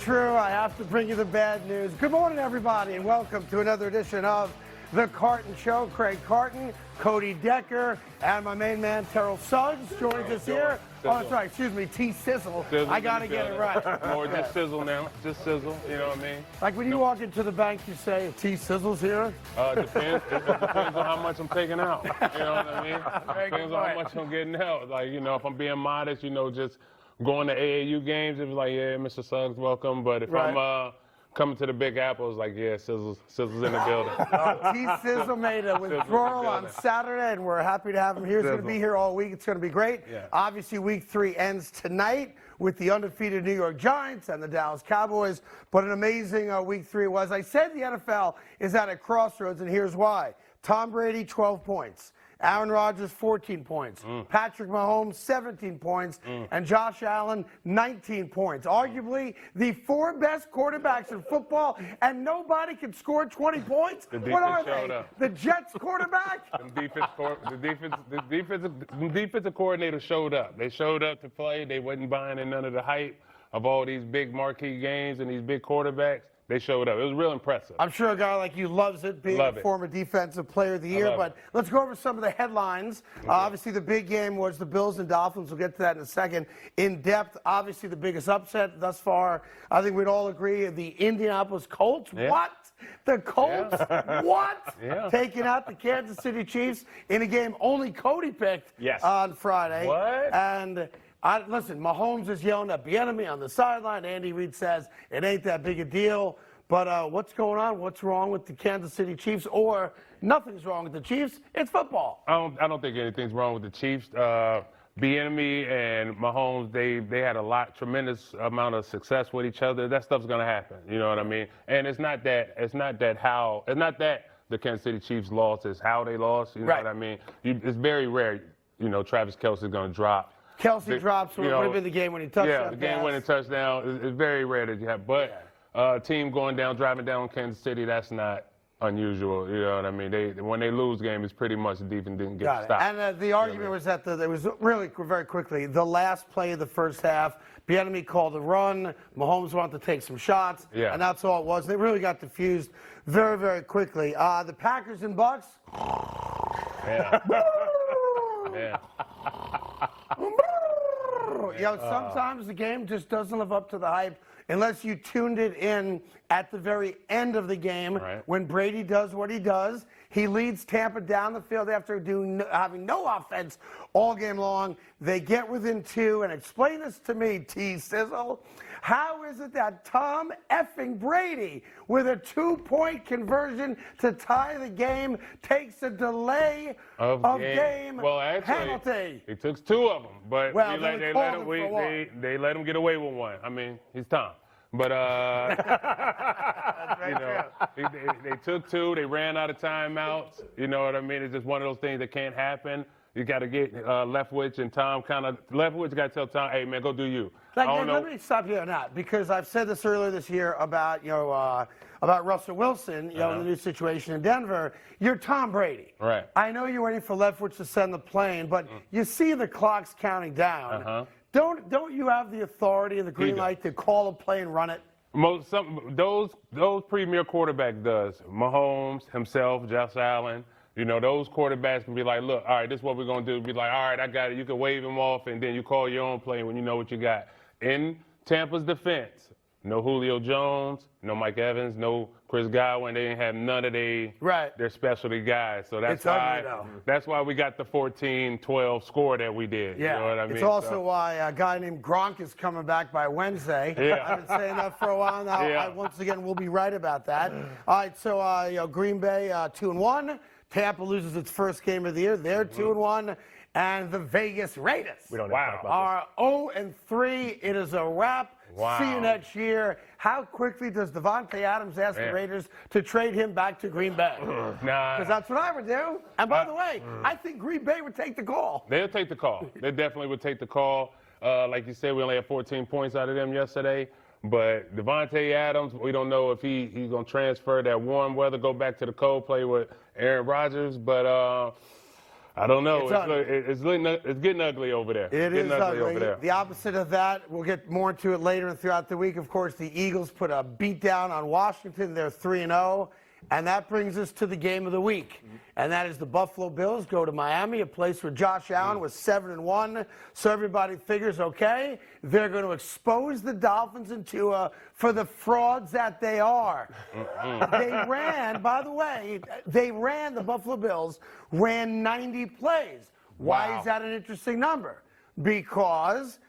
true. I have to bring you the bad news. Good morning, everybody, and welcome to another edition of The Carton Show. Craig Carton, Cody Decker, and my main man, Terrell Suggs, joins us here. Oh, that's right. Excuse me, T-Sizzle. I got to get it right. More just sizzle now. Just sizzle. You know what I mean? Like when you walk into the bank, you say, T-Sizzle's here? Depends. It depends on how much I'm taking out. You know what I mean? It depends on how much I'm getting out. Like, you know, if I'm being modest, you know, just going to AAU games, it was like, yeah, Mr. Suggs, welcome. But if I'm coming to the Big Apple, it's like, yeah, Sizzle's in the building. T-Sizzle made a withdrawal on Saturday, and we're happy to have him here. He's going to be here all week. It's going to be great. Yeah. Obviously, Week 3 ends tonight with the undefeated New York Giants and the Dallas Cowboys. But an amazing Week 3 was. I said the NFL is at a crossroads, and here's why. Tom Brady, 12 points. Aaron Rodgers, 14 points. Patrick Mahomes, 17 points. And Josh Allen, 19 points. Arguably the 4 best quarterbacks in football, and nobody can score 20 points? What are they? The Jets quarterback? The defensive coordinator showed up. They showed up to play. They wasn't buying in none of the hype of all these big marquee games and these big quarterbacks. They showed up. It was real impressive. I'm sure a guy like you loves it, being a former defensive player of the year. But let's go over some of the headlines. Obviously, the big game was the Bills and Dolphins. We'll get to that in a second. In depth, obviously, the biggest upset thus far, I think we'd all agree, the Indianapolis Colts. Yeah. What? The Colts? What? Yeah. Taking out the Kansas City Chiefs in a game only Cody picked on Friday. What? And listen, Mahomes is yelling at Bieniemy on the sideline. Andy Reid says it ain't that big a deal. But what's going on? What's wrong with the Kansas City Chiefs? Or nothing's wrong with the Chiefs. It's football. I don't think anything's wrong with the Chiefs. Bieniemy and Mahomes, they had tremendous amount of success with each other. That stuff's gonna happen. You know what I mean? And it's not that the Kansas City Chiefs lost. It's how they lost. You know what I mean? It's very rare. You know, Travis Kelce's gonna drop. Kelsey drops would have been the game-winning touchdown. Yeah, the game-winning touchdown is very rare that you have. But team going down, driving down Kansas City, that's not unusual. You know what I mean? When they lose game, it's pretty much the defense didn't get stopped. And the argument was that there was really very quickly the last play of the first half. Bieniemy called a run. Mahomes wanted to take some shots, and that's all it was. They really got diffused very, very quickly. The Packers and Bucks. Sometimes the game just doesn't live up to the hype unless you tuned it in at the very end of the game when Brady does what he does. He leads Tampa down the field after having no offense all game long. They get within 2. And explain this to me, T-Sizzle. How is it that Tom effing Brady, with a 2-point conversion to tie the game, takes a delay of game penalty? He took 2 of them, but they let him get away with 1. I mean, he's Tom. But you know, they took 2. They ran out of timeouts. You know what I mean? It's just one of those things that can't happen. You got to get Leftwich and Tom Leftwich got to tell Tom, hey, man, go do you. Let me stop you on that, because I've said this earlier this year about Russell Wilson, in the new situation in Denver. You're Tom Brady. Right. I know you're waiting for Leftwich to send the plane, but you see the clock's counting down. Don't you have the authority and the green light to call a play and run it? Those premier quarterbacks does. Mahomes, himself, Josh Allen. You know, those quarterbacks can be like, look, all right, this is what we're going to do. Be like, all right, I got it. You can wave him off, and then you call your own play when you know what you got. In Tampa's defense, no Julio Jones, no Mike Evans, no Chris Godwin. They didn't have none of their specialty guys. So that's why we got the 14-12 score that we did. Yeah. You know what I mean? It's also why a guy named Gronk is coming back by Wednesday. I've been saying that for a while now. Once again, we'll be right about that. All right, so Green Bay 2-1. Tampa loses its first game of the year. They're 2-1. And the Vegas Raiders are 0-3. It is a wrap. See you next year. How quickly does Davante Adams ask the Raiders to trade him back to Green Bay? Because that's what I would do. And by the way, I think Green Bay would take the call. They'll take the call. They definitely would take the call. Like you said, we only had 14 points out of them yesterday. But Davante Adams, we don't know if he's going to transfer that warm weather, go back to the cold, play with Aaron Rodgers. But I don't know. It's getting ugly over there. It is ugly ugly. over there. The opposite of that, we'll get more into it later and throughout the week. Of course, the Eagles put a beat down on Washington. They're 3-0. And that brings us to the game of the week. And that is the Buffalo Bills go to Miami, a place where Josh Allen was 7-1. So everybody figures, okay, they're going to expose the Dolphins and Tua for the frauds that they are. They ran, by the way, the Buffalo Bills ran 90 plays. Why Wow. is that an interesting number? Because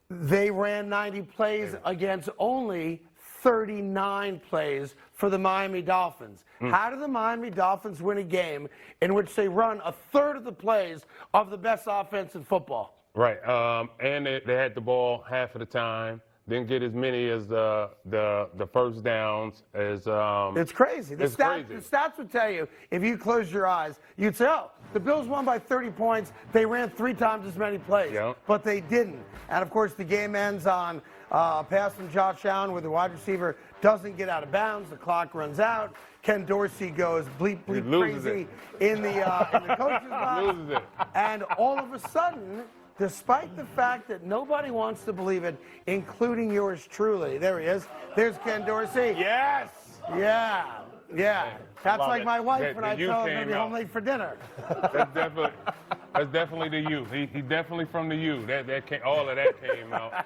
they ran 90 plays against only 39 plays for the Miami Dolphins. How do the Miami Dolphins win a game in which they run a third of the plays of the best offense in football? Right. And they had the ball half of the time. Didn't get as many as the first downs as. It's crazy. The stats would tell you, if you close your eyes, you'd say, oh, the Bills won by 30 points. They ran 3 times as many plays. Yep. But they didn't. And, of course, the game ends on a pass from Josh Allen where the wide receiver doesn't get out of bounds. The clock runs out. Ken Dorsey goes bleep crazy in the coach's box. Loses it. And all of a sudden, despite the fact that nobody wants to believe it, including yours truly. There he is. There's Ken Dorsey. Yes. Yeah. That's Love like it. my wife when I you tell her I'm came going to be out. home late for dinner. That's definitely the U. He definitely from the U. All of that came out.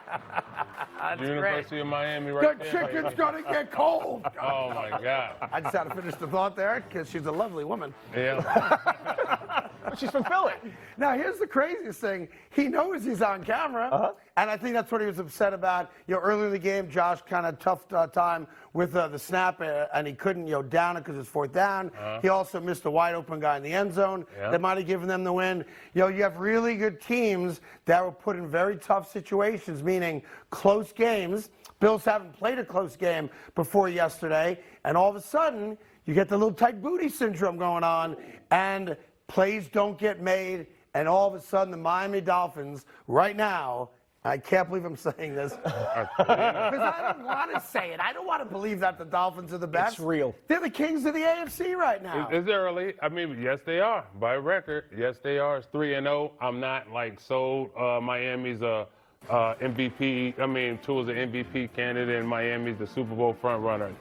That's University great. of Miami right The there. chicken's going to get cold. Oh, my God. I just had to finish the thought there because she's a lovely woman. Yeah. She's from Philly. Now, here's the craziest thing. He knows he's on camera, and I think that's what he was upset about. Earlier in the game, Josh kind of toughed time with the snap, and he couldn't, down it because it's 4th down. He also missed a wide-open guy in the end zone that might have given them the win. You have really good teams that were put in very tough situations, meaning close games. Bills haven't played a close game before yesterday, and all of a sudden, you get the little tight booty syndrome going on, and plays don't get made, and all of a sudden the Miami Dolphins, right now, I can't believe I'm saying this, because I don't want to say it. I don't want to believe that the Dolphins are the best. It's real. They're the kings of the AFC right now. It's early. I mean, yes, they are. By record, yes, they are. It's 3-0. I'm not, sold. Miami's a MVP. I mean, Tua's an MVP candidate, and Miami's the Super Bowl front runner.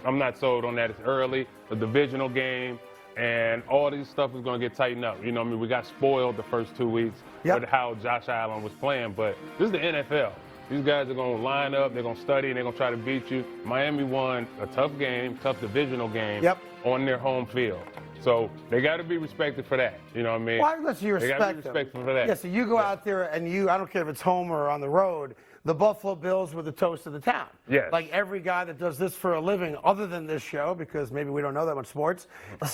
I'm not sold on that. It's early. A divisional game. And all these stuff is going to get tightened up. We got spoiled the first 2 weeks with how Josh Allen was playing. But this is the NFL. These guys are going to line up, they're going to study, and they're going to try to beat you. Miami won a tough divisional game on their home field. So they got to be respected for that. You know what I mean? Why listen, you respect they got to be respected for that. Yeah, so you go out there and I don't care if it's home or on the road, the Buffalo Bills were the toast of the town. Yes. Like every guy that does this for a living, other than this show, because maybe we don't know that much sports,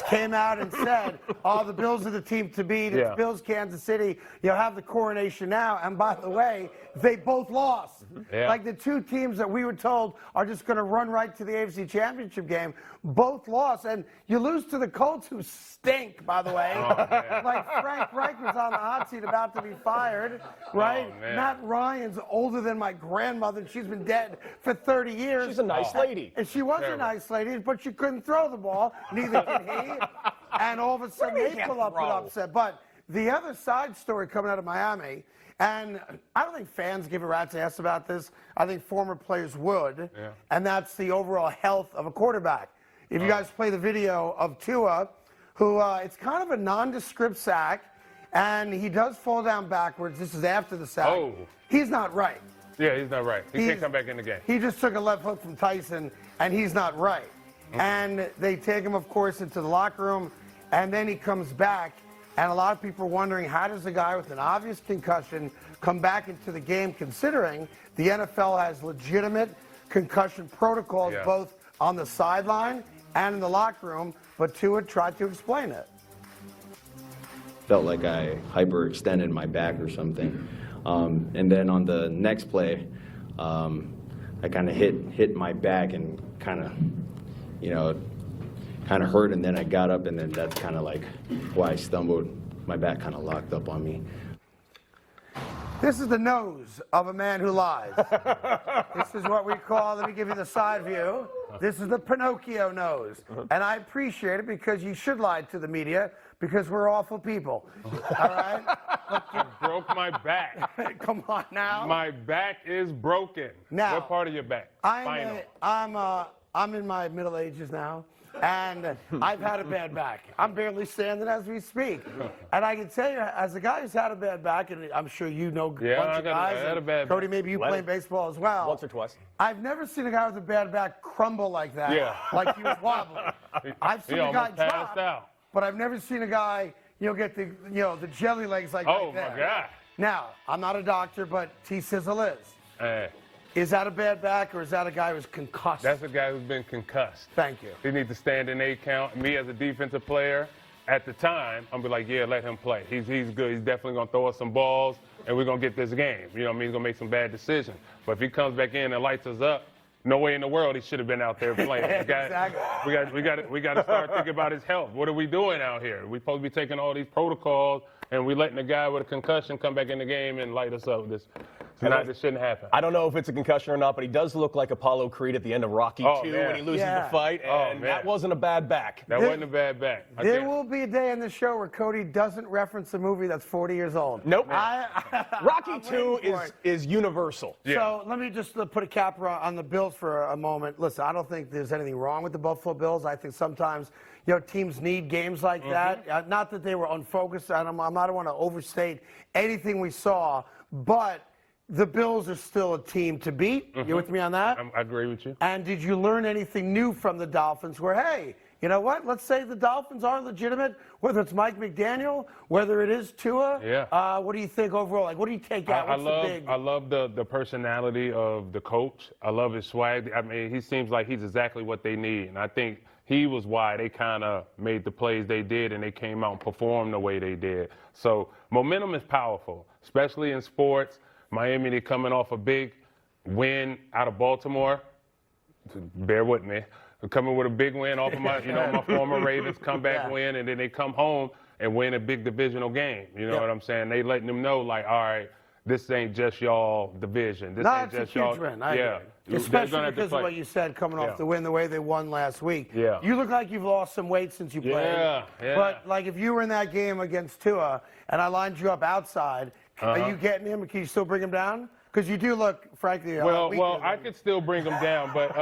came out and said, oh, the Bills are the team to beat. It's Bills, Kansas City. You'll have the coronation now. And by the way, they both lost. Yeah. Like the two teams that we were told are just going to run right to the AFC Championship game, both lost. And you lose to the Colts, who stink, by the way. Like Frank Reich was on the hot seat about to be fired, right? Matt Ryan's older than my grandmother, and she's been dead for 30 years. She's a nice lady. And she was a nice lady, but she couldn't throw the ball. Neither can he. And all of a sudden, they pull up with upset. But the other side story coming out of Miami, and I don't think fans give a rat's ass about this. I think former players would. Yeah. And that's the overall health of a quarterback. If you guys play the video of Tua, who it's kind of a nondescript sack, and he does fall down backwards. This is after the sack. Oh. He's not right. Yeah, he's not right. He can't come back in the game. He just took a left hook from Tyson, and he's not right. And they take him, of course, into the locker room, and then he comes back. And a lot of people are wondering, how does a guy with an obvious concussion come back into the game, considering the NFL has legitimate concussion protocols both on the sideline and in the locker room, but Tua tried to explain it. Felt like I hyperextended my back or something. And then on the next play, I kind of hit my back and kind of hurt, and then I got up, and then that's kind of like why I stumbled. My back kind of locked up on me. This is the nose of a man who lies. This is what we call, let me give you the side view. This is the Pinocchio nose. And I appreciate it because you should lie to the media because we're awful people. All right? You broke my back. Come on now. My back is broken. Now, what part of your back? I'm in my middle ages now, and I've had a bad back. I'm barely standing as we speak. And I can tell you, as a guy who's had a bad back, and I'm sure you know a bunch of guys. I had a bad Cody, back. maybe you playing baseball as well. Once or twice. I've never seen a guy with a bad back crumble like that. Yeah. Like he was wobbling. I've seen a guy passed drop, out. but I've never seen a guy, get the jelly legs like Oh, that. my God. Now, I'm not a doctor, but T-Sizzle is. Hey, Is that a bad back, or is that a guy who's concussed? that's a guy who's been concussed. Thank you. He needs to stand in A count. Me as a defensive player, at the time, I'm be like, yeah, let him play. He's good. He's definitely gonna throw us some balls, and we're gonna get this game. You know what I mean? He's gonna make some bad decisions. But if he comes back in and lights us up, no way in the world he should have been out there playing. Exactly. We got to start thinking about his health. What are we doing out here? We're supposed to be taking all these protocols, and we letting the guy with a concussion come back in the game and light us up. This shouldn't happen. I don't know if it's a concussion or not, but he does look like Apollo Creed at the end of Rocky II when he loses the fight, and that wasn't a bad back. That wasn't a bad back. There will be a day in the show where Cody doesn't reference a movie that's 40 years old. Nope. Rocky I'm II waiting for is universal. Yeah. So let me just put a cap on the Bills for a moment. Listen, I don't think there's anything wrong with the Buffalo Bills. I think sometimes teams need games like that. Not that they were unfocused. I don't want to overstate anything we saw, but the Bills are still a team to beat. You with me on that? I agree with you. And did you learn anything new from the Dolphins where, hey, you know what? Let's say the Dolphins are legitimate, whether it's Mike McDaniel, whether it is Tua. Yeah. What do you think overall? Like, what do you take out? I love the personality of the coach. I love his swag. I mean, he seems like he's exactly what they need. And I think he was why they kind of made the plays they did and they came out and performed the way they did. So momentum is powerful, especially in sports. Miami, they're coming off a big win out of Baltimore. Bear with me. They're coming with a big win off of my former Ravens comeback win, and then they come home and win a big divisional game. You know what I'm saying? They letting them know, like, all right, this ain't just y'all division. This ain't just y'all. Yeah. Especially because of what you said, coming off the win the way they won last week. Yeah. You look like you've lost some weight since you played. Yeah. But, like, if you were in that game against Tua and I lined you up outside, are you getting him? Can you still bring him down? Because you do look, frankly, well, I could still bring him down, but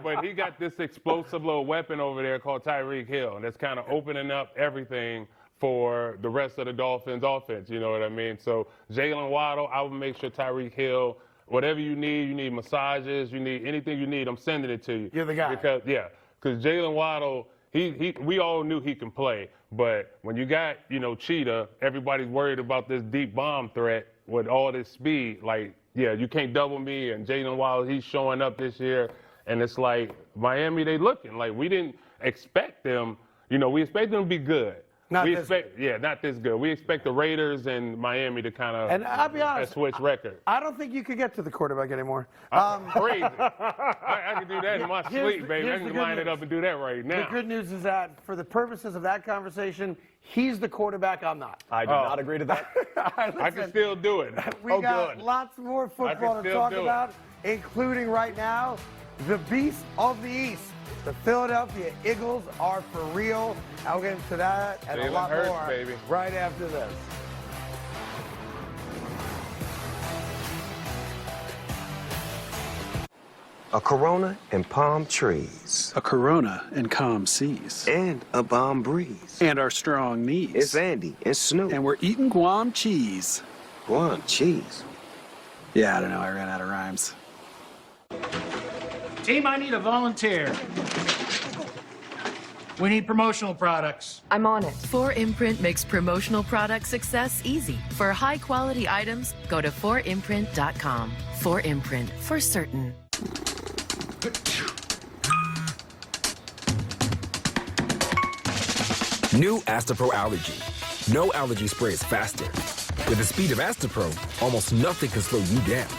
but he got this explosive little weapon over there called Tyreek Hill, and that's kind of opening up everything for the rest of the Dolphins' offense. You know what I mean? So Jalen Waddle, I would make sure Tyreek Hill, whatever you need massages, you need anything you need, I'm sending it to you. You're the guy. Because Jalen Waddle, we all knew he can play, but when you got, Cheetah, everybody's worried about this deep bomb threat with all this speed. Like, you can't double me, and Jalen Waddle, he's showing up this year, and it's like Miami, they looking like we didn't expect them. We expect them to be good. Not this good. We expect the Raiders and Miami to kind of I'll be honest, switch record. I don't think you could get to the quarterback anymore. Crazy. I can do that in my sleep, baby. I can line it up and do that right now. The good news is that for the purposes of that conversation, he's the quarterback, I'm not. I do not agree to that. I can still do it. We got lots more football to talk about, including right now, the beast of the East. The Philadelphia Eagles are for real. I'll get into that and a lot more right after this. A Corona and palm trees. A Corona and calm seas. And a balm breeze. And our strong knees. It's Andy and Snoop. And we're eating Guam cheese. Guam cheese? Yeah, I don't know. I ran out of rhymes. Team, I need a volunteer. We need promotional products. I'm on it. 4imprint makes promotional product success easy. For high-quality items, go to 4imprint.com. 4imprint, for certain. New Astapro Allergy. No allergy spray is faster. With the speed of Astapro, almost nothing can slow you down.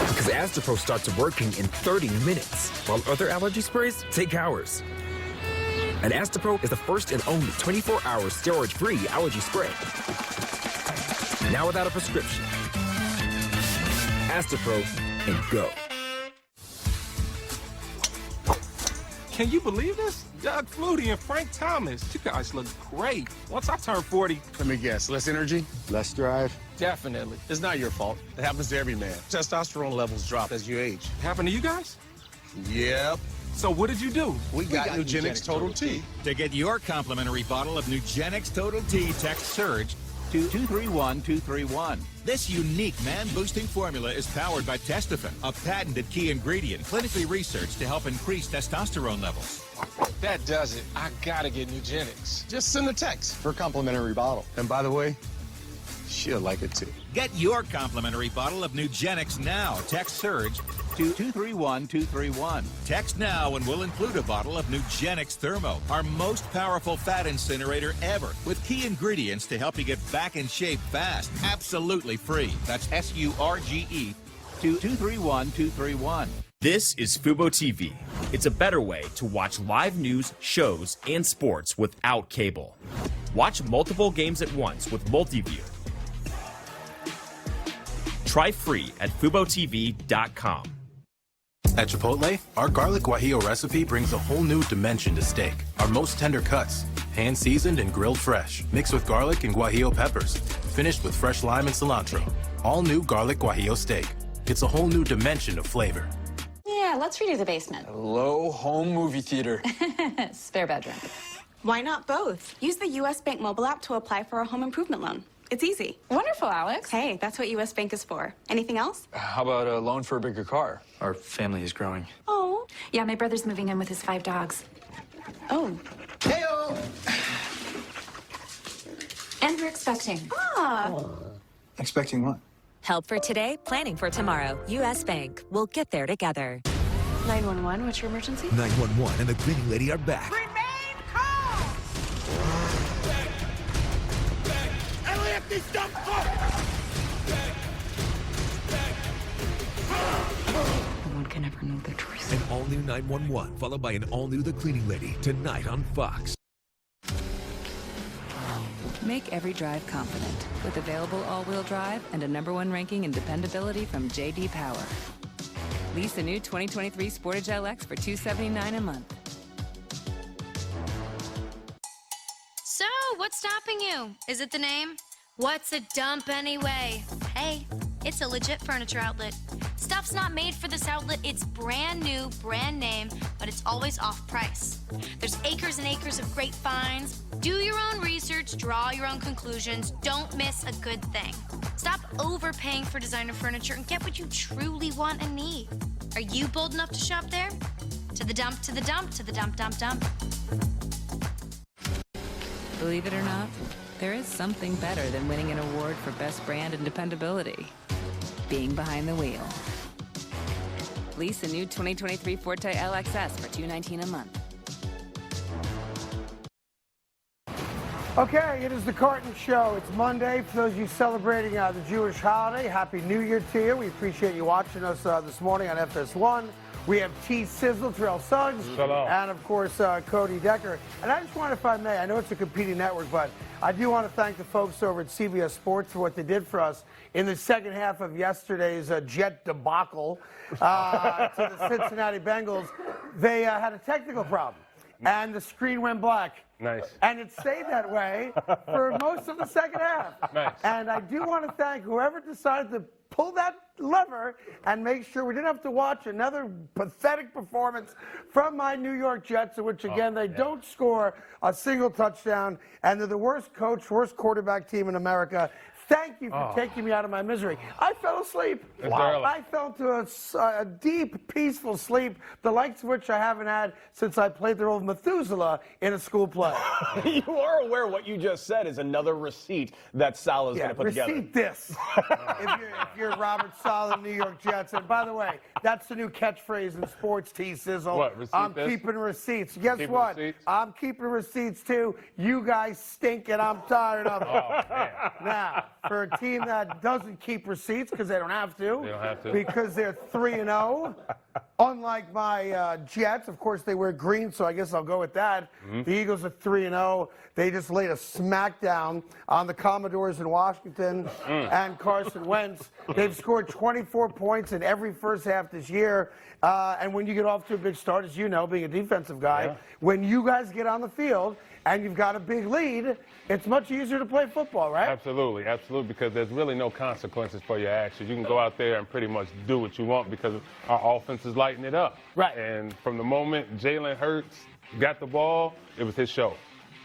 Because Astapro starts working in 30 minutes, while other allergy sprays take hours. And Astapro is the first and only 24-hour steroid-free allergy spray. Now without a prescription. Astapro and go. Can you believe this? Doug Flutie and Frank Thomas. You guys look great. Once I turn 40... Let me guess. Less energy? Less drive? Definitely. It's not your fault. It happens to every man. Testosterone levels drop as you age. Happened to you guys? Yep. So what did you do? We got Nugenix Total T. To get your complimentary bottle of Nugenix Total T, text SURGE to 231231. This unique man-boosting formula is powered by Testofen, a patented key ingredient clinically researched to help increase testosterone levels. That does it. I gotta get Nugenix. Just send a text for a complimentary bottle. And by the way, she'll like it too. Get your complimentary bottle of Nugenix now. Text SURGE to 231231. Text now and we'll include a bottle of Nugenix Thermo, our most powerful fat incinerator ever, with key ingredients to help you get back in shape fast. Absolutely free. That's SURGE to 231231. This is Fubo TV. It's a better way to watch live news, shows, and sports without cable. Watch multiple games at once with Multiview. Try free at FuboTV.com. At Chipotle, our garlic guajillo recipe brings a whole new dimension to steak. Our most tender cuts, hand-seasoned and grilled fresh, mixed with garlic and guajillo peppers, finished with fresh lime and cilantro. All new garlic guajillo steak. It's a whole new dimension of flavor. Yeah, let's redo the basement. Hello, home movie theater. Spare bedroom. Why not both? Use the U.S. Bank mobile app to apply for a home improvement loan. It's easy. Wonderful, Alex. Hey, that's what U.S. Bank is for. Anything else? How about a loan for a bigger car? Our family is growing. Oh. Yeah, my brother's moving in with his 5 dogs. Oh. Hey-o! And we're expecting. Ah. Expecting what? Help for today, planning for tomorrow. U.S. Bank. We'll get there together. 911, what's your emergency? 911 and the cleaning lady are back. Remain calm! And we have to stop! No one can ever know the truth. An all-new 911, followed by an all-new The Cleaning Lady, tonight on Fox. Make every drive confident with available all-wheel drive and a #1 ranking in dependability from J.D. Power. Lease a new 2023 Sportage LX for $279 a month. So, what's stopping you? Is it the name? What's a dump anyway? Hey, it's a legit furniture outlet. Stuff's not made for this outlet. It's brand new, brand name, but it's always off price. There's acres and acres of great finds. Do your own research, draw your own conclusions. Don't miss a good thing. Stop overpaying for designer furniture and get what you truly want and need. Are you bold enough to shop there? To the dump, to the dump, to the dump, dump, dump. Believe it or not, there is something better than winning an award for best brand and dependability. Being behind the wheel. Lease a new 2023 Forte LXS for $219 a month. Okay, it is the Carton Show. It's Monday. For those of you celebrating the Jewish holiday, Happy New Year to you. We appreciate you watching us this morning on FS1. We have T. Sizzle, Terrell Suggs, and of course, Cody Decker. And I just want, if I may, I know it's a competing network, but I do want to thank the folks over at CBS Sports for what they did for us in the second half of yesterday's Jet debacle to the Cincinnati Bengals. They had a technical problem, and the screen went black. Nice. And it stayed that way for most of the second half. Nice. And I do want to thank whoever decided to pull that lever and make sure we didn't have to watch another pathetic performance from my New York Jets, in which, again, they don't score a single touchdown, and they're the worst coach, worst quarterback team in America. Thank you for taking me out of my misery. I fell asleep. Wow. I fell to a deep, peaceful sleep, the likes of which I haven't had since I played the role of Methuselah in a school play. You are aware what you just said is another receipt that Sal is going to put together. Receipt this. if you're Robert Saleh, New York Jets. And by the way, that's the new catchphrase in sports, T. Sizzle. What, receipt I'm this? keeping receipts. Guess Keeping what? receipts? I'm keeping receipts, too. You guys stink, and I'm tired of it. Oh, man. Now, for a team that doesn't keep receipts because they don't have to, They don't have to. because they're 3-0, unlike my Jets, of course, they wear green, so I guess I'll go with that. The Eagles are 3-0. They just laid a smackdown on the Commodores in Washington and Carson Wentz. They've scored 24 points in every first half this year. And when you get off to a big start, as you know, being a defensive guy, when you guys get on the field and you've got a big lead, it's much easier to play football, right? Absolutely, absolutely, because there's really no consequences for your actions. You can go out there and pretty much do what you want because our offense is lighting it up. Right. And from the moment Jalen Hurts got the ball, it was his show.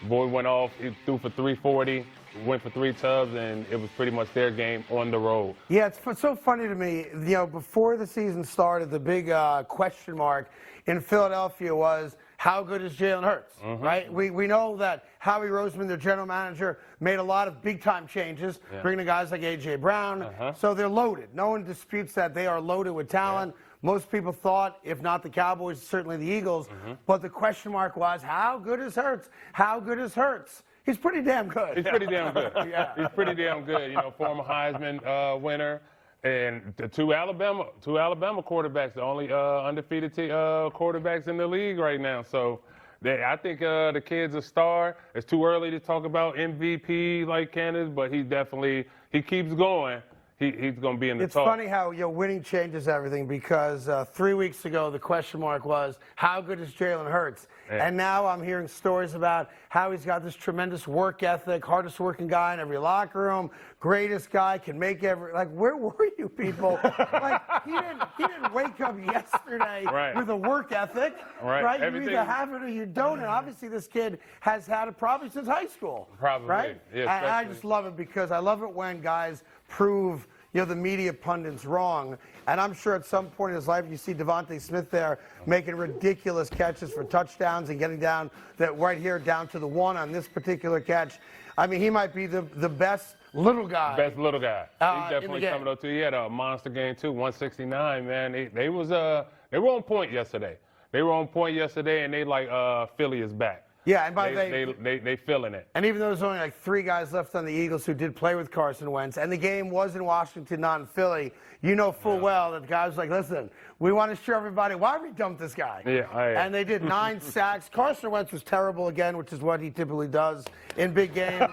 Boy went off, he threw for 340, went for 3 tubs, and it was pretty much their game on the road. Yeah, it's so funny to me. You know, before the season started, the big question mark in Philadelphia was, how good is Jalen Hurts, right? We know that Howie Roseman, their general manager, made a lot of big-time changes, bringing in guys like A.J. Brown. So they're loaded. No one disputes that they are loaded with talent. Most people thought, if not the Cowboys, certainly the Eagles. But the question mark was, how good is Hurts? How good is Hurts? He's pretty damn good. He's pretty damn good. He's pretty damn good. You know, former Heisman winner. And the two Alabama quarterbacks, the only undefeated quarterbacks in the league right now. So I think the kid's a star. It's too early to talk about MVP like candidates, but he keeps going. He's going to be in the talk. It's funny how winning changes everything, because 3 weeks ago the question mark was, how good is Jalen Hurts? And now I'm hearing stories about how he's got this tremendous work ethic, hardest working guy in every locker room, greatest guy, can make like, where were you people? Like, he didn't wake up yesterday with a work ethic, right? You either have it or you don't, and obviously this kid has had it probably since high school. Probably, right? Yeah, and I just love it, because I love it when guys prove the media pundits wrong. And I'm sure at some point in his life, you see Devontae Smith there making ridiculous catches for touchdowns and getting down right here down to the 1 on this particular catch. I mean, he might be the best little guy. Best little guy. He's definitely coming up to. He had a monster game too, 169. Man, they were on point yesterday. And they like Philly is back. Yeah, and by they feeling it. And even though there's only like 3 guys left on the Eagles who did play with Carson Wentz, and the game was in Washington, not in Philly, you know full well that the guy was like, listen, we want to show everybody why we dumped this guy. And they did 9 sacks. Carson Wentz was terrible again, which is what he typically does in big games.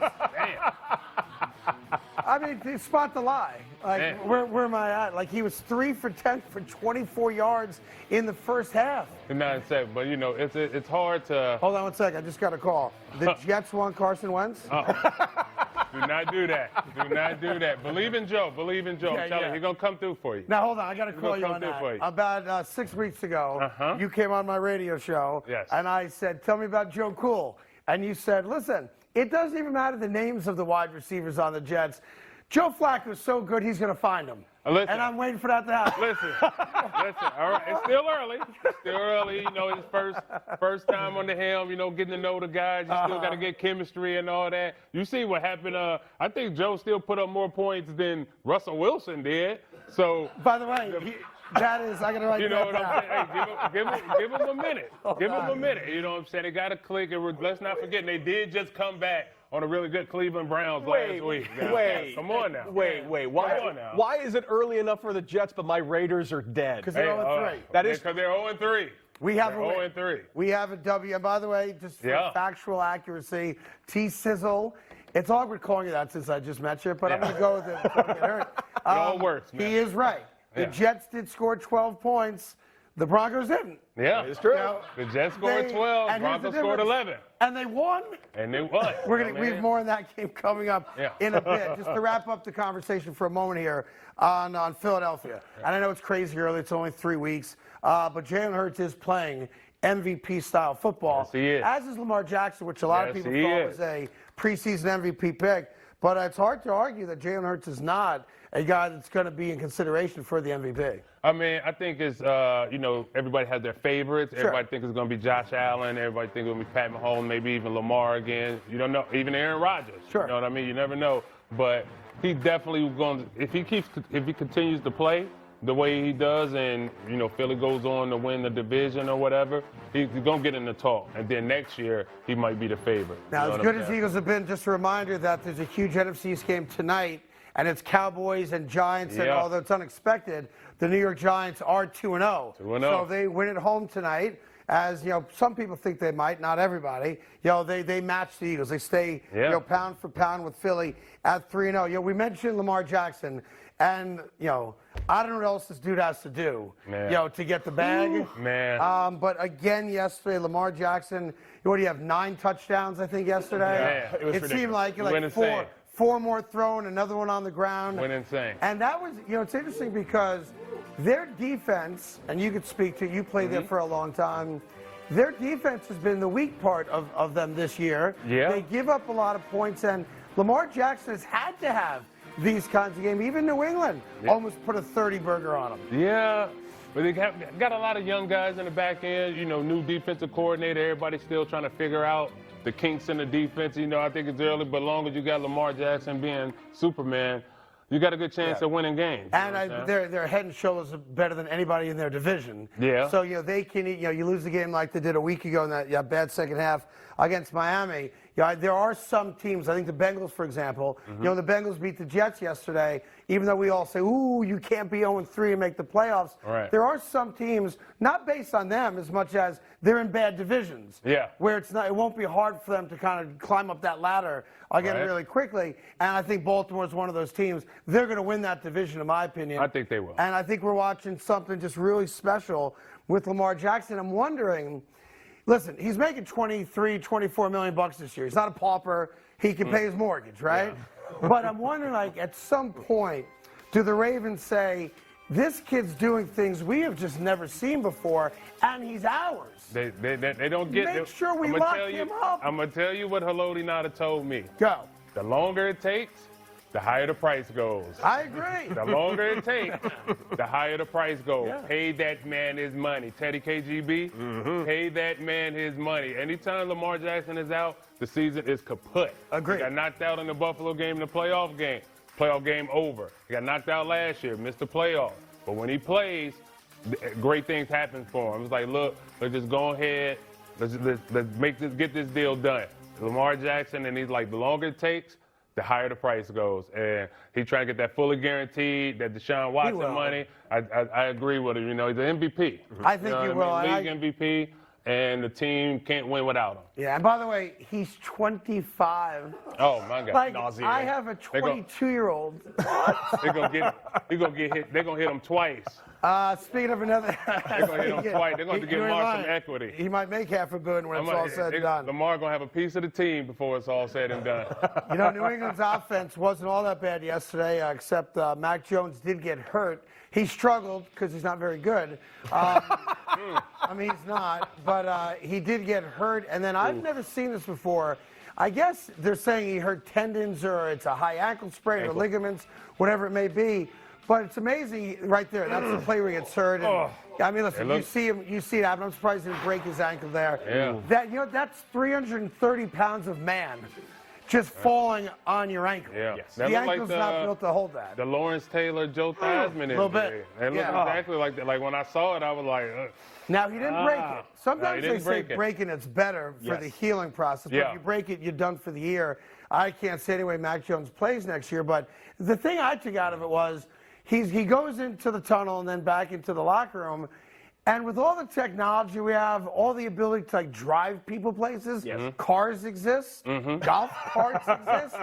I mean, spot the lie. Like, where am I at? Like, he was 3 for 10 for 24 yards in the first half. 9 sacks, but you know, it's hard to. Hold on 1 second. I just got a call. The Jets want Carson Wentz. Do not do that. Do not do that. Believe in Joe. Believe in Joe. I'm telling you, he's gonna come through for you. Now hold on. I got to call you on that. About 6 weeks ago, you came on my radio show, and I said, "Tell me about Joe Cool," and you said, "Listen, it doesn't even matter the names of the wide receivers on the Jets. Joe Flacco's so good, he's going to find them." Listen, and I'm waiting for that to happen. Listen. All right, it's still early. You know, his first time on the helm. You know, getting to know the guys. You still got to get chemistry and all that. You see what happened. I think Joe still put up more points than Russell Wilson did. So, by the way, that is, I got to write that down. You know what I'm saying? Hey, give him a minute. Give him a minute. You know what I'm saying? They got to click. Let's not forget, they did just come back on a really good Cleveland Browns last week. Come on now. Why is it early enough for the Jets, but my Raiders are dead? Because they're 0-3. That is because they're 0-3. We have a 0-3. We have a W. And by the way, just for factual accuracy, T-Sizzle. It's awkward calling you that since I just met you, but I'm going to go with it. It all works, man. He is right. The Jets did score 12ve points. The Broncos didn't. Yeah, it's true. The Jets scored 12. Broncos scored 11. And they won. And they won. We have more on that game coming up in a bit. Just to wrap up the conversation for a moment here on Philadelphia. And I know it's crazy early. It's only 3 weeks. But Jalen Hurts is playing MVP-style football. Yes, he is. As is Lamar Jackson, which a lot of people thought was a preseason MVP pick. But it's hard to argue that Jalen Hurts is not a guy that's going to be in consideration for the MVP. I mean, I think it's, you know, everybody has their favorites. Sure. Everybody thinks it's going to be Josh Allen. Everybody thinks it's going to be Pat Mahomes, maybe even Lamar again. You don't know, even Aaron Rodgers. Sure. You know what I mean? You never know. But he definitely going to, if he continues to play the way he does and, you know, Philly goes on to win the division or whatever, he's going to get in the talk. And then next year, he might be the favorite. Now, as good as Eagles have been, just a reminder that there's a huge NFC East game tonight and it's Cowboys and Giants, and although it's unexpected, the New York Giants are 2-0. 2-0. So if they win at home tonight, as some people think they might, not everybody. They match the Eagles. They stay, pound for pound with Philly at 3-0. We mentioned Lamar Jackson, and I don't know what else this dude has to do, to get the bag. Ooh, man. But again, yesterday, Lamar Jackson. What do you have? 9 touchdowns, I think, yesterday. Yeah, it seemed like four more thrown, another one on the ground. Went insane. And that was, it's interesting because their defense, and you could speak to, you played there for a long time, their defense has been the weak part of them this year. Yeah. They give up a lot of points, and Lamar Jackson has had to have these kinds of games. Even New England almost put a 30-burger on them. Yeah. But they got a lot of young guys in the back end, new defensive coordinator. Everybody's still trying to figure out the kinks in the defense. I think it's early, but as long as you got Lamar Jackson being Superman, you got a good chance of winning games. And they're head and shoulders better than anybody in their division. Yeah. So, they can, you lose the game like they did a week ago in that bad second half against Miami. There are some teams, I think the Bengals, for example, the Bengals beat the Jets yesterday, even though we all say, ooh, you can't be 0-3 and make the playoffs. Right. There are some teams, not based on them as much as they're in bad divisions. Yeah. Where it won't be hard for them to kind of climb up that ladder again really quickly. And I think Baltimore is one of those teams. They're going to win that division, in my opinion. I think they will. And I think we're watching something just really special with Lamar Jackson. I'm wondering, listen, he's making $23-24 million this year. He's not a pauper. He can pay his mortgage, right? Yeah. But I'm wondering, at some point, do the Ravens say, this kid's doing things we have just never seen before, and he's ours? They don't get. Make sure we lock him up. I'm gonna tell you what Haloti Nada told me. Go. The longer it takes, the higher the price goes. I agree. The longer it takes, the higher the price goes. Yeah. Pay that man his money. Teddy KGB, pay that man his money. Anytime Lamar Jackson is out, the season is kaput. Agreed. He got knocked out in the Buffalo game, in the playoff game. Playoff game over. He got knocked out last year, missed the playoffs. But when he plays, great things happen for him. It's like, look, let's just go ahead, let's get this deal done. Lamar Jackson, and he's like, the longer it takes, the higher the price goes. And he's trying to get that fully guaranteed, that Deshaun Watson money. I agree with him. He's an MVP. I think he will. League MVP, and the team can't win without him. Yeah, and by the way, he's 25. Oh, my God. I have a 22-year-old. They're gonna get hit. They're gonna hit him twice. Speaking of another, they're gonna hit him twice. They're gonna give Lamar some equity. He might make $500 million when it's all said and done. Lamar gonna have a piece of the team before it's all said and done. New England's offense wasn't all that bad yesterday, except Mac Jones did get hurt. He struggled because he's not very good. He's not, but he did get hurt. And then I've never seen this before. I guess they're saying he hurt tendons or it's a high ankle sprain or ligaments, whatever it may be. But it's amazing right there. That's the play where he gets hurt. And, listen, you see it happen. I'm surprised he didn't break his ankle there. Yeah. That's 330 pounds of man just falling on your ankle. Yeah. Yes. The ankle's not built to hold that. The Lawrence Taylor, Joe Theismann injury. A little bit. It looked exactly like that. Like when I saw it, I was like, Now, he didn't break it. Sometimes they say break breaking it's better for the healing process. But if you break it, you're done for the year. I can't say anyway Mac Jones plays next year. But the thing I took out of it was he goes into the tunnel and then back into the locker room. And with all the technology we have, all the ability to drive people places, cars exist, golf carts exist.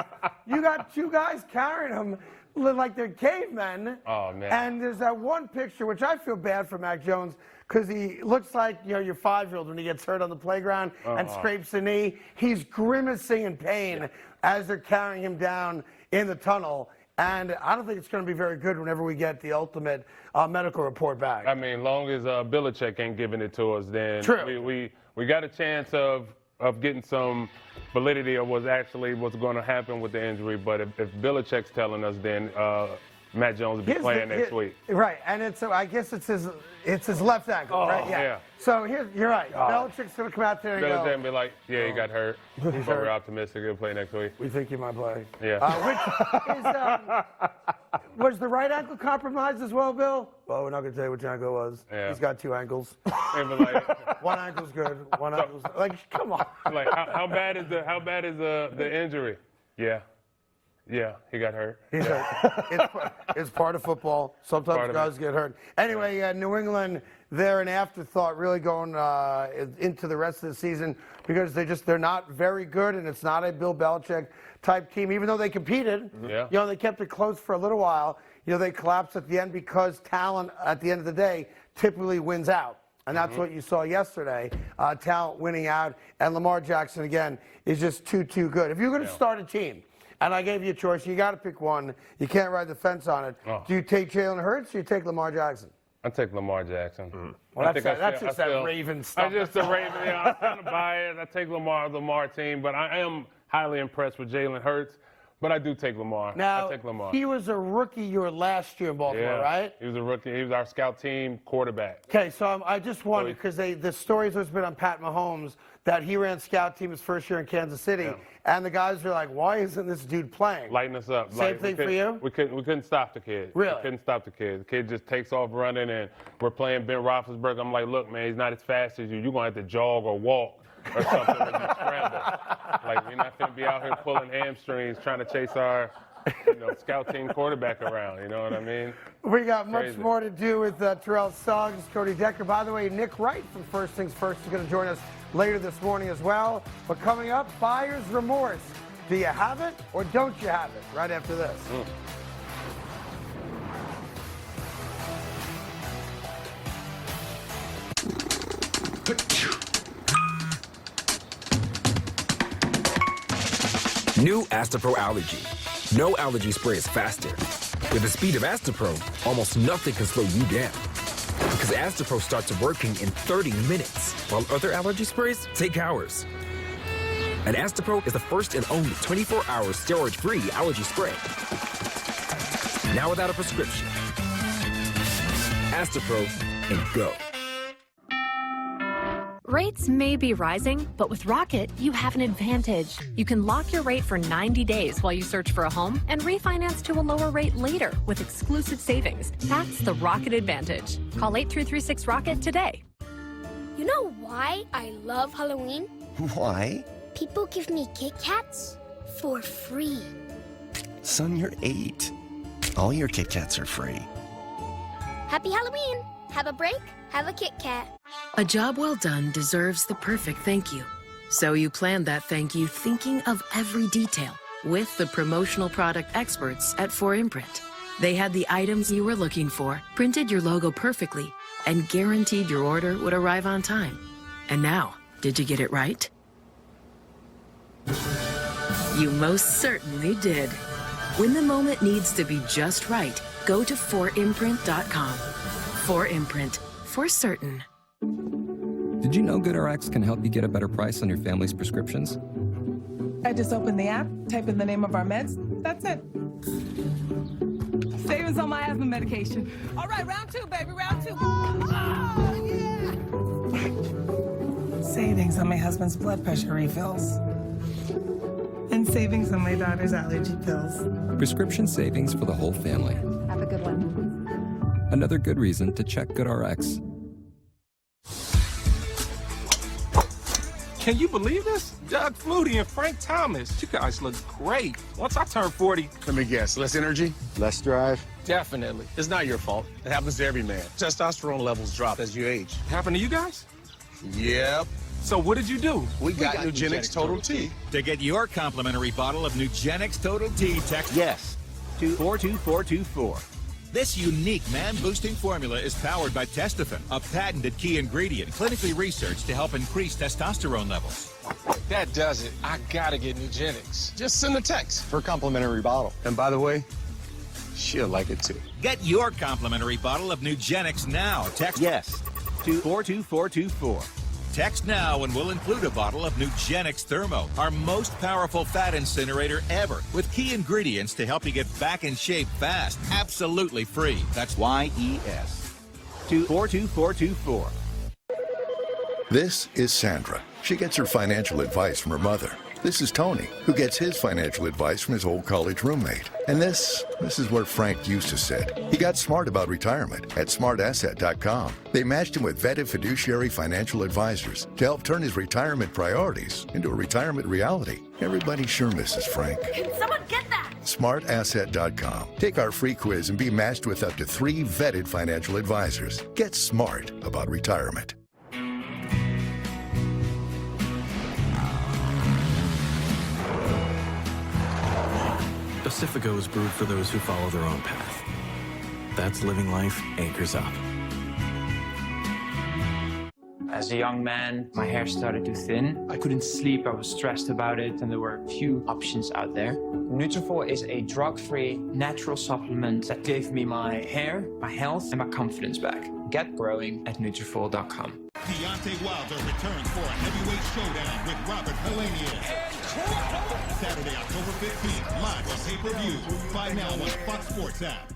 You got 2 guys carrying them like they're cavemen. Oh, man. And there's that one picture, which I feel bad for Mac Jones, because he looks like your 5-year-old when he gets hurt on the playground and scrapes the knee. He's grimacing in pain as they're carrying him down in the tunnel. And I don't think it's going to be very good whenever we get the ultimate medical report back. Long as Belichick ain't giving it to us, then we got a chance of getting some validity of what's going to happen with the injury. But if Belichick's telling us, then Matt Jones will be playing next week. Right, and I guess it's his left ankle, right? Yeah. So you're right. Belichick's going to come out there and Belichick and be like, he got hurt. But we're optimistic he'll play next week. We think he might play. Yeah. Was the right ankle compromised as well, Bill? Well, we're not going to tell you which ankle it was. Yeah. He's got 2 ankles. One ankle's good. One ankle's come on. How bad is the injury? Yeah. Yeah, he got hurt. He's hurt. It's part of football. Sometimes guys get hurt. Anyway, New England, they're an afterthought really going into the rest of the season because they're not very good, and it's not a Bill Belichick type team. Even though they competed, they kept it close for a little while. They collapsed at the end because talent, at the end of the day, typically wins out. And that's what you saw yesterday, talent winning out. And Lamar Jackson, again, is just too good. If you're going to start a team, and I gave you a choice, you got to pick one. You can't ride the fence on it. Oh. Do you take Jalen Hurts or you take Lamar Jackson? I take Lamar Jackson. Well, that's just that Raven stuff. I'm just a Raven. I'm kind of biased. I take Lamar team, but I am highly impressed with Jalen Hurts. But I do take Lamar. Now, I take Lamar. He was a rookie your last year in Baltimore, right? He was a rookie. He was our scout team quarterback. Okay, so I just wondered, because the stories has been on Pat Mahomes that he ran scout team his first year in Kansas City, and the guys are like, why isn't this dude playing? Lighten us up. Same thing for you? We couldn't stop the kid. Really? We couldn't stop the kid. The kid just takes off running, and we're playing Ben Roethlisberger. I'm like, look, man, he's not as fast as you. You're going to have to jog or walk or something when you scramble. Like, you're not going to be out here pulling hamstrings trying to chase our scout team quarterback around. You know what I mean? We got much more to do with Terrell Suggs, Cody Decker. By the way, Nick Wright from First Things First is going to join us later this morning as well. But coming up, buyer's remorse. Do you have it or don't you have it? Right after this. New Astapro Allergy. No allergy spray is faster. With the speed of Astapro, almost nothing can slow you down. Because Astapro starts working in 30 minutes, while other allergy sprays take hours. And Astapro is the first and only 24-hour steroid-free allergy spray. Now without a prescription. Astapro and go. Rates may be rising, but with Rocket, you have an advantage. You can lock your rate for 90 days while you search for a home and refinance to a lower rate later with exclusive savings. That's the Rocket advantage. Call 8336-ROCKET today. You know why I love Halloween? Why? People give me Kit Kats for free. Son, you're 8. All your Kit Kats are free. Happy Halloween! Have a break, have a Kit Kat. A job well done deserves the perfect thank you. So you planned that thank you thinking of every detail with the promotional product experts at 4imprint. They had the items you were looking for, printed your logo perfectly, and guaranteed your order would arrive on time. And now, did you get it right? You most certainly did. When the moment needs to be just right, go to 4imprint.com. 4imprint, for certain. Did you know GoodRx can help you get a better price on your family's prescriptions? I just open the app, type in the name of our meds, that's it. Savings on my asthma medication. All right, round 2, baby, round 2. Oh, yeah. Savings on my husband's blood pressure refills. And savings on my daughter's allergy pills. Prescription savings for the whole family. Have a good one. Another good reason to check GoodRx. Can you believe this? Doug Flutie and Frank Thomas. You guys look great. Once I turn 40. Let me guess. Less energy? Less drive? Definitely. It's not your fault. It happens to every man. Testosterone levels drop as you age. Happened to you guys? Yep. So what did you do? We got Nugenix Total T. To get your complimentary bottle of Nugenix Total T, text yes to 42424. This unique man-boosting formula is powered by Testofen, a patented key ingredient clinically researched to help increase testosterone levels. That does it. I gotta get Nugenix. Just send a text for a complimentary bottle. And by the way, she'll like it too. Get your complimentary bottle of Nugenix now. Text yes to 42424. Text now and we'll include a bottle of Nugenix Thermo, our most powerful fat incinerator ever, with key ingredients to help you get back in shape fast, absolutely free. That's YES to 42424. This is Sandra. She gets her financial advice from her mother. This is Tony, who gets his financial advice from his old college roommate. And this is where Frank used to sit. He got smart about retirement at smartasset.com. They matched him with vetted fiduciary financial advisors to help turn his retirement priorities into a retirement reality. Everybody sure misses Frank. Can someone get that? smartasset.com. Take our free quiz and be matched with up to 3 vetted financial advisors. Get smart about retirement. Pacifico is brewed for those who follow their own path. That's living life anchors up. As a young man, my hair started to thin. I couldn't sleep, I was stressed about it, and there were few options out there. Nutrafol is a drug-free, natural supplement that gave me my hair, my health, and my confidence back. Get growing at Nutrafol.com. Deontay Wilder returns for a heavyweight showdown with Robert Helenius. Saturday, October 15th, live on pay-per-view. Fight now on Fox Sports app.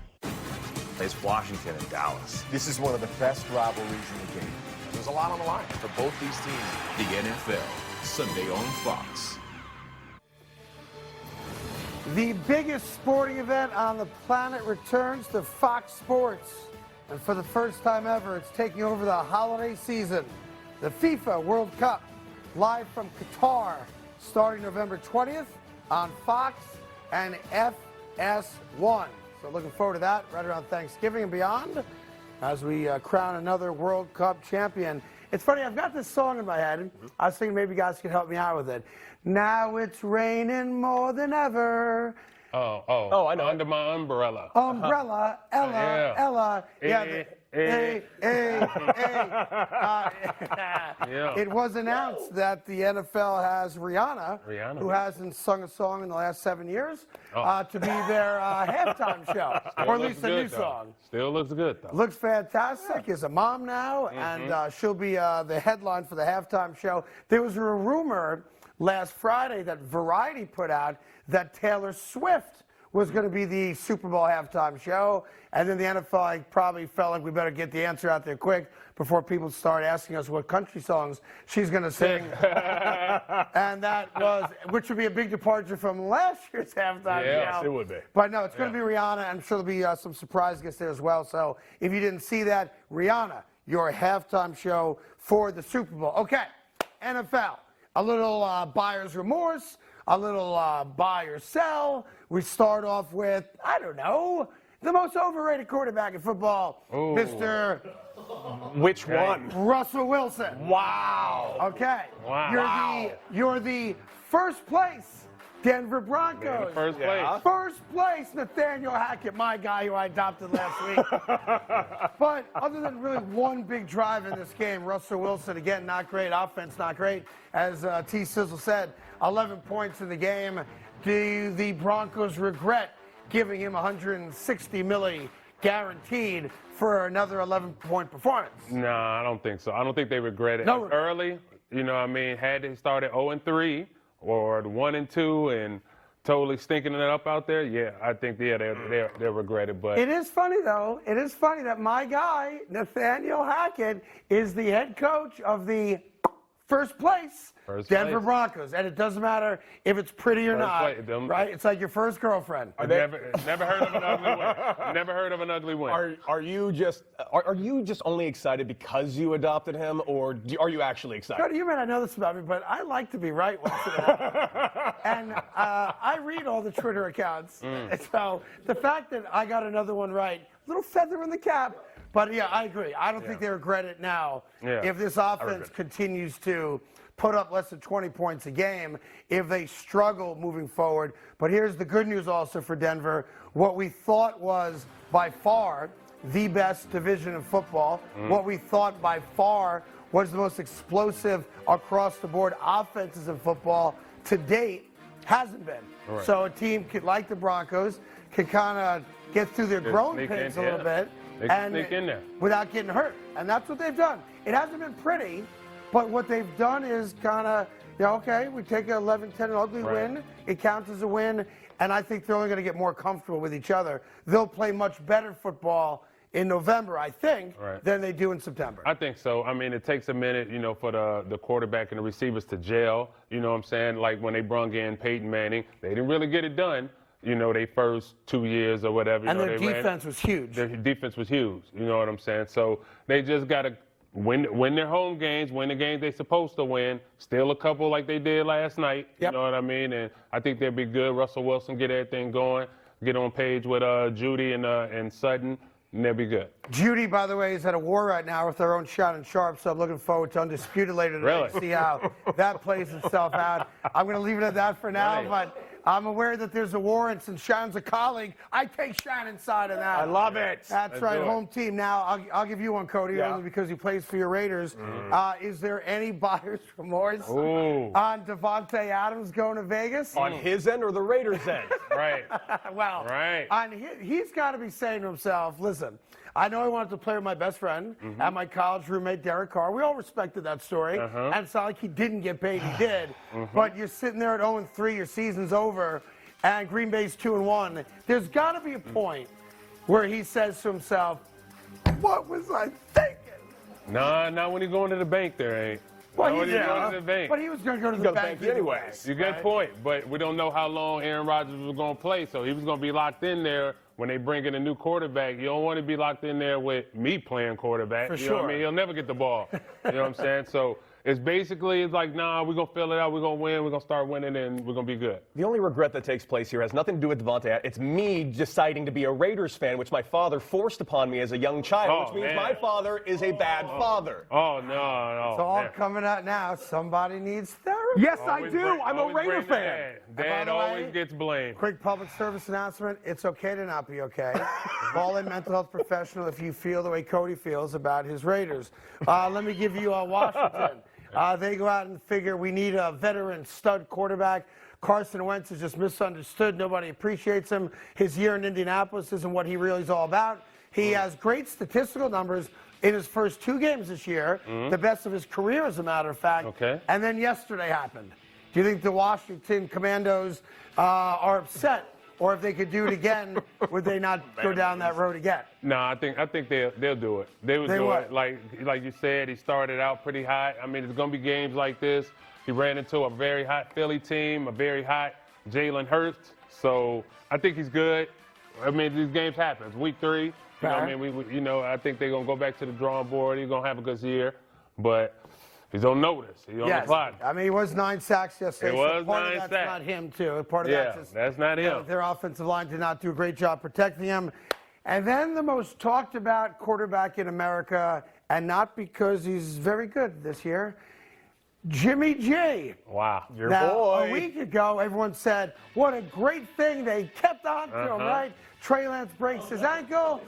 It's Washington and Dallas. This is one of the best rivalries in the game. There's a lot on the line for both these teams. The NFL, Sunday on Fox. The biggest sporting event on the planet returns to Fox Sports. And for the first time ever, it's taking over the holiday season. The FIFA World Cup, live from Qatar, starting November 20th on Fox and FS1. So looking forward to that right around Thanksgiving and beyond as we crown another World Cup champion. It's funny, I've got this song in my head. I was thinking maybe you guys could help me out with it. Now it's raining more than ever. Oh, I know. Under my umbrella. Umbrella, Ella, Yeah. Ella. Yeah. Yeah. It was announced that the NFL has Rihanna, who hasn't sung a song in the last 7 years, to be their halftime show, or at least a new song. Still looks good, though. Looks fantastic. Is a mom now, and she'll be the headline for the halftime show. There was a rumor last Friday that Variety put out that Taylor Swift was going to be the Super Bowl halftime show, and then the NFL probably felt like we better get the answer out there quick before people start asking us what country songs she's going to sing. And that was, which would be a big departure from last year's halftime show. Yes, it would be. But no, it's going to be Rihanna. I'm sure there'll be some surprise guests there as well. So if you didn't see that, Rihanna, your halftime show for the Super Bowl. Okay, NFL. A little buyer's remorse, a little buy or sell. We start off with, I don't know, the most overrated quarterback in football, Mr. Which one? Russell Wilson. Wow. Okay. Wow. You're the first place Denver Broncos. First place. First place, Nathaniel Hackett, my guy who I adopted last week. But other than really one big drive in this game, Russell Wilson, again, not great. Offense, not great. As T. Sizzle said, 11 points in the game. Do the Broncos regret giving him $160 million guaranteed for another 11-point performance? No, I don't think so. I don't think they regret it. No. Early, you know what I mean, had they started 0-3 or 1-2 and totally stinking it up out there, yeah, I think, they'll regret it. But it is funny, though. It is funny that my guy, Nathaniel Hackett, is the head coach of the first place Denver Broncos. And it doesn't matter if it's pretty or not, right? It's like your first girlfriend. Never heard of an ugly win. Never heard of an ugly win. Are you just only excited because you adopted him, or are you actually excited? Cody, you may not know this about me, but I like to be right once in a while. And I read all the Twitter accounts. And so the fact that I got another one right, little feather in the cap. But yeah, I agree. I don't think they regret it now. If this offense continues to put up less than 20 points a game, if they struggle moving forward. But here's the good news also for Denver. What we thought was by far the best division of football, what we thought by far was the most explosive across-the-board offenses in football to date hasn't been. Right. So a team like the Broncos can kind of get through their growing pains a little bit. They can sneak in there without getting hurt. And that's what they've done. It hasn't been pretty, but what they've done is kind of, okay, we take an 11-10 an ugly win. It counts as a win, and I think they're only going to get more comfortable with each other. They'll play much better football in November, I think, than they do in September. I think so. I mean, it takes a minute, for the quarterback and the receivers to gel. You know what I'm saying? Like when they brung in Peyton Manning, they didn't really get it done. They first 2 years or whatever. And their defense was huge. Their defense was huge. You know what I'm saying? So they just got to win their home games, win the games they're supposed to win. Still a couple like they did last night. Yep. You know what I mean? And I think they'll be good. Russell Wilson get everything going. Get on page with Judy and Sutton, and they'll be good. Judy, by the way, is at a war right now with her own Shannon Sharp, so I'm looking forward to Undisputed later today Really? to see how that plays itself out. I'm going to leave it at that for now, but I'm aware that there's a war, and since Shannon's a colleague, I take Shannon's side of that. I love it. That's right, home team. Now, I'll give you one, Cody, only because he plays for your Raiders. Is there any buyer's remorse on Devontae Adams going to Vegas? On his end or the Raiders' end? Right. Well, he's got to be saying to himself, listen, I know I wanted to play with my best friend and my college roommate, Derek Carr. We all respected that story. And it's not like he didn't get paid. He did. But you're sitting there at 0-3, your season's over, and Green Bay's 2-1. There's got to be a point where he says to himself, what was I thinking? Nah, not when he's going to the bank there, ain't. Well, Not when he's going to the bank. But he was going to go to the bank anyways. You get point, but we don't know how long Aaron Rodgers was going to play, so he was going to be locked in there when they bring in a new quarterback. You don't want to be locked in there with me playing quarterback. For you know what I sure. mean? He'll never get the ball. You know what I'm saying? So it's basically, it's like, nah, we're going to fill it out. We're going to win. We're going to start winning, and we're going to be good. The only regret that takes place here has nothing to do with Devontae. It's me deciding to be a Raiders fan, which my father forced upon me as a young child, which means my father is a bad father. Oh, no. It's all coming out now. Somebody needs therapy. Yes, I do. I'm a Raider fan. Dad always gets blamed. Quick public service announcement. It's okay to not be okay. Call a mental health professional if you feel the way Cody feels about his Raiders. Let me give you Washington. They go out and figure we need a veteran stud quarterback. Carson Wentz is just misunderstood. Nobody appreciates him. His year in Indianapolis isn't what he really is all about. He has great statistical numbers in his first 2 games this year, the best of his career, as a matter of fact. Okay. And then yesterday happened. Do you think the Washington Commandos are upset? Or if they could do it again, would they not go down that road again? No, I think they'll do it. They would do it. Like you said, he started out pretty hot. I mean, it's going to be games like this. He ran into a very hot Philly team, a very hot Jalen Hurts. So I think he's good. I mean, these games happen. It's week 3. You know what I mean? I think they're going to go back to the drawing board. He's going to have a good year. But he's on notice. He's on the clock. I mean, he was 9 sacks yesterday. It was part 9 of that's sacks. not him, too. Part of that's just, that's not him. Their offensive line did not do a great job protecting him. And then the most talked about quarterback in America, and not because he's very good this year, Jimmy G. Wow. Your now, boy. A week ago, everyone said, what a great thing. They kept on to him, right? Trey Lance breaks his ankle.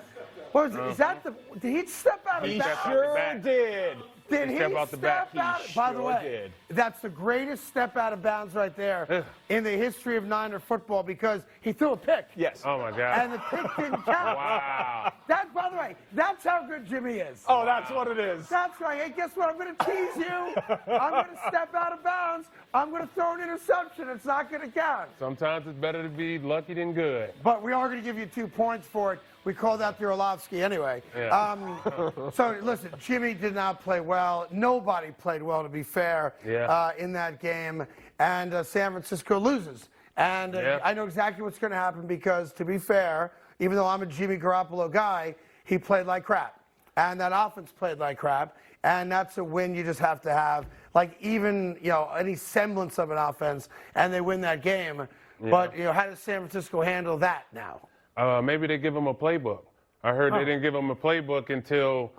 What was it? Is that did he step out of He bounds? sure did. Did he step out the back? step out? By the sure way, did. that's the greatest step out of bounds right there in the history of Niner football because he threw a pick. Yes. Oh, my God. And the pick didn't count. Wow. That, by the way, that's how good Jimmy is. Oh, that's what it is. That's right. Hey, guess what? I'm going to tease you. I'm going to step out of bounds. I'm going to throw an interception. It's not going to count. Sometimes it's better to be lucky than good. But we are going to give you 2 points for it. We call that the Orlovsky anyway. Yeah. So, listen, Jimmy did not play well. Nobody played well, to be fair, in that game. And San Francisco loses. And I know exactly what's going to happen because, to be fair, even though I'm a Jimmy Garoppolo guy, he played like crap. And that offense played like crap. And that's a win you just have to have. Like, even, any semblance of an offense, and they win that game. Yeah. But, how does San Francisco handle that now? Maybe they give him a playbook. I heard they didn't give him a playbook until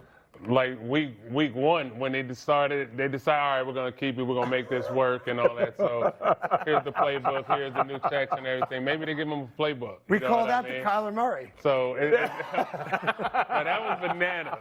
like week 1 when they decide, all right, we're going to keep it, we're going to make this work and all that. So here's the playbook, here's the new checks and everything. Maybe they give him a playbook. We call that the Kyler Murray. So that was bananas.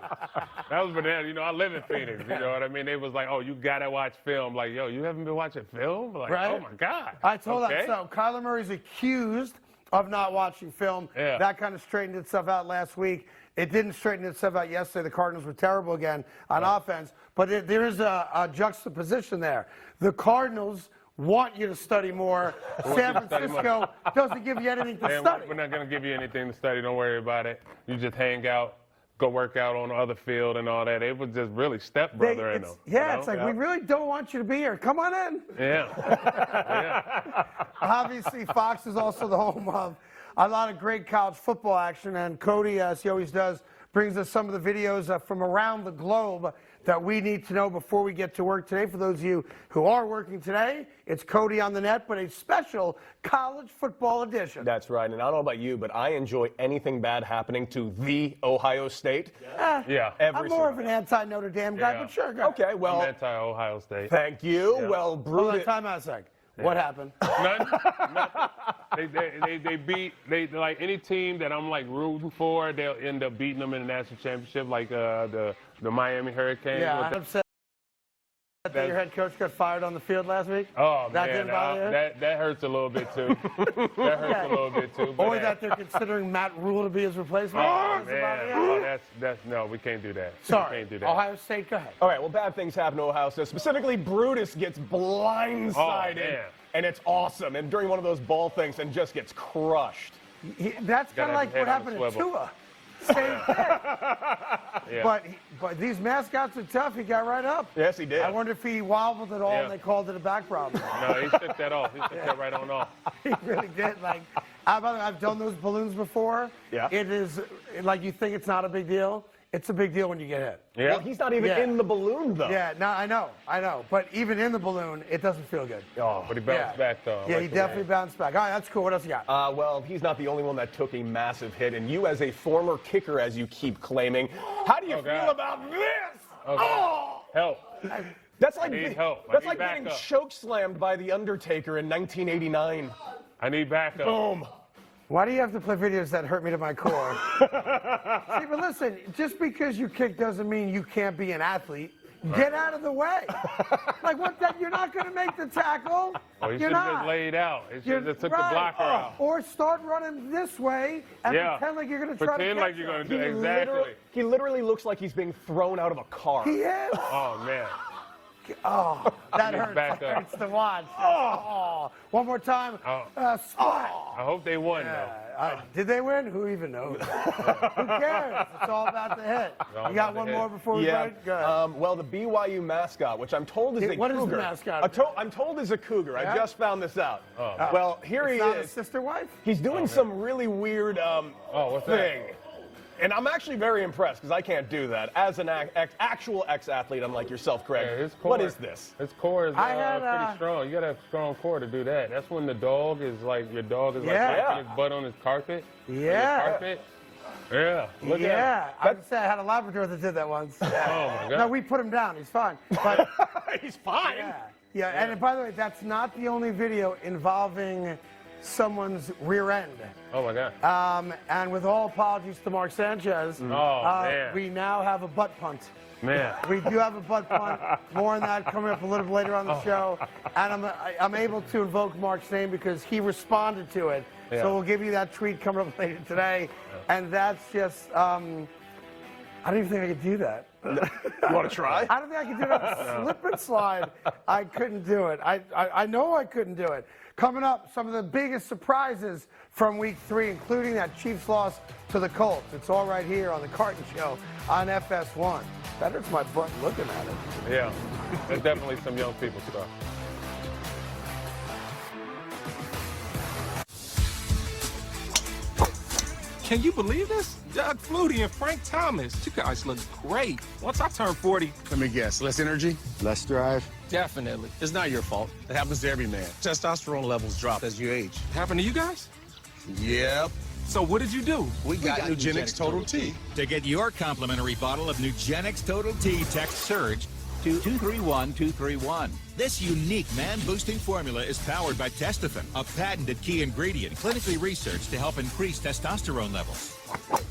That was bananas. I live in Phoenix. You know what I mean? They was like, oh, you got to watch film. Like, yo, you haven't been watching film? Like, oh, my God. I told that. So Kyler Murray's accused of not watching film. Yeah. That kind of straightened itself out last week. It didn't straighten itself out yesterday. The Cardinals were terrible again on offense. But there is a juxtaposition there. The Cardinals want you to study more. San Francisco doesn't give you anything to study. We're not going to give you anything to study. Don't worry about it. You just hang out, go work out on the other field and all that. It was just really stepbrother in them. Yeah, it's like, we really don't want you to be here. Come on in. Yeah. Obviously, Fox is also the home of a lot of great college football action. And Cody, as he always does, brings us some of the videos from around the globe that we need to know before we get to work today. For those of you who are working today, it's Cody on the Net, but a special college football edition. That's right, and I don't know about you, but I enjoy anything bad happening to the Ohio State. Yeah. I'm more of an anti-Notre Dame guy, but sure, go. Okay, well. I'm anti-Ohio State. Thank you. Yeah. Well, Hold Brutus. on, time out a sec. What happened? Nothing. They beat like any team that I'm like rooting for, they'll end up beating them in the national championship, like the Miami Hurricanes. Yeah, I'm upset that your head coach got fired on the field last week. Oh that man, didn't bother you? that hurts a little bit too. That hurts a little bit too. Or that they're considering Matt Rule to be his replacement. Oh man, that's no, we can't do that. Sorry, we can't do that. Ohio State, go ahead. All right, well, bad things happen to Ohio State. Specifically, Brutus gets blindsided, and it's awesome. And during one of those ball things, and just gets crushed. That's kind of like what happened to Tua. Same thing. But these mascots are tough. He got right up. Yes, he did. I wonder if he wobbled at all and they called it a back problem. No, he took that off. He took that right on off. He really did. Like, by the way, I've done those balloons before. Yeah. It is like you think it's not a big deal. It's a big deal when you get hit. Yeah. Well, he's not even in the balloon, though. Yeah, no, I know. But even in the balloon, it doesn't feel good. Oh, but he bounced back, though. Yeah, he definitely bounced back. All right, that's cool. What else you got? Well, he's not the only one that took a massive hit. And you, as a former kicker, as you keep claiming, how do you feel about this? Oh! Help. That's like, help. That's like getting choke-slammed by The Undertaker in 1989. I need backup. Boom. Why do you have to play videos that hurt me to my core? See, but listen, just because you kick doesn't mean you can't be an athlete. Get out of the way. Like, what? You're not going to make the tackle. Oh, he You're should have not. just laid out. He should have just took the blocker out. Or start running this way and pretend like you're going to try to Pretend like you're going to do He exactly. He literally looks like he's being thrown out of a car. He is. Oh, man. Oh, that He's hurts. back That up. hurts to watch. Oh. One more time. Splat. I hope they won, though. Did they win? Who even knows? Who cares? It's all about the hit. You got one more before we break? Go ahead. Well, the BYU mascot, which I'm told is a What cougar. is the mascot? I'm told is a cougar. Yeah? I just found this out. Well, here It's he not is. a sister wife? He's doing some really weird what's thing. that? And I'm actually very impressed because I can't do that. As an actual ex-athlete, unlike yourself, Craig. Yeah, his core, what is this? His core is I had, pretty strong. You got to have a strong core to do that. That's when the dog is like, your dog is like wiping his butt on his carpet. Yeah. Carpet. Yeah. Look at Yeah. I would say I had a Labrador that did that once. Oh, my God. No, we put him down. He's fine. But, He's fine. yeah. And by the way, that's not the only video involving someone's rear end. Oh, my God. And with all apologies to Mark Sanchez, man. we now have a butt punt. Man. We do have a butt punt. More on that coming up a little bit later on the show. And I'm able to invoke Mark's name because he responded to it. Yeah. So we'll give you that tweet coming up later today. And that's just, I don't even think I could do that. You want to try? I don't think I could do that slip and slide. I couldn't do it. I know I couldn't do it. Coming up, some of the biggest surprises from Week 3, including that Chiefs loss to the Colts. It's all right here on the Carton Show on FS1. That hurts my butt looking at it. Yeah. There's definitely some young people stuff. Can you believe this? Doug Flutie and Frank Thomas. You guys look great. Once I turn 40. Let me guess, less energy, less drive? Definitely. It's not your fault. It happens to every man. Testosterone levels drop as you age. Happened to you guys? Yep. So what did you do? We got Nugenix Total T. To get your complimentary bottle of Nugenix Total T, text SURGE to 231231. This unique man-boosting formula is powered by Testofen, a patented key ingredient clinically researched to help increase testosterone levels.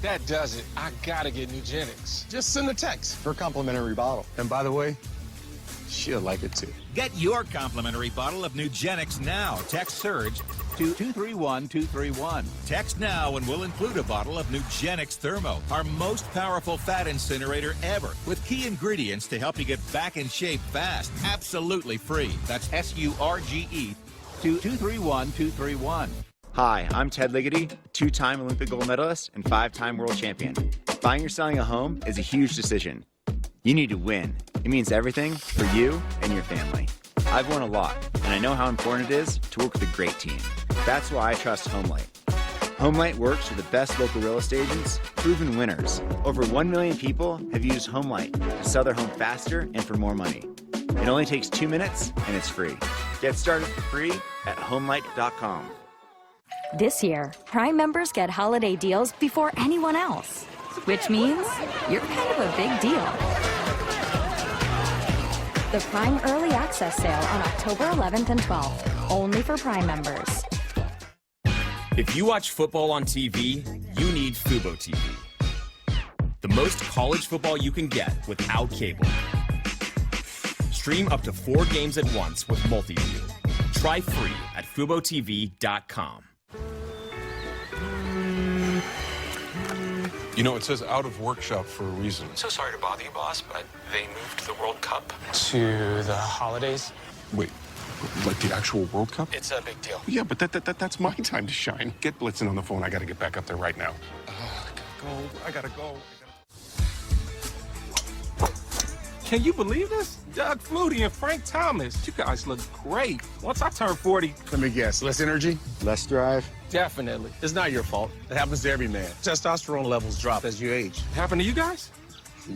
That does it. I gotta get Nugenix. Just send a text for a complimentary bottle. And by the way, she'll like it too. Get your complimentary bottle of Nugenix now. Text SURGE to 231231. Text now and we'll include a bottle of Nugenix Thermo, our most powerful fat incinerator ever, with key ingredients to help you get back in shape fast. Absolutely free. That's SURGE to 231231. Hi, I'm Ted Ligety, two-time Olympic gold medalist and five-time world champion. Buying or selling a home is a huge decision. You need to win. It means everything for you and your family. I've won a lot, and I know how important it is to work with a great team. That's why I trust HomeLight. HomeLight works with the best local real estate agents, proven winners. Over 1 million people have used HomeLight to sell their home faster and for more money. It only takes 2 minutes and it's free. Get started for free at homelight.com. This year, Prime members get holiday deals before anyone else, which means you're kind of a big deal. The Prime Early Access Sale on October 11th and 12th, only for Prime members. If you watch football on TV, you need Fubo TV. The most college football you can get without cable. Stream up to 4 games at once with multi-view. Try free at FuboTV.com. You know, it says out of workshop for a reason. So sorry to bother you, boss, but they moved the World Cup to the holidays. Wait, like the actual World Cup? It's a big deal. Yeah, but that's my time to shine. Get Blitzen on the phone. I got to get back up there right now. I gotta go. Can you believe this? Doug Flutie and Frank Thomas. You guys look great. Once I turn 40. Let me guess, less energy, less drive? Definitely. It's not your fault. It happens to every man. Testosterone levels drop as you age. Happened to you guys?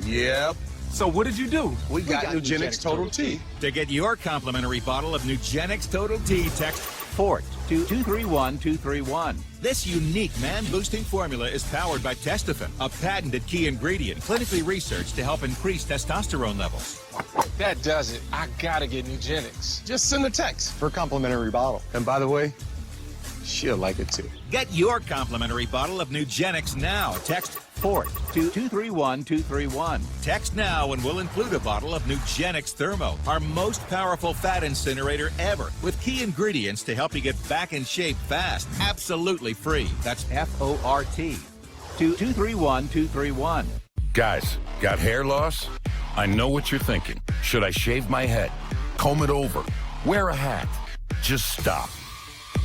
Yep. So what did you do? We got Nugenix Total T. To get your complimentary bottle of Nugenix Total T, text FORT to 231231. This unique man-boosting formula is powered by Testofen, a patented key ingredient clinically researched to help increase testosterone levels. That does it. I gotta get Nugenix. Just send a text for a complimentary bottle. And by the way, she'll like it too. Get your complimentary bottle of Nugenix now. Text FORT to 231231. Text now and we'll include a bottle of Nugenix Thermo, our most powerful fat incinerator ever, with key ingredients to help you get back in shape fast. Absolutely free. That's FORT to 231231. Guys, got hair loss? I know what you're thinking. Should I shave my head? Comb it over? Wear a hat? Just stop.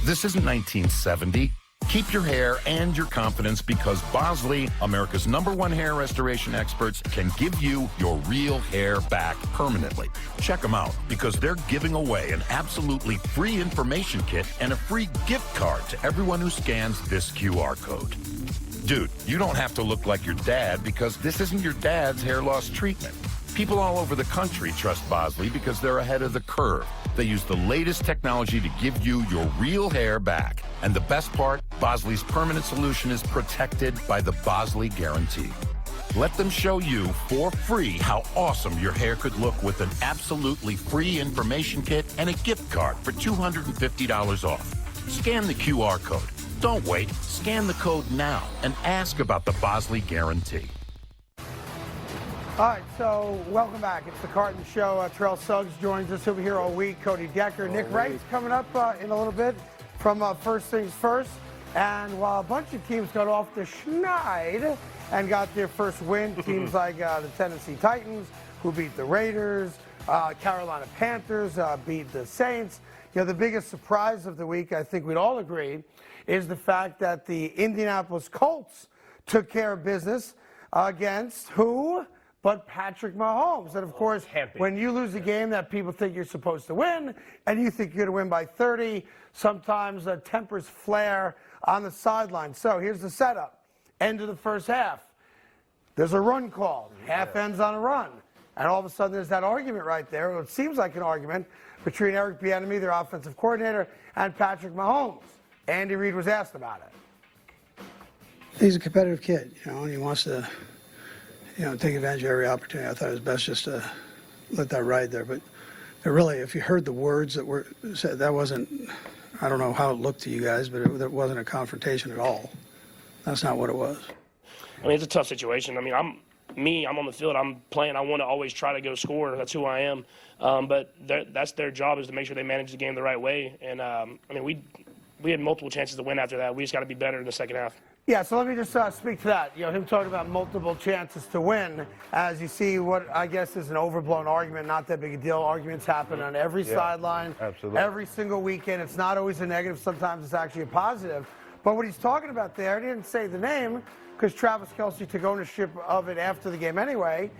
This isn't 1970. Keep your hair and your confidence because Bosley, America's #1 hair restoration experts, can give you your real hair back permanently. Check them out because they're giving away an absolutely free information kit and a free gift card to everyone who scans this QR code. Dude, you don't have to look like your dad because this isn't your dad's hair loss treatment. People all over the country trust Bosley because they're ahead of the curve. They use the latest technology to give you your real hair back. And the best part, Bosley's permanent solution is protected by the Bosley Guarantee. Let them show you for free how awesome your hair could look with an absolutely free information kit and a gift card for $250 off. Scan the QR code. Don't wait. Scan the code now and ask about the Bosley Guarantee. All right, so welcome back. It's the Carton Show. Terrell Suggs joins us. He'll be here all week. Cody Decker, Nick Wright's coming up in a little bit from First Things First. And while a bunch of teams got off the schneid and got their first win, teams like the Tennessee Titans, who beat the Raiders, Carolina Panthers beat the Saints. You know, the biggest surprise of the week, I think we'd all agree, is the fact that the Indianapolis Colts took care of business against who? But Patrick Mahomes. And, of course, when you lose a game that people think you're supposed to win and you think you're going to win by 30, sometimes tempers flare on the sideline. So here's the setup. End of the first half. There's a run called. Half ends on a run. And all of a sudden there's that argument right there. It seems like an argument between Eric Bieniemy, their offensive coordinator, and Patrick Mahomes. Andy Reid was asked about it. He's a competitive kid, you know, and he wants to take advantage of every opportunity. I thought it was best just to let that ride there. But really, if you heard the words that were said, that wasn't, I don't know how it looked to you guys, but it wasn't a confrontation at all. That's not what it was. I mean, it's a tough situation. I mean, I'm on the field. I'm playing. I want to always try to go score. That's who I am. But that's their job, is to make sure they manage the game the right way. And, I mean, we had multiple chances to win after that. We just got to be better in the second half. Yeah, so let me just speak to that. You know, him talking about multiple chances to win, as you see what I guess is an overblown argument, not that big a deal. Arguments happen on every sideline, every single weekend. It's not always a negative. Sometimes it's actually a positive. But what he's talking about there, he didn't say the name because Travis Kelce took ownership of it after the game anyway.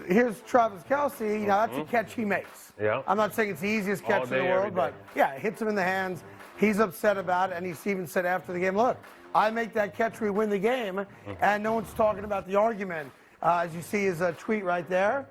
Here's Travis Kelce. You know, that's a catch he makes. Yeah. I'm not saying it's the easiest catch in the world, but yeah, it hits him in the hands. He's upset about it, and he even said after the game, look, I make that catch, we win the game, and no one's talking about the argument. As you see his tweet right there,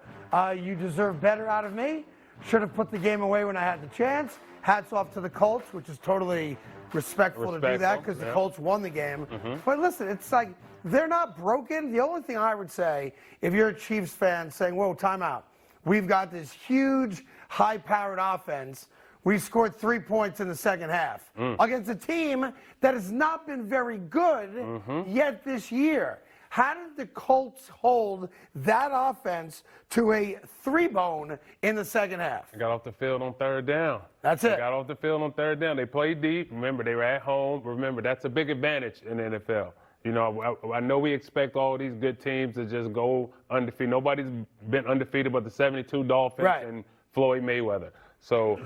you deserve better out of me. Should have put the game away when I had the chance. Hats off to the Colts, which is totally respectful to do that because the Colts won the game. But listen, it's like they're not broken. The only thing I would say, if you're a Chiefs fan saying, whoa, timeout. We've got this huge, high-powered offense. We scored 3 points in the second half against a team that has not been very good yet this year. How did the Colts hold that offense to a 3-bone in the second half? They got off the field on third down. That's it. They got off the field on third down. They played deep. Remember, they were at home. Remember, that's a big advantage in the NFL. You know, I know we expect all these good teams to just go undefeated. Nobody's been undefeated but the 72 Dolphins and Floyd Mayweather. So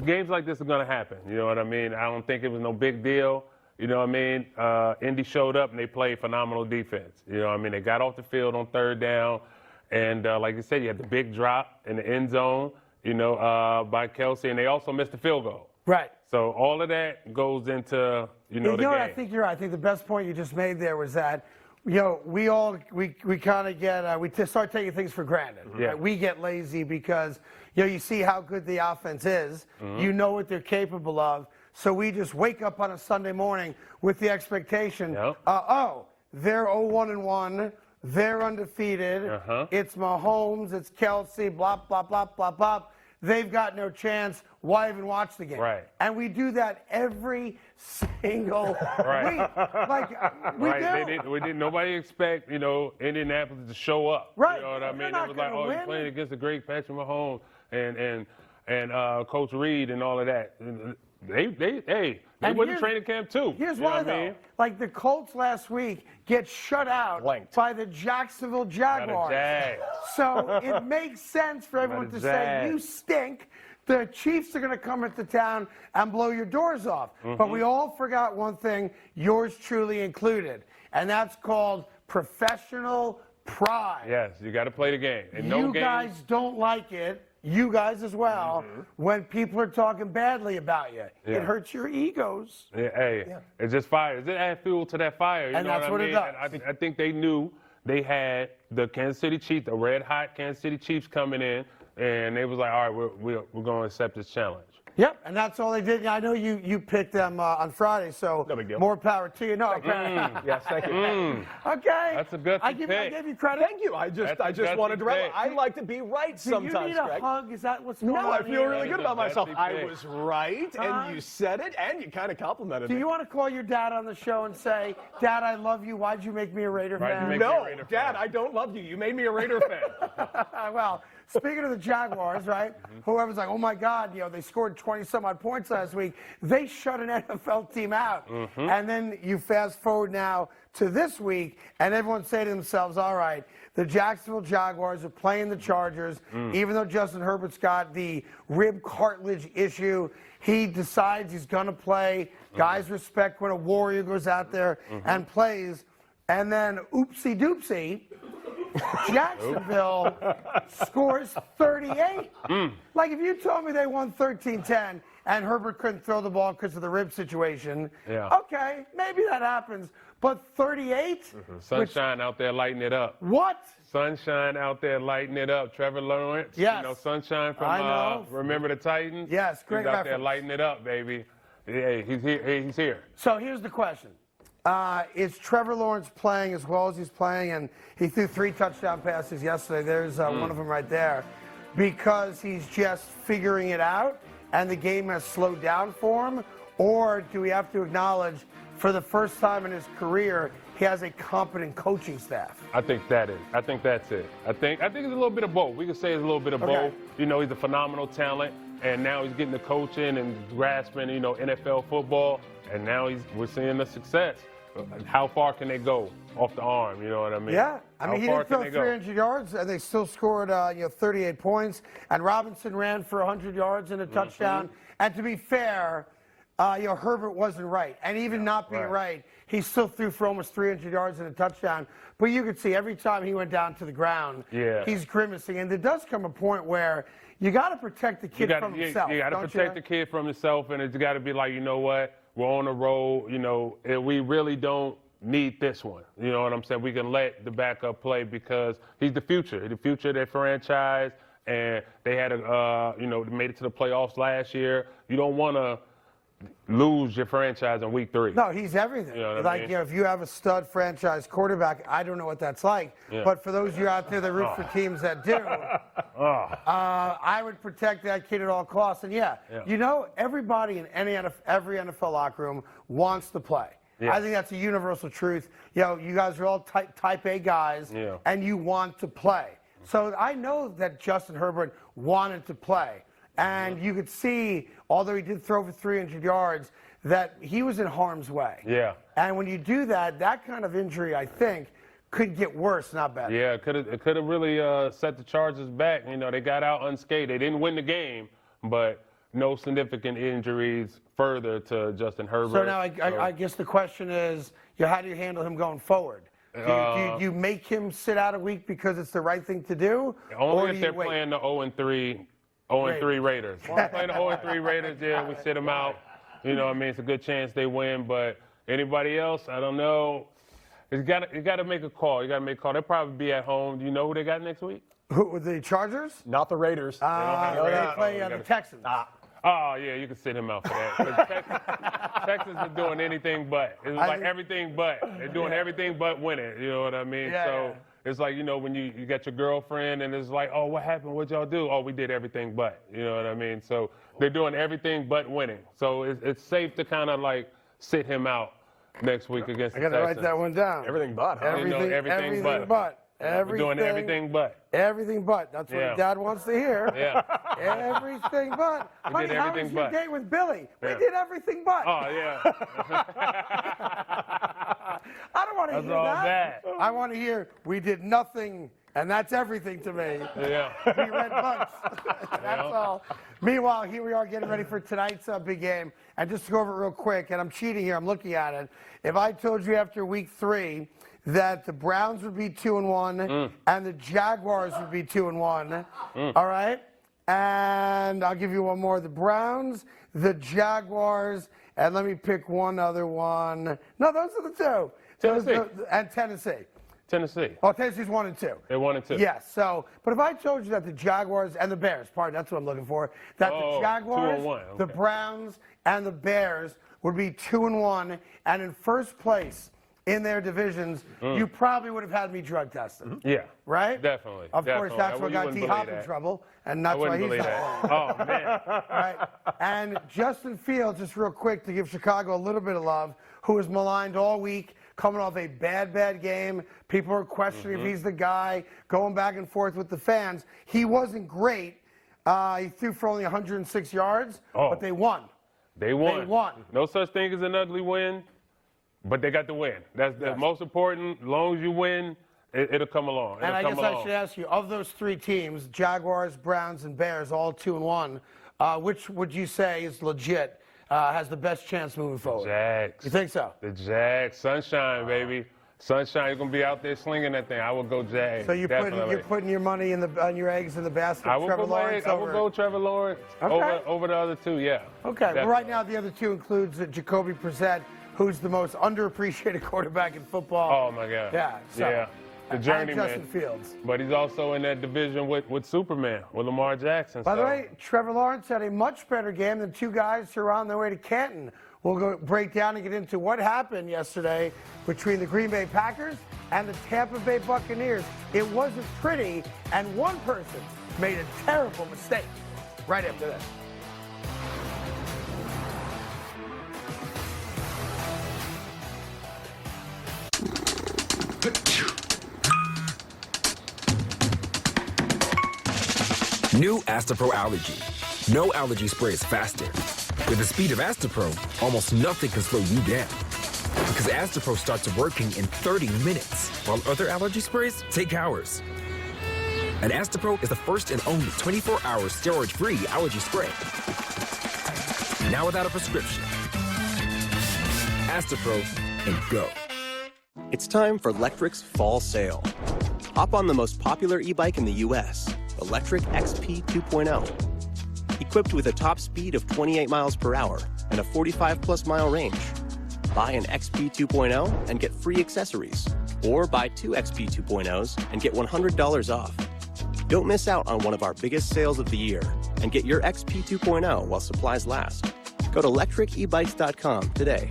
games like this are going to happen. You know what I mean? I don't think it was no big deal. You know what I mean? Indy showed up and they played phenomenal defense. You know what I mean? They got off the field on third down. And like you said, you had the big drop in the end zone, you know, by Kelsey. And they also missed the field goal. Right. So all of that goes into, the game. What, I think you're right. I think the best point you just made there was that, we kind of get, we start taking things for granted. Yeah. Right? We get lazy because, you see how good the offense is. You know what they're capable of. So we just wake up on a Sunday morning with the expectation, they're 0-1-1, they're undefeated, it's Mahomes, it's Kelsey, blah, blah, blah, blah, blah. They've got no chance. Why even watch the game? Right. And we do that every single week. Like, we do. Nobody expect, Indianapolis to show up. Right. You know what I mean? It was like, you're playing against a great Patrick Mahomes and Coach Reed and all of that. They went to training camp too. Here's why, though. Like the Colts last week get shut out by the Jacksonville Jaguars. So it makes sense for everyone to say, you stink. The Chiefs are going to come into town and blow your doors off. But we all forgot one thing, yours truly included, and that's called professional pride. Yes, you got to play the game. And you guys don't like it. You guys as well, when people are talking badly about you. It hurts your egos. It just fires. It adds fuel to that fire. You and know that's what I mean? it does. And I think they knew they had the Kansas City Chiefs, the red-hot Kansas City Chiefs coming in, and they was like, all right, we're going to accept this challenge. Yep, and that's all they did. I know you picked them on Friday, so no big deal. More power to you. No, yes, thank you. Okay. That's a good pick. I gave you credit. Thank you. I just wanted to. I like to be right sometimes. Do you need a hug? Is that what's going on? No, I feel really good about myself. That's I was right, and you said it, and you kind of complimented me. Do you want to call your dad on the show and say, Dad, I love you. Why'd you make me a Raider fan? No, Dad, I don't love you. You made me a Raider fan. Well, speaking of the Jaguars, right? Whoever's like, oh my God, they scored 20-some-odd points last week. They shut an NFL team out. And then you fast forward now to this week, and everyone's saying to themselves, all right, the Jacksonville Jaguars are playing the Chargers. Even though Justin Herbert's got the rib cartilage issue, he decides he's going to play. Guys respect when a Warrior goes out there and plays. And then, oopsie doopsie, Jacksonville scores 38. Like, if you told me they won 13-10 and Herbert couldn't throw the ball because of the rib situation, okay, maybe that happens. But 38? Sunshine out there lighting it up. What? Sunshine out there lighting it up. Trevor Lawrence. Yes. Sunshine from Remember the Titans? Yes, great He's out there reference. lighting it up, baby. Yeah, he's here. He's here. So here's the question. Is Trevor Lawrence playing as well as he's playing? And he threw 3 touchdown passes yesterday. There's one of them right there. Because he's just figuring it out and the game has slowed down for him? Or do we have to acknowledge for the first time in his career, he has a competent coaching staff? I think that's it. I think it's a little bit of both. We could say it's a little bit of both. He's a phenomenal talent, and now he's getting the coaching and grasping, NFL football, and now we're seeing the success. How far can they go off the arm? You know what I mean? Yeah. I mean, he didn't throw can they go? 300 yards, and they still scored 38 points. And Robinson ran for 100 yards and a touchdown. And to be fair, Herbert wasn't right. And even not being right, he still threw for almost 300 yards and a touchdown. But you could see every time he went down to the ground, he's grimacing. And there does come a point where you got to protect the kid from himself. You got to protect the kid from himself, and it's got to be like, you know what, we're on the road, and we really don't need this one. You know what I'm saying? We can let the backup play because he's the future of their franchise, and they had made it to the playoffs last year. You don't want to lose your franchise in week 3. No, he's everything. You know what I mean? If you have a stud franchise quarterback, I don't know what that's like. Yeah. But for those of you out there that root for teams that do, I would protect that kid at all costs. And everybody in every NFL locker room wants to play. Yeah. I think that's a universal truth. You guys are all type A guys, and you want to play. So I know that Justin Herbert wanted to play. And you could see, although he did throw for 300 yards, that he was in harm's way. Yeah. And when you do that, that kind of injury, I think, could get worse, not better. Yeah, it could have really set the Chargers back. They got out unscathed. They didn't win the game, but no significant injuries further to Justin Herbert. So now I guess the question is, how do you handle him going forward? Do you make him sit out a week because it's the right thing to do? Only if they're playing the 0-3 Raiders. When we're playing the 0-3 Raiders, we sit them out. It's a good chance they win. But anybody else, I don't know. You got to make a call. You got to make a call. They'll probably be at home. Do you know who they got next week? Who, the Chargers? Not the Raiders. They play the Texans. Oh, yeah, you can sit him out for that. Texas is doing anything but. It's like everything but. They're doing everything but winning. You know what I mean? It's like, when you got your girlfriend and it's like, oh, what happened? What'd y'all do? Oh, we did everything but. You know what I mean? So they're doing everything but winning. So it's safe to kind of like sit him out next week against the Texans. I got to write that one down. Everything but, huh? Everything but. We're doing everything but. Everything but. That's what Dad wants to hear. Yeah. Everything but. Honey, how was your date with Billy? We did everything but. Oh, yeah. I don't want to hear that. I want to hear we did nothing, and that's everything to me. Yeah. We read books. That's all. Meanwhile, here we are getting ready for tonight's big game. And just to go over it real quick, and I'm cheating here, I'm looking at it. If I told you after week 3 that the Browns would be 2-1 and the Jaguars would be 2-1, all right? And I'll give you one more. The Browns, the Jaguars, and let me pick one other one. No, those are the two. Tennessee. And Tennessee. Tennessee. Oh, Tennessee's 1 and 2. They're 1 and 2. Yes. So, but if I told you that the Jaguars and the Bears, that's what I'm looking for, that the Jaguars, 2-1. Okay. the Browns, and the Bears would be 2-1 and in first place in their divisions, you probably would have had me drug tested. Yeah. Right? Definitely. Of course, that's what got D-Hop in trouble, and that's why he's not. Oh, man. Right. And Justin Fields, just real quick to give Chicago a little bit of love, who was maligned all week, coming off a bad game. People are questioning if he's the guy, going back and forth with the fans. He wasn't great. He threw for only 106 yards, but they won. They won. They won. No such thing as an ugly win, but they got the win. That's the most important. As long as you win, it'll come along. And I guess I should ask you, of those 3 teams, Jaguars, Browns, and Bears, all 2-1, which would you say is legit, has the best chance moving forward? Jags. You think so? The Jags. Sunshine, baby. Sunshine, you're going to be out there slinging that thing. I would go Jags. So you're putting your money on your eggs in the basket. I would Trevor Lawrence go Trevor Lawrence over the other 2, yeah. Okay. Well, right now the other 2 includes Jacoby Brissett, who's the most underappreciated quarterback in football. Oh, my God. Yeah. So, yeah. The journeyman. And Justin Fields. But he's also in that division with Superman, with Lamar Jackson. By the way, Trevor Lawrence had a much better game than 2 guys who are on their way to Canton. We'll go break down and get into what happened yesterday between the Green Bay Packers and the Tampa Bay Buccaneers. It wasn't pretty, and one person made a terrible mistake. Right after this. New Astapro Allergy. No allergy spray is faster. With the speed of Astapro, almost nothing can slow you down. Because Astapro starts working in 30 minutes, while other allergy sprays take hours. And Astapro is the first and only 24-hour steroid-free allergy spray. Now without a prescription. Astapro and go. It's time for Lectric's fall sale. Hop on the most popular e-bike in the U.S., Electric XP 2.0. Equipped with a top speed of 28 miles per hour and a 45-plus mile range. Buy an XP 2.0 and get free accessories. Or buy 2 XP 2.0s and get $100 off. Don't miss out on one of our biggest sales of the year and get your XP 2.0 while supplies last. Go to electricebikes.com today.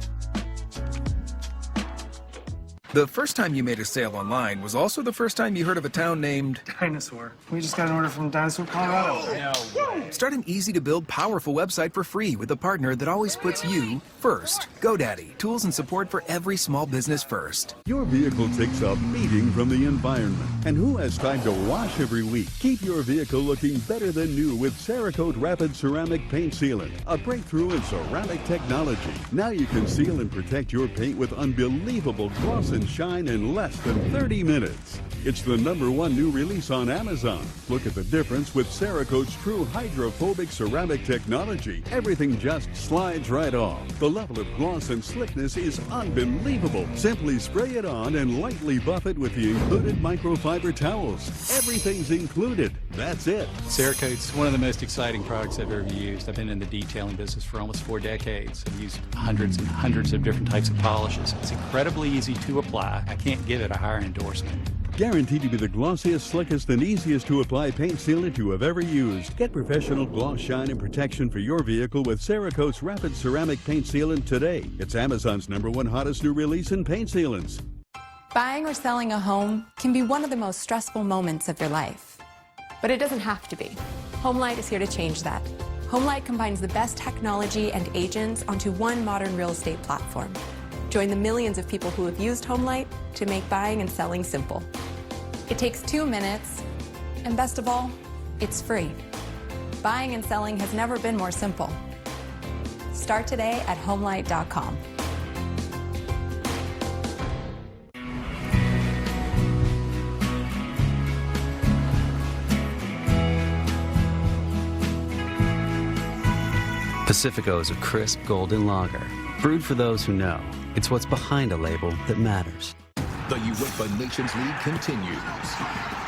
The first time you made a sale online was also the first time you heard of a town named Dinosaur. We just got an order from Dinosaur, Colorado. No way. Start an easy-to-build, powerful website for free with a partner that always puts you first. GoDaddy, tools and support for every small business first. Your vehicle takes a beating from the environment. And who has time to wash every week? Keep your vehicle looking better than new with Cerakote Rapid Ceramic Paint Sealant, a breakthrough in ceramic technology. Now you can seal and protect your paint with unbelievable gloss and shine in less than 30 minutes. It's the #1 new release on Amazon. Look at the difference with Cerakote's true hydrophobic ceramic technology. Everything just slides right off. The level of gloss and slickness is unbelievable. Simply spray it on and lightly buff it with the included microfiber towels. Everything's included. That's it. Cerakote's one of the most exciting products I've ever used. I've been in the detailing business for almost 4 decades. I've used hundreds and hundreds of different types of polishes. It's incredibly easy to apply. I can't give it a higher endorsement. Guaranteed to be the glossiest, slickest, and easiest to apply paint sealant you have ever used. Get professional gloss, shine, and protection for your vehicle with Cerakote's Rapid Ceramic Paint Sealant today. It's Amazon's #1 hottest new release in paint sealants. Buying or selling a home can be one of the most stressful moments of your life. But it doesn't have to be. HomeLight is here to change that. HomeLight combines the best technology and agents onto one modern real estate platform. Join the millions of people who have used HomeLight to make buying and selling simple. It takes 2 minutes, and best of all, it's free. Buying and selling has never been more simple. Start today at homelight.com. Pacifico is a crisp golden lager, brewed for those who know. It's what's behind a label that matters. The UEFA Nations League continues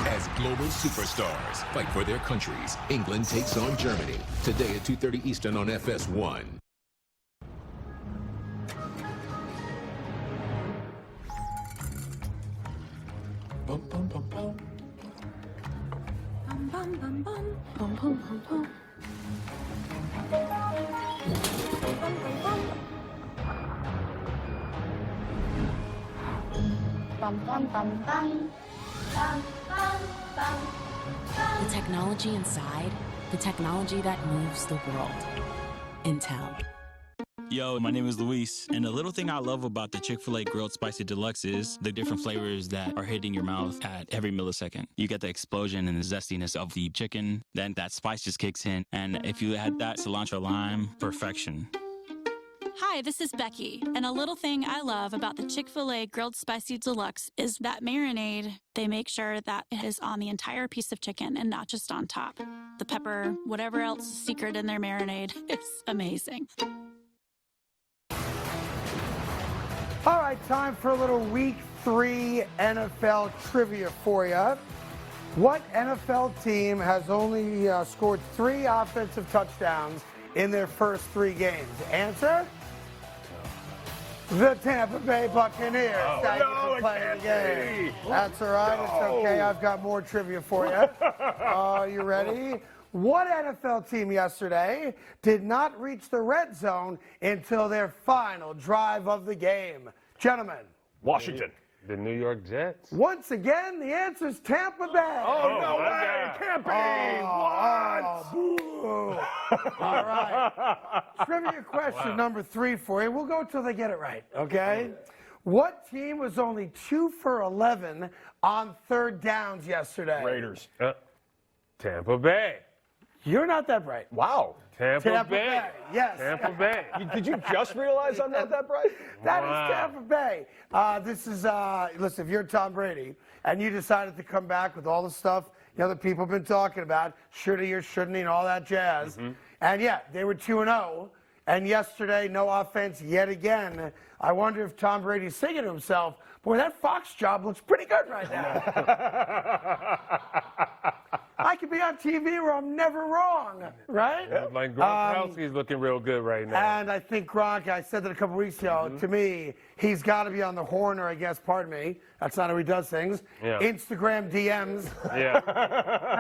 as global superstars fight for their countries. England takes on Germany today at 2:30 Eastern on FS1. Bum, bum, bum, bum. Bum, bum, bum, bum. Bum, bum, bum, bum. Bum, bum, bum, bum. Bum, bum, bum. The technology inside, the technology that moves the world. Intel. Yo, my name is Luis, and the little thing I love about the Chick-fil-A Grilled Spicy Deluxe is the different flavors that are hitting your mouth at every millisecond. You get the explosion and the zestiness of the chicken, then that spice just kicks in, and if you add that cilantro lime, perfection. Hi, this is Becky, and a little thing I love about the Chick-fil-A Grilled Spicy Deluxe is that marinade. They make sure that it is on the entire piece of chicken and not just on top. The pepper, whatever else is secret in their marinade, it's amazing. All right, time for a little Week 3 NFL trivia for you. What NFL team has only scored 3 offensive touchdowns in their first 3 games? Answer? The Tampa Bay Buccaneers. Thank you for playing the game. That's all right. It's okay. I've got more trivia for you. You ready? What NFL team yesterday did not reach the red zone until their final drive of the game? Gentlemen. Washington. The New York Jets. Once again, the answer is Tampa Bay. Oh, no way. It can't be. What? All right. Trivia question number 3 for you. We'll go till they get it right, okay? What team was only 2 for 11 on 3rd downs yesterday? Raiders. Tampa Bay. You're not that bright. Wow. Tampa Bay. Yes. Tampa Bay. Did you just realize I'm not that bright? That is Tampa Bay. This is, listen, if you're Tom Brady and you decided to come back with all the stuff that people have been talking about, shoulda, you shouldn't, and all that jazz. And yeah, they were 2-0. And yesterday, no offense yet again. I wonder if Tom Brady's thinking to himself, boy, that Fox job looks pretty good right now. I could be on TV where I'm never wrong, right? Yeah, like Gronkowski's looking real good right now. And I think Gronk, I said that a couple weeks ago, to me, he's got to be on the horn, or I guess, pardon me, that's not how he does things. Yeah. Instagram DMs. Yeah.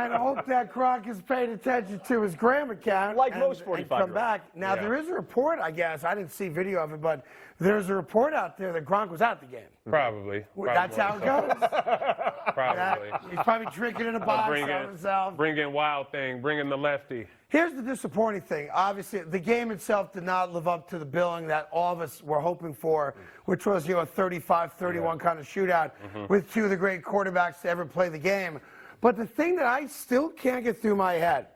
And I hope that Gronk is paying attention to his Gram account. Like most 45-year-olds. And come back. Now, there is a report, I guess, I didn't see video of it, but there's a report out there that Gronk was at the game. Probably. That's how it goes. Probably. He's probably drinking in a box by himself. Bringing Wild Thing, bringing the lefty. Here's the disappointing thing. Obviously, the game itself did not live up to the billing that all of us were hoping for, which was, a 35-31 kind of shootout with two of the great quarterbacks to ever play the game. But the thing that I still can't get through my head,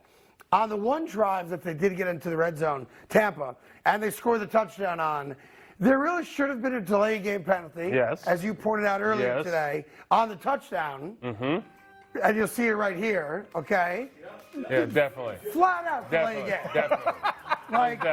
on the one drive that they did get into the red zone, Tampa, and they scored the touchdown on, there really should have been a delay game penalty, yes, as you pointed out earlier today, on the touchdown. And you'll see it right here, okay? Yeah, definitely. Flat out delay game. Definitely. Like,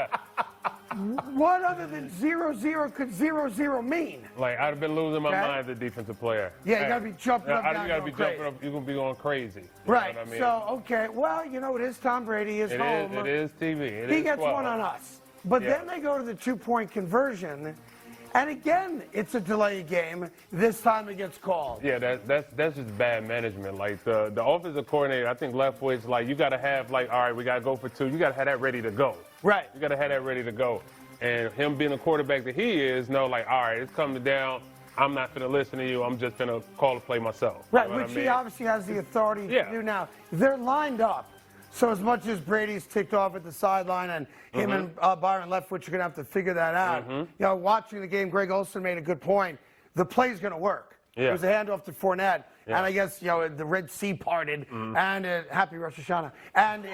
what other than 0-0 could 0-0 mean? Like, I'd have been losing my mind as a defensive player. Yeah, you got to be jumping up, down, you got to be jumping up. You're going to be going crazy. Right. You know what I mean? So, okay, well, it is Tom Brady. His home. It is TV. He gets one on us. But then they go to the two-point conversion, and again, it's a delay game. This time it gets called. Yeah, that's just bad management. Like, the offensive coordinator, I think Leftwich, like, you got to have, like, all right, we got to go for two. You got to have that ready to go. Right. You got to have that ready to go. And him being the quarterback that he is, like, all right, it's coming down. I'm not going to listen to you. I'm just going to call the play myself. Right, you know which he obviously has the authority to do now. They're lined up. So as much as Brady's ticked off at the sideline and him and Byron Leftwich are going to have to figure that out. Watching the game, Greg Olson made a good point. The play's going to work. Yeah. It was a handoff to Fournette. And I guess, the Red Sea parted. And happy Rosh Hashanah. And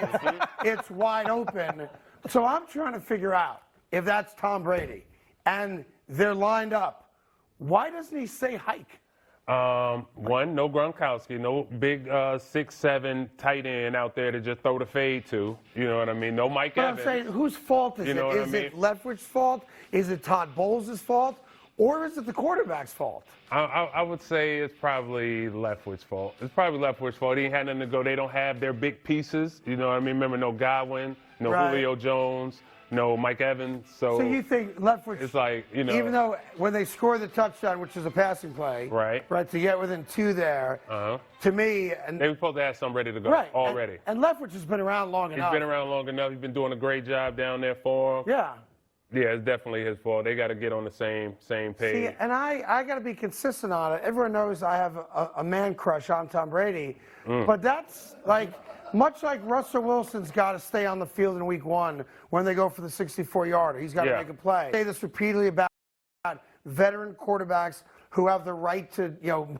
it's wide open. So I'm trying to figure out if that's Tom Brady and they're lined up. Why doesn't he say hike? One, no Gronkowski, no big 6'7" tight end out there to just throw the fade to. You know what I mean? No Mike Evans. I'm saying, whose fault is it? Is it Leftwich's fault? Is it Todd Bowles' fault? Or is it the quarterback's fault? I would say it's probably Leftwich's fault. It's probably Leftwich's fault. He had nothing to go. They don't have their big pieces. You know what I mean? Remember, no Godwin, no Julio Jones, no Mike Evans. So you think Leftwich, it's like, even though when they score the touchdown, which is a passing play, right, to get within two there, to me, and they were supposed to have some ready to go already. And Leftwich has been around long enough. He's been around long enough. He's been doing a great job down there for him. Yeah. Yeah, it's definitely his fault. They got to get on the same page. See, and I got to be consistent on it. Everyone knows I have a man crush on Tom Brady, but that's like, much like Russell Wilson's got to stay on the field in week one when they go for the 64-yarder. He's got to make a play. I say this repeatedly about veteran quarterbacks who have the right to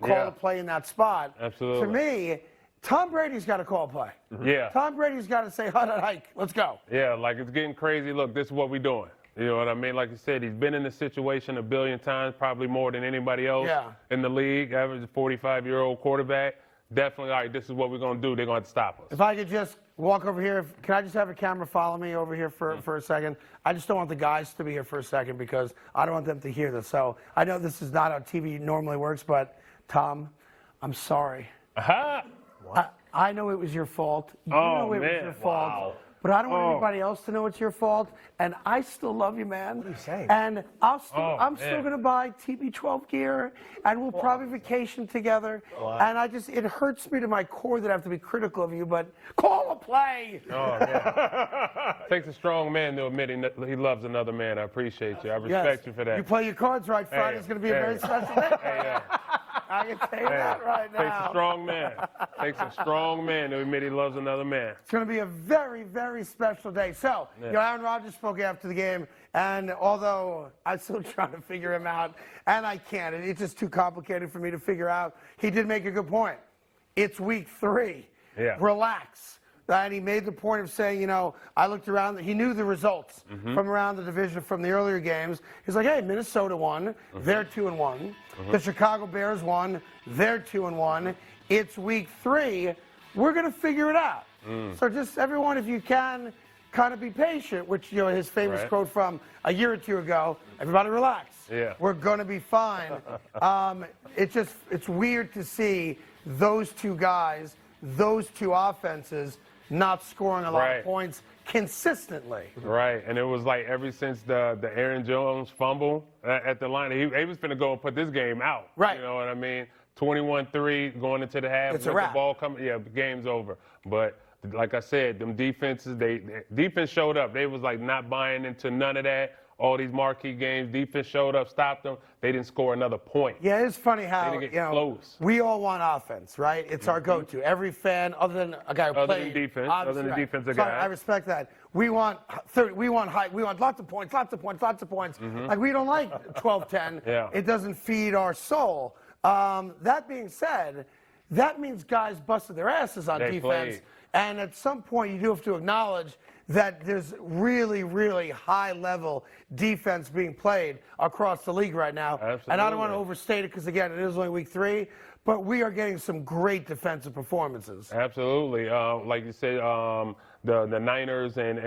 call a play in that spot. Absolutely. To me, Tom Brady's got to call a play. Yeah. Tom Brady's got to say, hike, let's go. Yeah, like it's getting crazy. Look, this is what we're doing. You know what I mean? Like you said, he's been in this situation a billion times, probably more than anybody else in the league. Average 45-year-old quarterback. Definitely, all right, this is what we're going to do. They're going to have to stop us. If I could just walk over here, can I just have a camera follow me over here for a second? I just don't want the guys to be here for a second because I don't want them to hear this. So I know this is not how TV normally works, but Tom, I'm sorry. I know it was your fault. You know it was your fault. Wow. But I don't want anybody else to know it's your fault. And I still love you, man. What are you saying? And I'm still going to buy TB12 gear, and we'll probably vacation together. And it hurts me to my core that I have to be critical of you, but call a play. Oh, yeah. Takes a strong man to admit he loves another man. I appreciate you. I respect you for that. You play your cards right. Friday's going to be a very special day. I can tell you that right now. Takes a strong man. Takes a strong man to admit he loves another man. It's going to be a very, very special day. So, Aaron Rodgers spoke after the game, and although I'm still trying to figure him out, and I can't, it's just too complicated for me to figure out, he did make a good point. It's week 3. Yeah. Relax. And he made the point of saying, I looked around, he knew the results from around the division from the earlier games. He's like, hey, Minnesota won, they're 2-1. The Chicago Bears won, they're 2-1. It's week 3, we're going to figure it out. So just everyone, if you can, kind of be patient, which, his famous quote from a year or two ago, everybody relax. Yeah. We're going to be fine. It's weird to see those two guys, those two offenses not scoring a lot of points consistently. Right, and it was like ever since the Aaron Jones fumble at the line, he was going to go and put this game out. Right. You know what I mean? 21-3 going into the half. It's a with wrap. The ball coming, the game's over. But like I said, them defenses, defense showed up. They was like not buying into none of that. All these marquee games, defense showed up, stopped them. They didn't score another point. Yeah, it's funny how they didn't get close. We all want offense, right? It's our go-to. Every fan, other than a guy who plays defense, other than the defensive so guy. I respect that. We want 30, we want lots of points, lots of points, lots of points. Like we don't like 12-10. Yeah. It doesn't feed our soul. That being said, that means guys busted their asses on defense. Played. And at some point, you do have to acknowledge that there's really, really high-level defense being played across the league right now. Absolutely. And I don't want to overstate it because, again, it is only week 3, but we are getting some great defensive performances. Absolutely. Like you said, the Niners and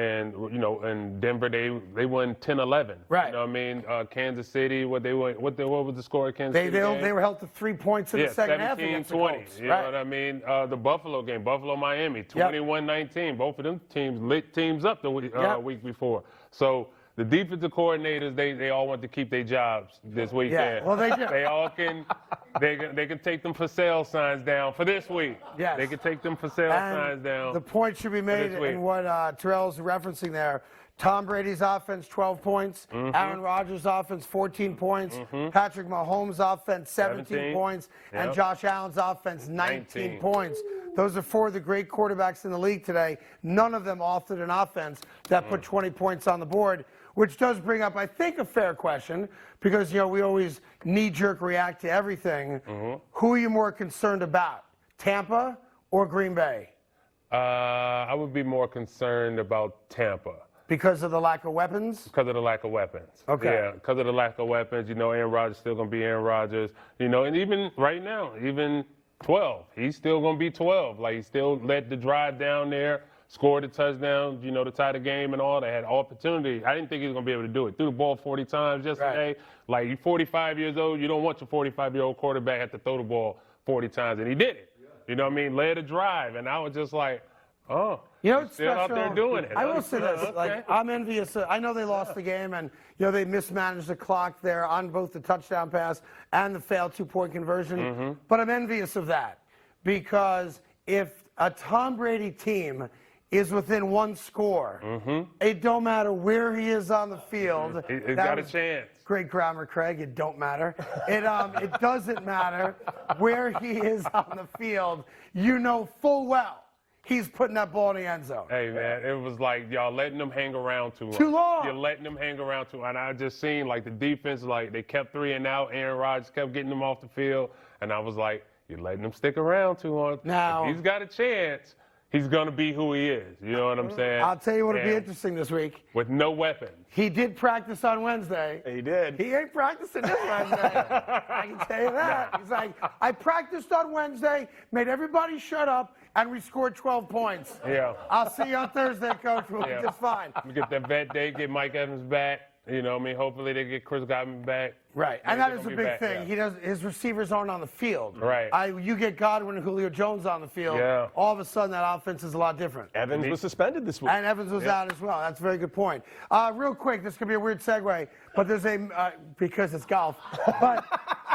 Denver, they won 10-11. Right. You know what I mean? Kansas City, what was the score at Kansas City? They were held to 3 points in the second half against the Colts. You know what I mean? The Buffalo game, Buffalo-Miami, 21-19. Both of them teams lit teams up the week before. So the defensive coordinators, they all want to keep their jobs this weekend. Yeah, well, they do. They all can. They can take them for sale signs down for this week. Yes. They can take them for sale signs down. The point should be made in what Terrell's referencing there. Tom Brady's offense, 12 points. Aaron Rodgers' offense, 14 points. Patrick Mahomes' offense, 17 points. And Josh Allen's offense, 19 points. Those are 4 of the great quarterbacks in the league today. None of them authored an offense that put 20 points on the board, which does bring up, I think, a fair question because, we always knee-jerk react to everything. Who are you more concerned about, Tampa or Green Bay? I would be more concerned about Tampa. Because of the lack of weapons? Because of the lack of weapons. Okay. Yeah, because of the lack of weapons. Aaron Rodgers still going to be Aaron Rodgers. And even right now, even 12, he's still going to be 12. Like, he still led the drive down there, scored a touchdown, to tie the game and all that. Had opportunity. I didn't think he was going to be able to do it. Threw the ball 40 times yesterday. Right. Like, you're 45 years old. You don't want your 45-year-old quarterback have to throw the ball 40 times. And he did it. You know what I mean? Led a drive. And I was just like, oh. It's still special. out there doing it. I will say this, Okay. I'm envious. I know they lost the game, and they mismanaged the clock there on both the touchdown pass and the failed 2-point conversion. But I'm envious of that because if a Tom Brady team is within 1 score, it don't matter where he is on the field. He's got a chance. Great grammar, Craig. It don't matter. It doesn't matter where he is on the field. You know full well he's putting that ball in the end zone. Hey, man, it was like y'all letting them hang around too long. Too long. You're letting them hang around too long. And I just seen, like, the defense, like, they kept 3 and out. Aaron Rodgers kept getting them off the field. And I was like, you're letting them stick around too long. Now, if he's got a chance, he's going to be who he is. You know what I'm saying? I'll tell you what will be interesting this week. With no weapons. He did practice on Wednesday. He did. He ain't practicing this Wednesday. I can tell you that. He's like, I practiced on Wednesday, made everybody shut up, and we scored 12 points. Yeah. I'll see you on Thursday, Coach. We'll be just fine. We get that vet day, get Mike Evans back. Hopefully they get Chris Godwin back. Right, and that is a big thing. Yeah. His receivers aren't on the field. Right. You get Godwin and Julio Jones on the field. Yeah. All of a sudden, that offense is a lot different. Evans was suspended this week. And Evans was out as well. That's a very good point. Real quick, this could be a weird segue, but there's because it's golf. But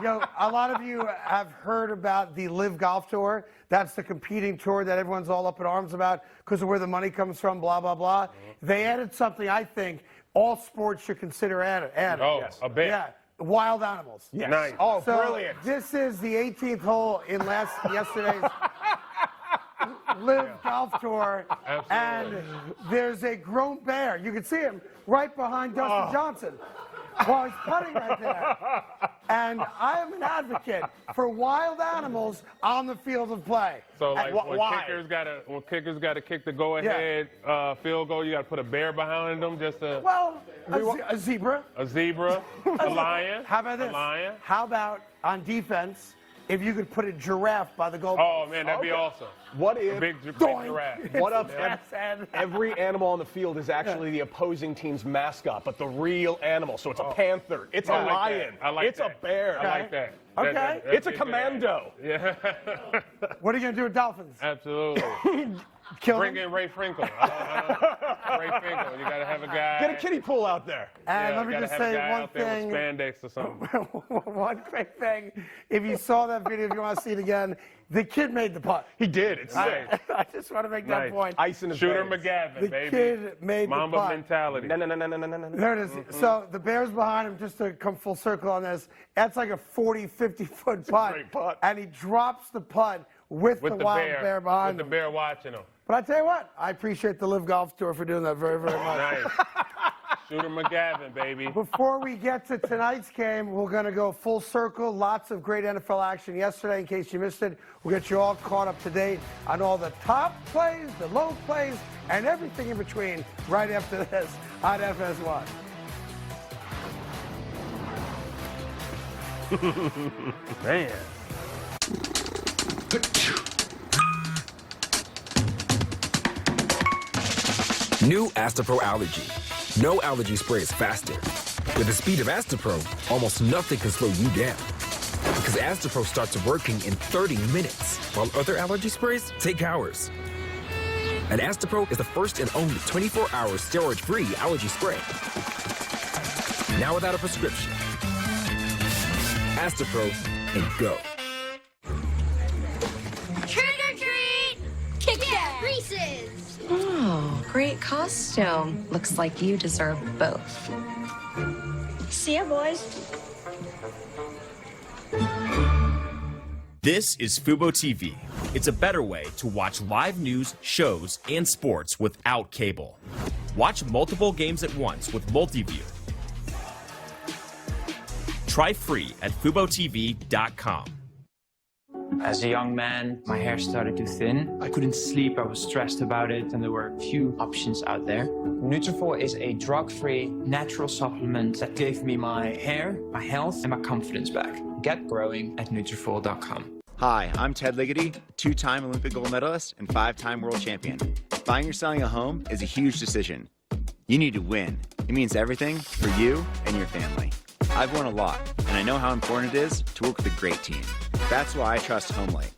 a lot of you have heard about the Live Golf Tour. That's the competing tour that everyone's all up in arms about because of where the money comes from. Blah blah blah. They added something I think all sports should consider adding. Oh, yes. A bet. Yeah. Wild animals. Yes. Nice. Oh, So brilliant. this is the 18th hole in yesterday's Live Golf Tour. Absolutely. And there's a grown bear. You can see him right behind Dustin Johnson while he's putting right there. And I am an advocate for wild animals on the field of play. So, like, when why? kickers got to kick the go-ahead field goal, you got to put a bear behind them just to... Well, a zebra. A zebra, a lion. How about this? A lion. How about on defense, if you could put a giraffe by the goal? Oh, man, that'd be awesome. What if big giraffe. What if every animal on the field is actually the opposing team's mascot, but the real animal? So it's a panther, it's a lion, it's a bear. I like that. Okay. It's a commando. Yeah. What are you going to do with dolphins? Absolutely. Bring in Ray Frinkle. Ray Frinkle. You got to have a guy. Get a kiddie pool out there. And let me just say one thing. With spandex or something. One quick thing. If you saw that video, if you want to see it again, the kid made the putt. He did. It's nice. I just want to make that point. Ice in his Shooter veins. McGavin, the baby. Kid made Mamba the putt. mentality. No. There it is. So the Bears behind him, just to come full circle on this, that's like a 40, 50-foot putt. Great putt. And he drops the putt with the wild bear behind With him. the bear watching him. But I tell you what, I appreciate the Live Golf Tour for doing that very, very much. Nice. Shooter McGavin, baby. Before we get to tonight's game, we're going to go full circle. Lots of great NFL action yesterday. In case you missed it, we'll get you all caught up to date on all the top plays, the low plays, and everything in between right after this on FS1. Man. New Astapro Allergy. No allergy spray is faster. With the speed of Astapro, almost nothing can slow you down. Because Astapro starts working in 30 minutes, while other allergy sprays take hours. And Astapro is the first and only 24-hour steroid-free allergy spray. Now without a prescription. Astapro and go. Trick or treat! Kit Kat! Reese's! Oh, great costume. Looks like you deserve both. See ya, boys. This is Fubo TV. It's a better way to watch live news, shows, and sports without cable. Watch multiple games at once with Multiview. Try free at FuboTV.com. As a young man, my hair started to thin. I couldn't sleep, I was stressed about it, and there were few options out there. Nutrafol is a drug-free, natural supplement that gave me my hair, my health, and my confidence back. Get growing at Nutrafol.com. Hi, I'm Ted Ligety, two-time Olympic gold medalist and five-time world champion. Buying or selling a home is a huge decision. You need to win. It means everything for you and your family. I've won a lot, and I know how important it is to work with a great team. That's why I trust HomeLight.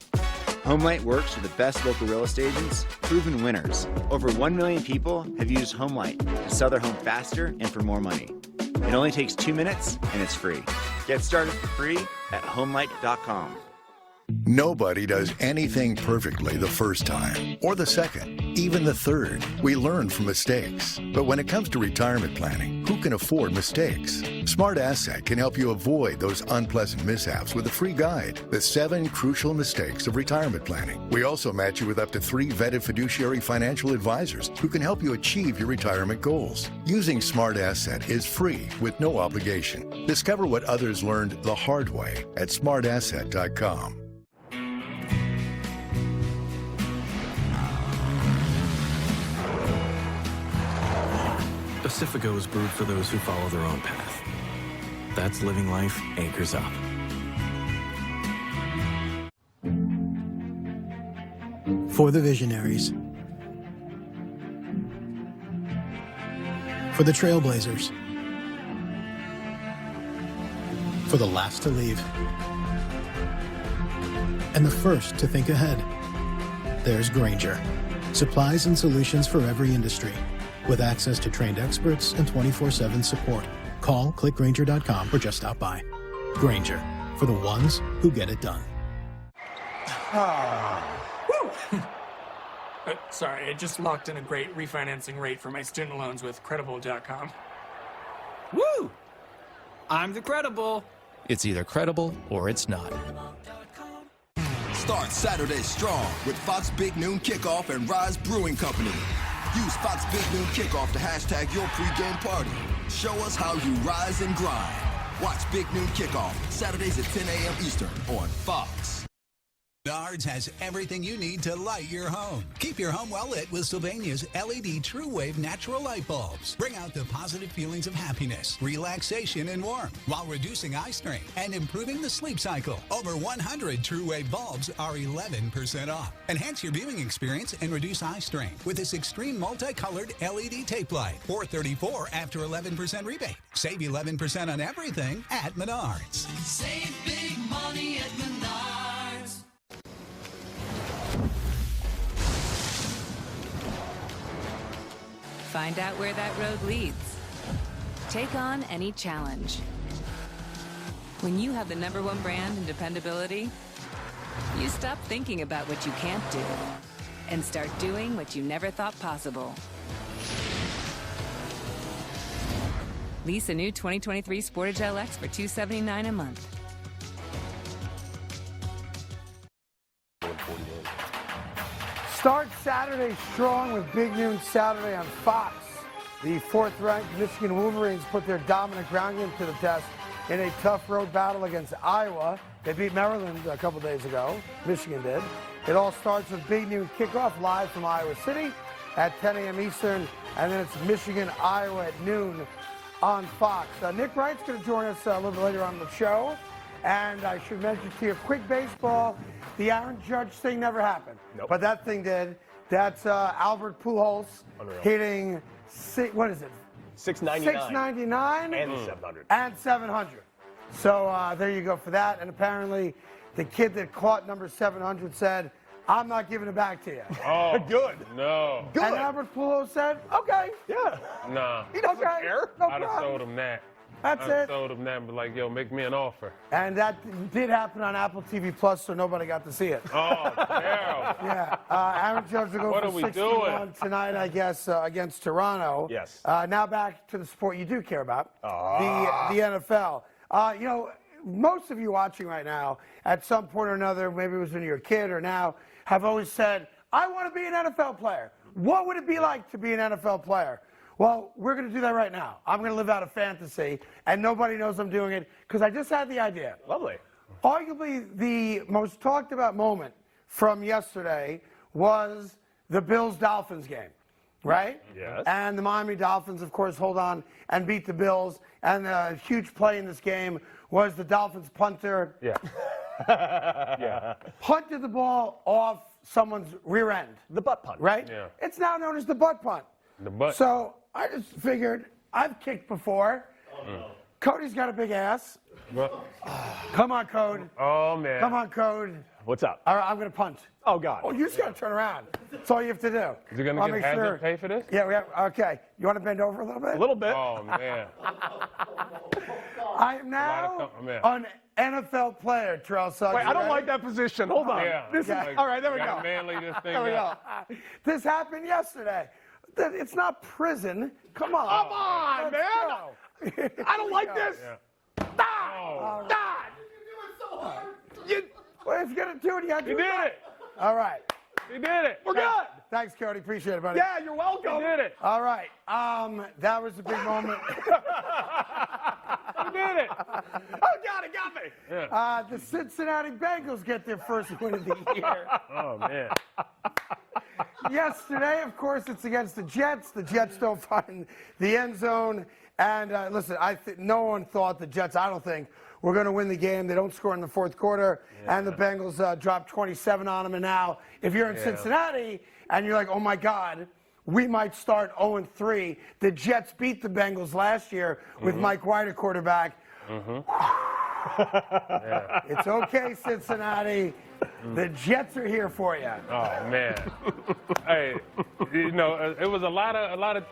HomeLight works with the best local real estate agents, proven winners. Over 1 million people have used HomeLight to sell their home faster and for more money. It only takes 2 minutes, and it's free. Get started for free at HomeLight.com. Nobody does anything perfectly the first time, or the second, even the third. We learn from mistakes. But when it comes to retirement planning, who can afford mistakes? Smart Asset can help you avoid those unpleasant mishaps with a free guide, The 7 Crucial Mistakes of Retirement Planning. We also match you with up to 3 vetted fiduciary financial advisors who can help you achieve your retirement goals. Using Smart Asset is free with no obligation. Discover what others learned the hard way at smartasset.com. Pacifico is brewed for those who follow their own path. That's living life anchors up. For the visionaries. For the trailblazers. For the last to leave. And the first to think ahead. There's Grainger. Supplies and solutions for every industry. With access to trained experts and 24/7 support. Call, click Grainger.com, or just stop by. Grainger, for the ones who get it done. Sorry, I just locked in a great refinancing rate for my student loans with Credible.com. Woo! I'm the Credible. It's either credible or it's not. Start Saturday strong with Fox Big Noon Kickoff and Rise Brewing Company. Use Fox Big Noon Kickoff to hashtag your pregame party. Show us how you rise and grind. Watch Big Noon Kickoff, Saturdays at 10 a.m. Eastern on Fox. Menards has everything you need to light your home. Keep your home well lit with Sylvania's LED True Wave natural light bulbs. Bring out the positive feelings of happiness, relaxation, and warmth while reducing eye strain and improving the sleep cycle. Over 100 True Wave bulbs are 11% off. Enhance your viewing experience and reduce eye strain with this extreme multicolored LED tape light. $434 after 11% rebate. Save 11% on everything at Menards. Save big money at Menards. Find out where that road leads. Take on any challenge. When you have the #1 brand in dependability, you stop thinking about what you can't do and start doing what you never thought possible. Lease a new 2023 Sportage LX for $279 a month. Start Saturday strong with Big Noon Saturday on Fox. The 4th-ranked Michigan Wolverines put their dominant ground game to the test in a tough road battle against Iowa. They beat Maryland a couple days ago. Michigan did. It all starts with Big Noon kickoff live from Iowa City at 10 a.m. Eastern, and then it's Michigan, Iowa at noon on Fox. Nick Wright's going to join us a little bit later on the show, and I should mention to you, quick baseball. The Aaron Judge thing never happened, but that thing did. That's Albert Pujols hitting, what is it? 699. 699 and 700. And 700. So there you go for that. And apparently, the kid that caught number 700 said, "I'm not giving it back to you." Oh, good. No. Good. And Albert Pujols said, "Okay." Yeah. Nah. He doesn't care. No I'd have problem. sold him that. That's I'd have it. sold him that and be like, yo, make me an offer. And that did happen on Apple TV Plus, so nobody got to see it. Oh, terrible. Yeah. Aaron Judge will go What for are we 61 doing? tonight, I guess, against Toronto. Yes. Now back to the sport you do care about, the NFL. You know, most of you watching right now, at some point or another, maybe it was when you were a kid or now, have always said, I want to be an NFL player. What would it be like to be an NFL player? Well, we're going to do that right now. I'm going to live out a fantasy, and nobody knows I'm doing it because I just had the idea. Lovely. Arguably, the most talked about moment from yesterday was the Bills-Dolphins game, right? Yes. And the Miami Dolphins, of course, hold on and beat the Bills. And a huge play in this game was the Dolphins punter. Yeah. Yeah. Punted the ball off someone's rear end. The butt punt. Right? Yeah. It's now known as the butt punt. The butt. So I just figured I've kicked before. Cody's got a big ass. Come on, Code. Oh, man. Come on, Code. What's up? All right, I'm going to punt. Oh, God. Oh, you just got to turn around. That's all you have to do. Is he going to get hazard pay for this? Yeah, we have. Okay. You want to bend over a little bit? A little bit. Oh, man. I am now an NFL player, Terrell Suggs. Wait, I don't like that position. Hold on. Yeah. This is, all right, there we go. Manly this thing There we go. up. This happened yesterday. It's not prison. Come on. Come on, man. Let's I don't like this. Yeah. go. God. Well, if you're going to do it, you have to He do did it. All right. He did it. We're good. Thanks, Cody. Appreciate it, buddy. Yeah, you're welcome. He did it. All right. That was a big moment. He did it. Oh, God, it got me. Yeah. The Cincinnati Bengals get their first win of the year. Oh, man. Yesterday, of course, it's against the Jets. The Jets don't find the end zone. And listen, no one thought the Jets, I don't think, were going to win the game. They don't score in the fourth quarter. Yeah. And the Bengals dropped 27 on them. And now, if you're in Cincinnati and you're like, oh, my God, we might start 0-3. The Jets beat the Bengals last year with Mike White at quarterback. Yeah. It's okay, Cincinnati. The Jets are here for you. Oh, man. Hey, you know, it was a lot of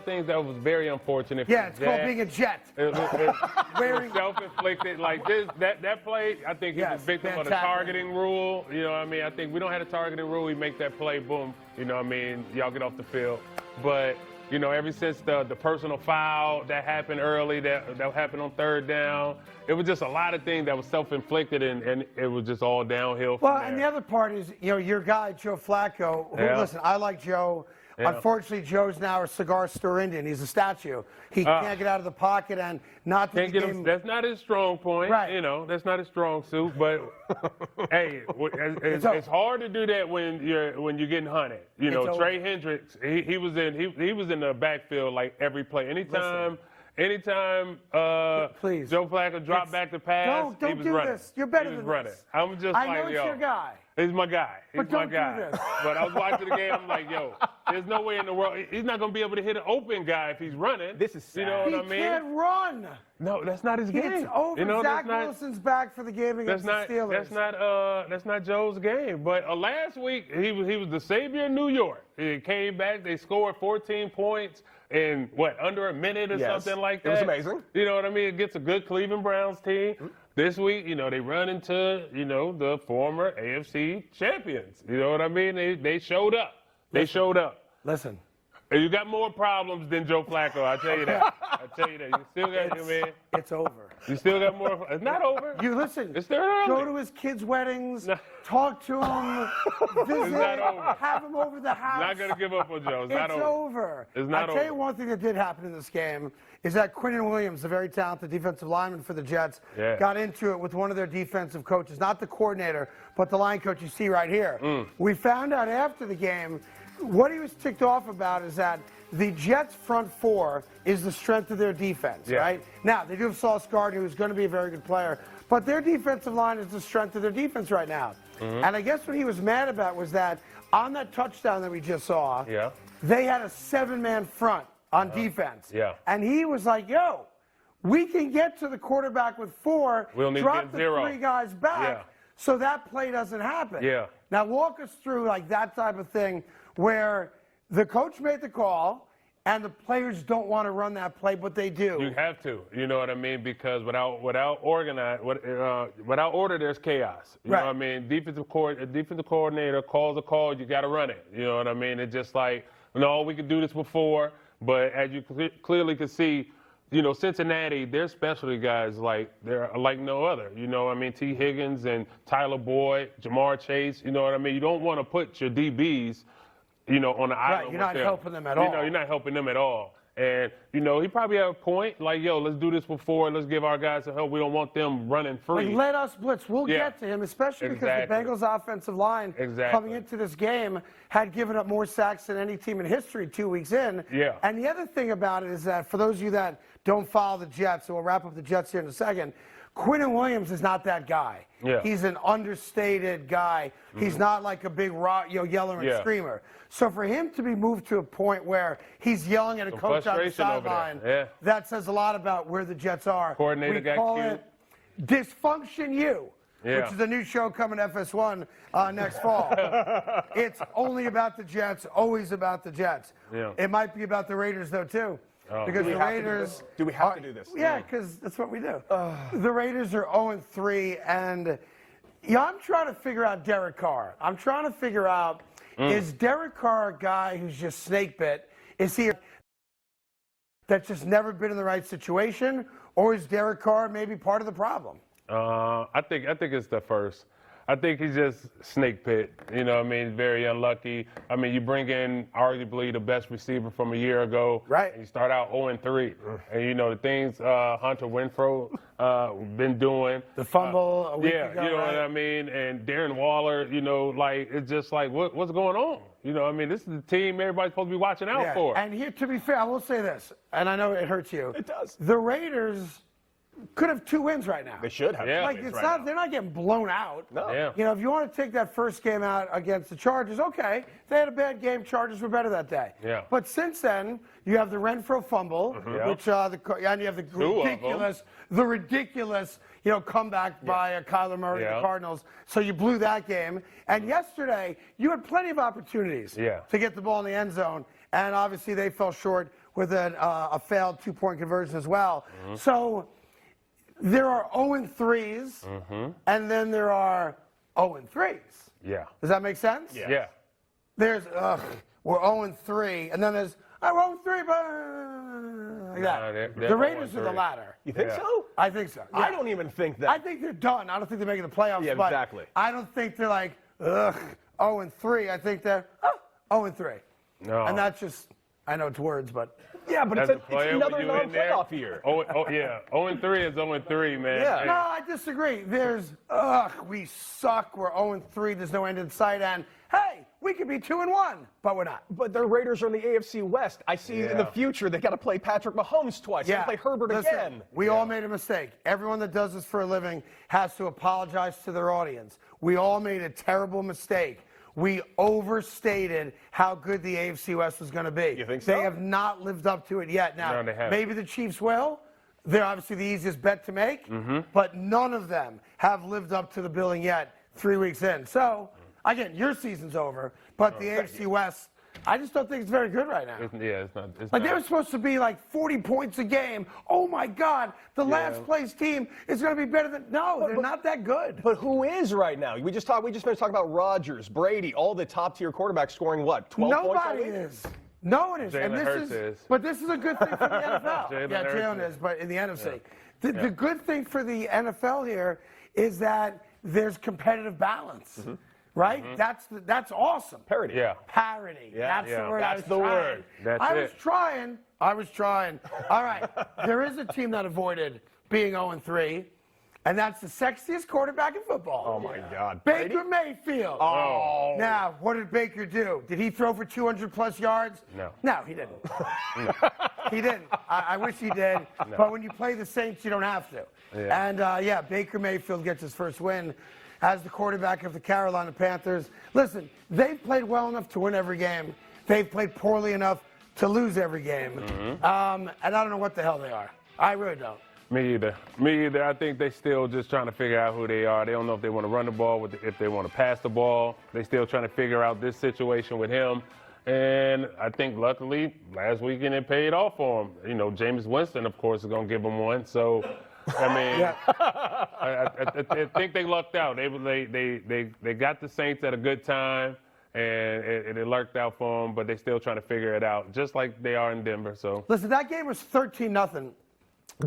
things that was very unfortunate. Yeah, it's called being a Jet. It was self-inflicted. Like that play, I think he was victim of the targeting rule. You know what I mean? I think we don't have a targeting rule. We make that play, boom. You know what I mean? Y'all get off the field. But, you know, ever since the personal foul that happened early, that happened on third down, it was just a lot of things that was self-inflicted, and it was just all downhill from there. And the other part is, you know, your guy, Joe Flacco, who, listen, I like Joe. Yeah. Unfortunately, Joe's now a cigar store Indian. He's a statue. He can't get out of the pocket, and not that Can't get him. That's not his strong point. Right. You know, that's not his strong suit. But hey, it's hard to do that when you're getting hunted. You know, Trey Hendricks, he was in the backfield like every play. Anytime please. Joe Flacco dropped back to pass, don't he was do running. this. You're better he was than running. this. I'm just I like, know it's yo, your guy. He's my guy. He's But my don't do guy. this. But I was watching the game. I'm like, yo, there's no way in the world he's not gonna be able to hit an open guy if he's running. This is sad. You know what I mean? He can't run. No, that's not his game. It's over. You know, Zach Wilson's back for the game against the Steelers. That's not Joe's game. But last week he was the savior of New York. He came back. They scored 14 points in under a minute or something like that. It was amazing. You know what I mean? Against a good Cleveland Browns team. Mm-hmm. This week, they run into the former AFC champions. You know what I mean? They showed up. They showed up. Listen. You got more problems than Joe Flacco, I tell you that. You still got, man. It's over. You still got more. It's not over. You listen. It's still early. Go to his kids' weddings. Talk to him. Visit. It's not over. Have him over the house. Not gonna give up on Joe. It's not over. It's over. It's not over. I'll tell you one thing that did happen in this game is that Quinnen Williams, the very talented defensive lineman for the Jets, got into it with one of their defensive coaches, not the coordinator, but the line coach you see right here. We found out after the game what he was ticked off about is that the Jets' front four is the strength of their defense, right? Now, they do have Sauce Gardner, who's going to be a very good player, but their defensive line is the strength of their defense right now. And I guess what he was mad about was that on that touchdown that we just saw, they had a 7-man front on defense. And he was like, yo, we can get to the quarterback with 4, drop the 3 guys back so that play doesn't happen. Now, walk us through like that type of thing where the coach made the call and the players don't want to run that play, but they do. You have to, you know what I mean? Because without order, there's chaos. You know what I mean? Defensive coordinator calls a call, you got to run it. You know what I mean? It's just like, no, we could do this before, but as you clearly can see, Cincinnati, their specialty guys, they're like no other. You know what I mean? T. Higgins and Tyler Boyd, Jamar Chase, you know what I mean? You don't want to put your DBs, on the island. Right, you're not helping them at all. You're not helping them at all. And, he probably had a point, like, yo, let's do this before. Let's give our guys some help. We don't want them running free. Like, let us blitz. We'll get to him, especially because the Bengals' offensive line coming into this game had given up more sacks than any team in history 2 weeks in. And the other thing about it is that for those of you that don't follow the Jets, so we'll wrap up the Jets here in a second, Quinnen Williams is not that guy. He's an understated guy. He's not like a big yeller and screamer. So for him to be moved to a point where he's yelling at a coach on the sideline, that says a lot about where the Jets are. Coordinator got call cute. it Dysfunction U, which is a new show coming to FS1 next fall. It's only about the Jets, always about the Jets. It might be about the Raiders, though, too. Because the Raiders. Do we have to do this? Yeah, because that's what we do. The Raiders are 0-3, and I'm trying to figure out Derek Carr. I'm trying to figure out, is Derek Carr a guy who's just snake bit? Is he that's just never been in the right situation, or is Derek Carr maybe part of the problem? I think it's the first. I think he's just snake pit. You know what I mean? Very unlucky. I mean, you bring in arguably the best receiver from a year ago. Right. And you start out 0-3. And, the things Hunter Renfrow been doing. The fumble a week ago, you know what I mean? And Darren Waller, it's just like, what's going on? You know what I mean? This is the team everybody's supposed to be watching out for. And here, to be fair, I will say this, and I know it hurts you. It does. The Raiders could have 2 wins right now. They should have. Yeah. They're not getting blown out. No. Yeah. If you want to take that first game out against the Chargers, okay. They had a bad game. Chargers were better that day. Yeah. But since then, you have the Renfrow fumble, which and you have the ridiculous, comeback by Kyler Murray and the Cardinals. So you blew that game. And yesterday, you had plenty of opportunities to get the ball in the end zone, and obviously they fell short with a failed 2-point conversion as well. So there are 0-3s, and then there are 0-3s. Yeah. Does that make sense? Yeah. There's, we're 0-3, and then there's, we're 0-3, but like that. The Raiders are the latter. You think so? I think so. Yeah. I don't even think that. I think they're done. I don't think they're making the playoffs. Yeah, but exactly. I don't think they're like, 0-3. I think they're 0-3. No. And that's just, I know it's words, but. Yeah, but As it's a player, another when you in there, non-playoff year. Oh, yeah. 0-3 is 0-3, man. Yeah. Hey. No, I disagree. There's, we suck. We're 0-3. There's no end in sight. And, hey, we could be 2-1, but we're not. But the Raiders are in the AFC West. I see in the future they got to play Patrick Mahomes twice. They got to play Herbert again. We all made a mistake. Everyone that does this for a living has to apologize to their audience. We all made a terrible mistake. We overstated how good the AFC West was going to be. You think so? They have not lived up to it yet. Now, No, they haven't. maybe the Chiefs will. They're obviously the easiest bet to make, but none of them have lived up to the billing yet 3 weeks in. So, again, your season's over, but the AFC West, I just don't think it's very good right now. It's not. It's Like, not. they were supposed to be like 40 points a game. Oh, my God. The last place team is going to be better than. No, they're not that good. But who is right now? We just finished talking about Rodgers, Brady, all the top-tier quarterbacks scoring what, 12 points? Nobody is. No one is. And Jalen this Hurts is. is. But this is a good thing for the NFL. Jalen Jalen is, but in the NFC. Yeah. The good thing for the NFL here is that there's competitive balance. Right? That's awesome. Parity. Yeah. Parity. That's the word. That's the word. That's I it. was trying. All right. There is a team that avoided being 0-3, and that's the sexiest quarterback in football. Oh, my God. Baker Mayfield. Oh. Now, what did Baker do? Did he throw for 200-plus yards? No. No, he didn't. He didn't. I wish he did. No. But when you play the Saints, you don't have to. Yeah. And, Baker Mayfield gets his first win as the quarterback of the Carolina Panthers. Listen, they've played well enough to win every game. They've played poorly enough to lose every game. And I don't know what the hell they are. I really don't. Me either. I think they still just trying to figure out who they are. They don't know if they want to run the ball, if they want to pass the ball. They still trying to figure out this situation with him. And I think luckily last weekend it paid off for him. You know, Jameis Winston, of course, is going to give him one. So, I mean, I think they lucked out. They got the Saints at a good time, and it worked out for them. But they're still trying to figure it out, just like they are in Denver. So listen, that game was 13-0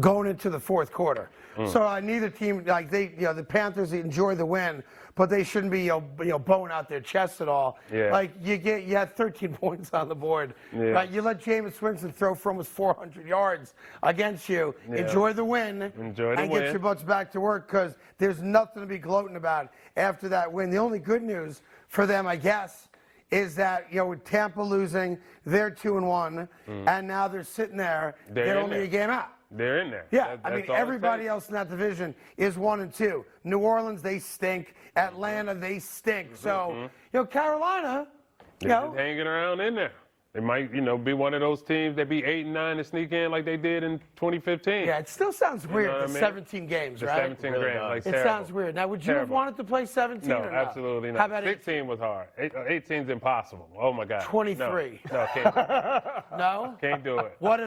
going into the fourth quarter. So neither team, like the Panthers enjoy the win, but they shouldn't be bowing out their chests at all. Yeah. Like you had 13 points on the board. Yeah. Right? You let Jameis Winston throw for almost 400 yards against you. Yeah. Enjoy the win. And get your butts back to work, because there's nothing to be gloating about after that win. The only good news for them, I guess, is that, with Tampa losing, they're 2-1, and now they're sitting there. They're only a game out. They're in there. Yeah, That's all it everybody takes. else in that division is 1-2. New Orleans, they stink. Atlanta, they stink. So, Carolina, They're just hanging around in there. They might, be one of those teams that be 8-9 and sneak in like they did in 2015. Yeah, it still sounds weird. know what I the mean? 17 games, The right? 17 games, like it terrible. sounds weird. Now, would you have Terrible. wanted to play 17 No, or not? absolutely not. How about 16 was hard. 18's impossible. Oh my God. 23. No, can't do it. No? Can't do it. What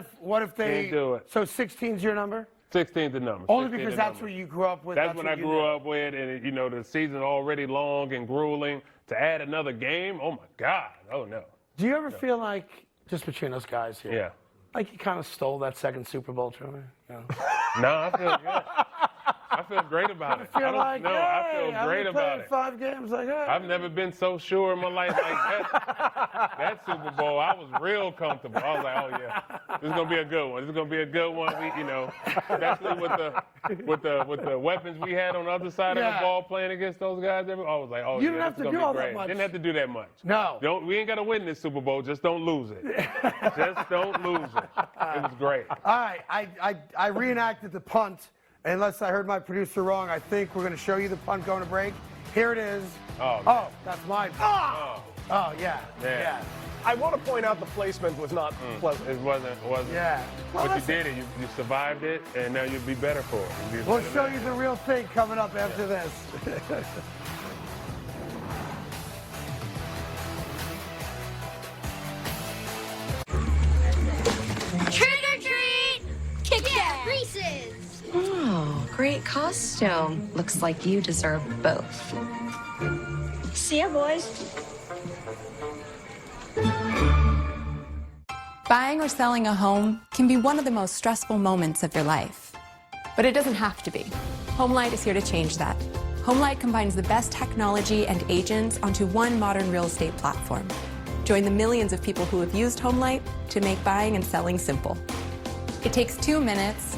if they? Can't do it. So 16's your number? 16's the number. Only 16 because the that's number. what you grew up with. That's what I you grew knew. up with, and the season's already long and grueling. To add another game, oh my God. Oh no. Do you ever feel like, just between us guys here, Yeah. like you kind of stole that second Super Bowl trophy? No. No, I feel good. I feel great about it. I feel like, I feel hey, great I've about played it. 5 games. Like, hey. I've never been so sure in my life like that. That Super Bowl, I was real comfortable. I was like, oh yeah, this is gonna be a good one. This is gonna be a good one. Especially with the weapons we had on the other side of the ball playing against those guys. I was like, oh You yeah, didn't have this to is do gonna all be that great. much. Didn't have to do that much. No. We ain't gotta win this Super Bowl. Just don't lose it. Just don't lose it. It was great. All right, I reenacted the punt. Unless I heard my producer wrong, I think we're going to show you the punt going to break. Here it is. Oh, that's mine. Oh, yeah. Man. Yeah. I want to point out the placement was not pleasant. It wasn't. Yeah. But you did it. You survived it, and now you'll be better for it. You'll be We'll better show than you it. the real thing coming up after this. Trick or treat! Kit Kat! Reese's! Oh, great costume. Looks like you deserve both. See ya, boys. Buying or selling a home can be one of the most stressful moments of your life. But it doesn't have to be. HomeLight is here to change that. HomeLight combines the best technology and agents onto one modern real estate platform. Join the millions of people who have used HomeLight to make buying and selling simple. It takes 2 minutes,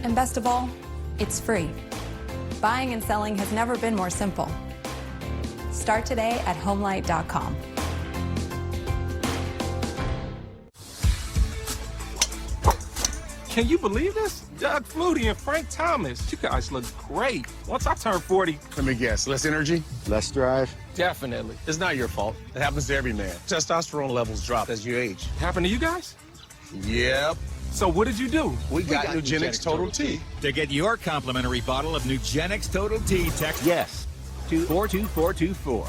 and best of all, it's free. Buying and selling has never been more simple. Start today at homelight.com. Can you believe this? Doug Flutie and Frank Thomas. You guys look great. Once I turn 40... Let me guess, less energy? Less drive? Definitely. It's not your fault. It happens to every man. Testosterone levels drop as you age. Happen to you guys? Yep. So what did you do? We got Nugenix Total T. To get your complimentary bottle of Nugenix Total T, text YES to 42424.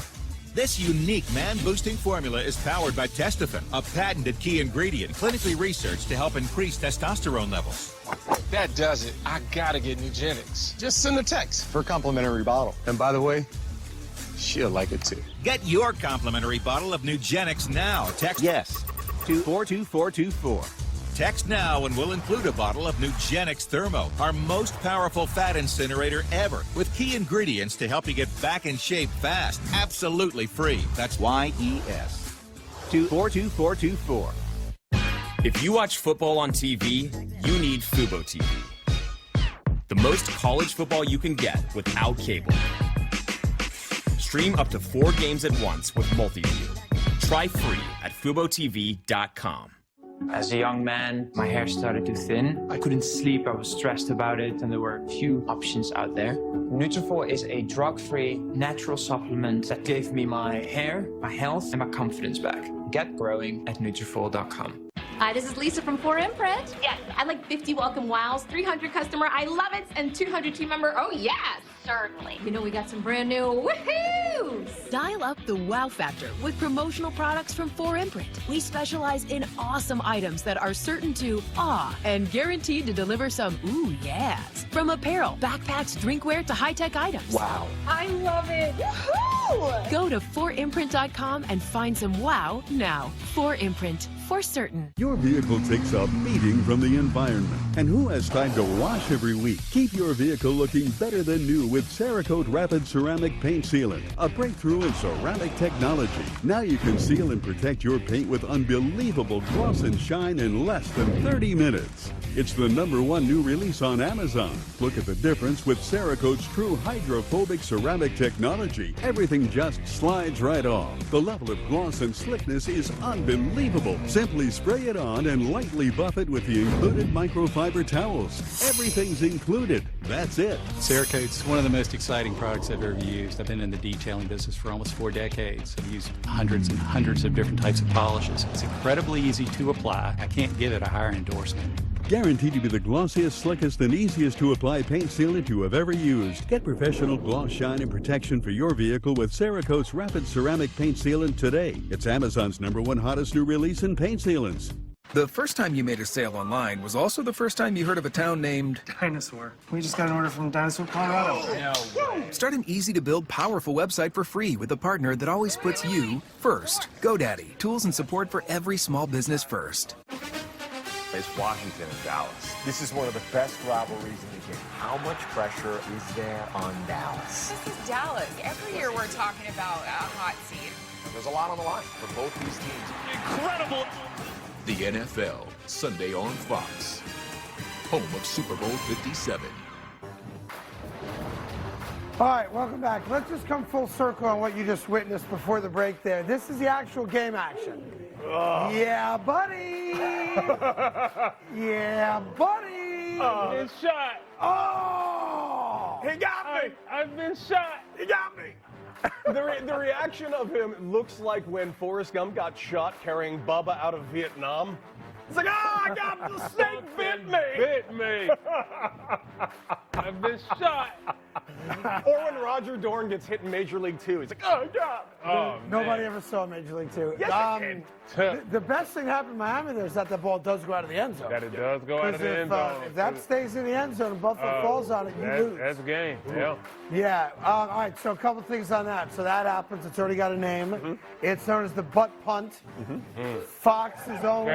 This unique man-boosting formula is powered by Testofen, a patented key ingredient clinically researched to help increase testosterone levels. That does it. I gotta get Nugenix. Just send a text for a complimentary bottle. And by the way, she'll like it too. Get your complimentary bottle of Nugenix now. Text YES to 42424. Text now and we'll include a bottle of Nugenix Thermo, our most powerful fat incinerator ever, with key ingredients to help you get back in shape fast. Absolutely free. That's YES to 42424. If you watch football on TV, you need Fubo TV. The most college football you can get without cable. Stream up to 4 games at once with Multiview. Try free at FuboTV.com. As a young man, my hair started to thin. I couldn't sleep, I was stressed about it, and there were few options out there. Nutrafol is a drug-free, natural supplement that gave me my hair, my health, and my confidence back. Get growing at Nutrafol.com. Hi, this is Lisa from 4Imprint. Yes, I like 50 welcome wows, 300 customer, I love it, and 200 team member, oh yes, certainly. You know we got some brand new woohoos. Dial up the wow factor with promotional products from 4Imprint. We specialize in awesome items that are certain to awe and guaranteed to deliver some ooh yes. From apparel, backpacks, drinkware to high-tech items. Wow. I love it. Woohoo! Go to 4imprint.com and find some wow now. 4Imprint, for certain. Your vehicle takes a beating from the environment. And who has time to wash every week? Keep your vehicle looking better than new with Cerakote Rapid Ceramic Paint Sealant, a breakthrough in ceramic technology. Now you can seal and protect your paint with unbelievable gloss and shine in less than 30 minutes. It's the #1 new release on Amazon. Look at the difference with Cerakote's true hydrophobic ceramic technology. Everything just slides right off. The level of gloss and slickness is unbelievable. Simply spray it on and lightly buff it with the included microfiber towels. Everything's included. That's it. Cerakote's one of the most exciting products I've ever used. I've been in the detailing business for almost 4 decades. I've used hundreds and hundreds of different types of polishes. It's incredibly easy to apply. I can't give it a higher endorsement. Guaranteed to be the glossiest, slickest, and easiest to apply paint sealant you have ever used. Get professional gloss, shine, and protection for your vehicle with Cerakote's Rapid Ceramic Paint Sealant today. It's Amazon's #1 hottest new release in paint sealants. The first time you made a sale online was also the first time you heard of a town named Dinosaur. We just got an order from Dinosaur, Colorado. Start an easy-to-build, powerful website for free with a partner that always puts you first. GoDaddy. Tools and support for every small business first. It's Washington and Dallas. This is one of the best rivalries in the game. How much pressure is there on Dallas? This is Dallas. Every year we're talking about a hot seat. There's a lot on the line for both these teams. Incredible! The NFL, Sunday on Fox. Home of Super Bowl 57. All right, welcome back. Let's just come full circle on what you just witnessed before the break there. This is the actual game action. Yeah, buddy. Yeah, buddy. Been shot. Oh! He got me. I've been shot. He got me. The reaction of him looks like when Forrest Gump got shot carrying Bubba out of Vietnam. It's like, oh, I got the snake bit me. Bit me. I've been shot. Or when Roger Dorn gets hit in Major League 2, he's like, oh, God. Oh, Nobody ever saw Major League 2. Yes, the best thing happened in Miami there is that the ball does go out of the end zone. That it does go out of the end zone. If that stays in the end zone and Buffalo falls on it, you lose. That's game, yeah. Yeah, all right, so a couple things on that. So that happens. It's already got a name. It's known as the butt punt. Fox's own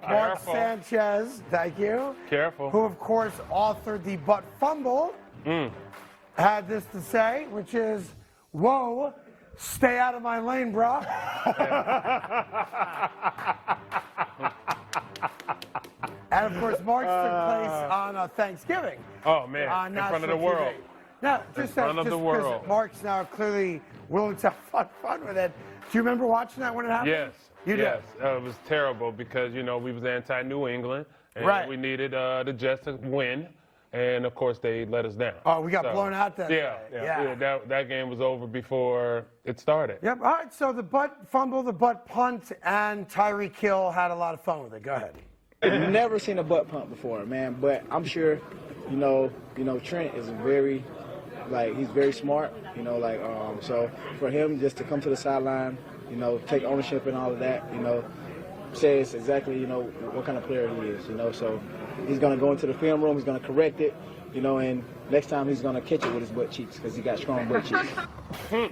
Mark Sanchez, thank you. Careful. Who, of course, authored the butt fumble. Had this to say, which is, whoa, Stay out of my lane, bro. And, of course, March took place on Thanksgiving. Oh, man, on in front of the national world. TV. Now, just in front of the world. Mark's now clearly willing to have fun with it. Do you remember watching that when it happened? Yes. You did? Yes. It was terrible because, you know, we was anti-New England. And Right. we needed the Jets to win. And, of course, they let us down. Oh, we got blown out that day. Yeah. That game was over before it started. Yep. All right, so the butt fumble, the butt punt, and Tyreek Hill had a lot of fun with it. Go ahead. I've never seen a butt punt before, man. But I'm sure, you know, Trent is he's very smart. So for him just to come to the sideline, take ownership and all of that, says exactly, what kind of player he is, So he's gonna go into the film room, he's gonna correct it, and next time he's gonna catch it with his butt cheeks because he got strong butt cheeks. You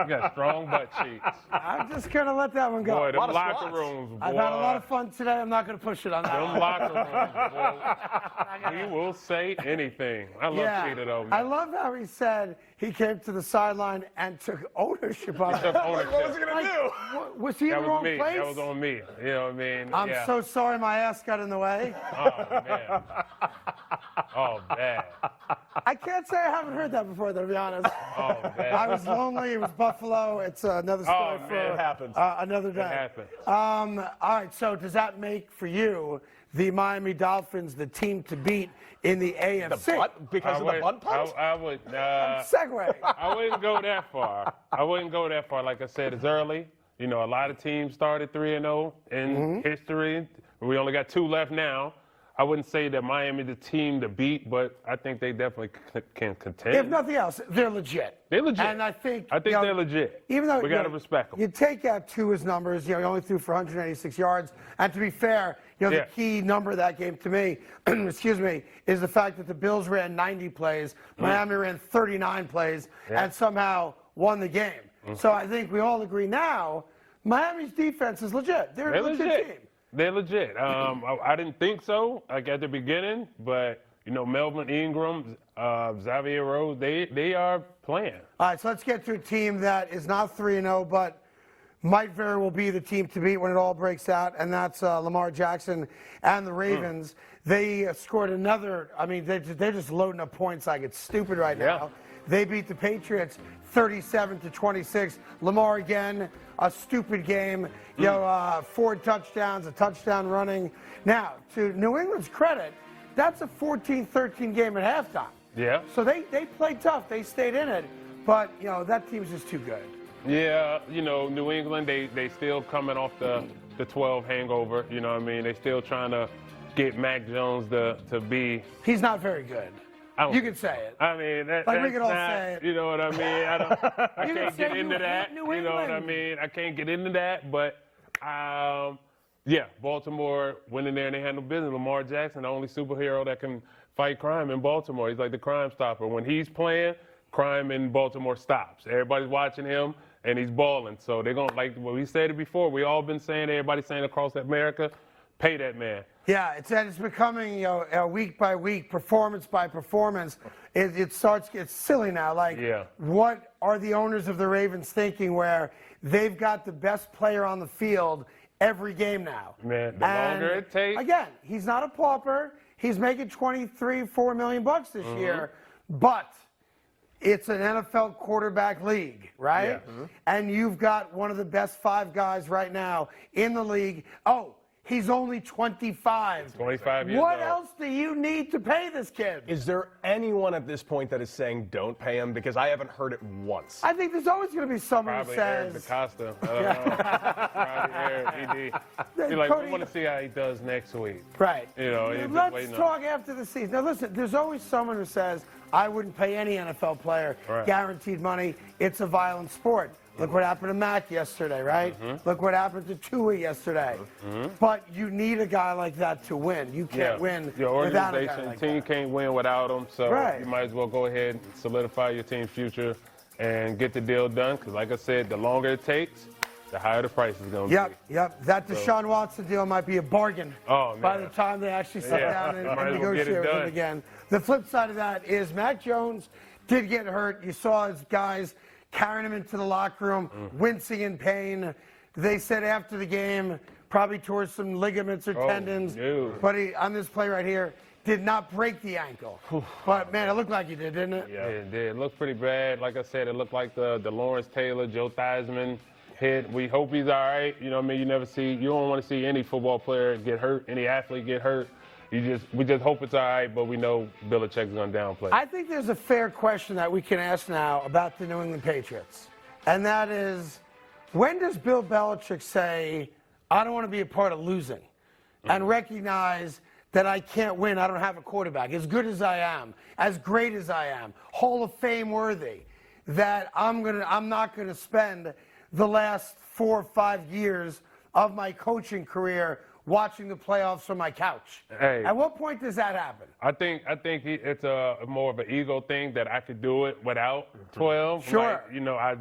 got strong butt cheeks. I'm just going to let that one go. Boy, them locker rooms, boy. I've had a lot of fun today. I'm not going to push it on that. Them locker rooms, boy. He will say anything. I love Cheetah, though. I love how he said he came to the sideline and took ownership of it. Took ownership. What was he going to do? Was he in the wrong place? That was on me. You know what I mean? I'm so sorry my ass got in the way. Oh, man. Oh, bad. I can't say I haven't heard that before, though, to be honest. Oh, man. I was lonely. It was Buffalo. It's another story for it happens. Another day. It happens. All right, so does that make for you the Miami Dolphins the team to beat in the AFC? The butt? Because of the butt punt? I would. Segue. I wouldn't go that far. Like I said, it's early. You know, a lot of teams started 3-0 in history. We only got 2 left now. I wouldn't say that Miami's the team to beat, but I think they definitely can contend. If nothing else, they're legit. They're legit. And I think they're legit. Even though we got to respect them. You take out Tua's numbers. He only threw for 186 yards. And to be fair, the key number of that game to me, excuse me, is the fact that the Bills ran 90 plays, Miami ran 39 plays, and somehow won the game. So I think we all agree now, Miami's defense is legit. They're a legit team. They're legit. I didn't think so, like at the beginning, but Melvin Ingram, Xavier Rhodes, they are playing. All right, so let's get to a team that is not 3-0, but might very well be the team to beat when it all breaks out, and that's Lamar Jackson and the Ravens. They scored another. I mean, they're just loading up points like it's stupid right now. They beat the Patriots 37-26. Lamar again, a stupid game. 4 touchdowns, a touchdown running. Now, to New England's credit, that's a 14-13 game at halftime. Yeah. So they played tough. They stayed in it. But, that team's just too good. Yeah, New England, they still coming off the 12 hangover. You know what I mean? They still trying to get Mac Jones to be. He's not very good. You can say it. I mean, we can all say it. You know what I mean? I can't get into that. You know what I mean? I can't get into that. But, Baltimore went in there and they handled business. Lamar Jackson, the only superhero that can fight crime in Baltimore. He's like the crime stopper. When he's playing, crime in Baltimore stops. Everybody's watching him, and he's balling. So they're going to, like we said it before, we all been saying, everybody's saying across America, pay that man. Yeah, it's becoming, week by week, performance by performance. It starts to get silly now. What are the owners of the Ravens thinking where they've got the best player on the field every game now? Man, the longer it takes. Again, he's not a pauper. He's making $23-4 million this year, but it's an NFL quarterback league, right? Yeah. And you've got one of the best 5 guys right now in the league. Oh, he's only 25. 25 years What old. else do you need to pay this kid? Is there anyone at this point that is saying don't pay him? Because I haven't heard it once. I think there's always going to be someone Probably who says. Eric DaCosta. I don't know. Probably Eric, ED. He's like, Cody, we want to see how he does next week. Right. He's just Let's waiting talk after the season. Now, listen, there's always someone who says, I wouldn't pay any NFL player guaranteed money. It's a violent sport. Look what happened to Mac yesterday, right? Look what happened to Tua yesterday. But you need a guy like that to win. You can't win your without a organization, guy like team that. can't win without him. So you might as well go ahead and solidify your team's future and get the deal done. Because like I said, the longer it takes, the higher the price is going to be. Yep. That Deshaun Watson deal might be a bargain by the time they actually sit down and negotiate with him again. The flip side of that is Mac Jones did get hurt. You saw his guys carrying him into the locker room, wincing in pain. They said after the game, probably tore some ligaments or tendons. No. But he, on this play right here, did not break the ankle. But, man, it looked like he did, didn't it? Yeah, it did. It looked pretty bad. Like I said, it looked like the Lawrence Taylor, Joe Theismann hit. We hope he's all right. You know what I mean? You don't want to see any football player get hurt, any athlete get hurt. We just hope it's all right, but we know Belichick's going to downplay. I think there's a fair question that we can ask now about the New England Patriots. And that is, when does Bill Belichick say, I don't want to be a part of losing, and recognize that I can't win, I don't have a quarterback, as good as I am, as great as I am, Hall of Fame worthy, that I'm not going to spend the last 4 or 5 years of my coaching career watching the playoffs from my couch. Hey. At what point does that happen? I think it's more of an ego thing that I could do it without 12. Sure. Like, you know, I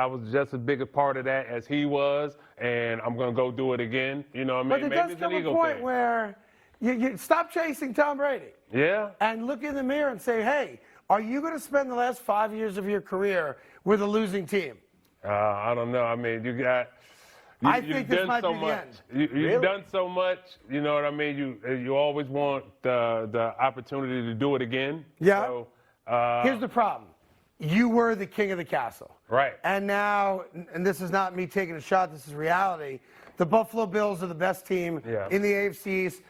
was just as big a part of that as he was, and I'm gonna go do it again. You know what I mean? But there does come a point where you stop chasing Tom Brady. Yeah. And look in the mirror and say, hey, are you going to spend the last 5 years of your career with a losing team? I don't know. I mean, I think this might be the end. You've done so much. You know what I mean? You always want the opportunity to do it again. Yeah. So, here's the problem. You were the king of the castle. Right. And now, and this is not me taking a shot, this is reality, the Buffalo Bills are the best team in the AFC East,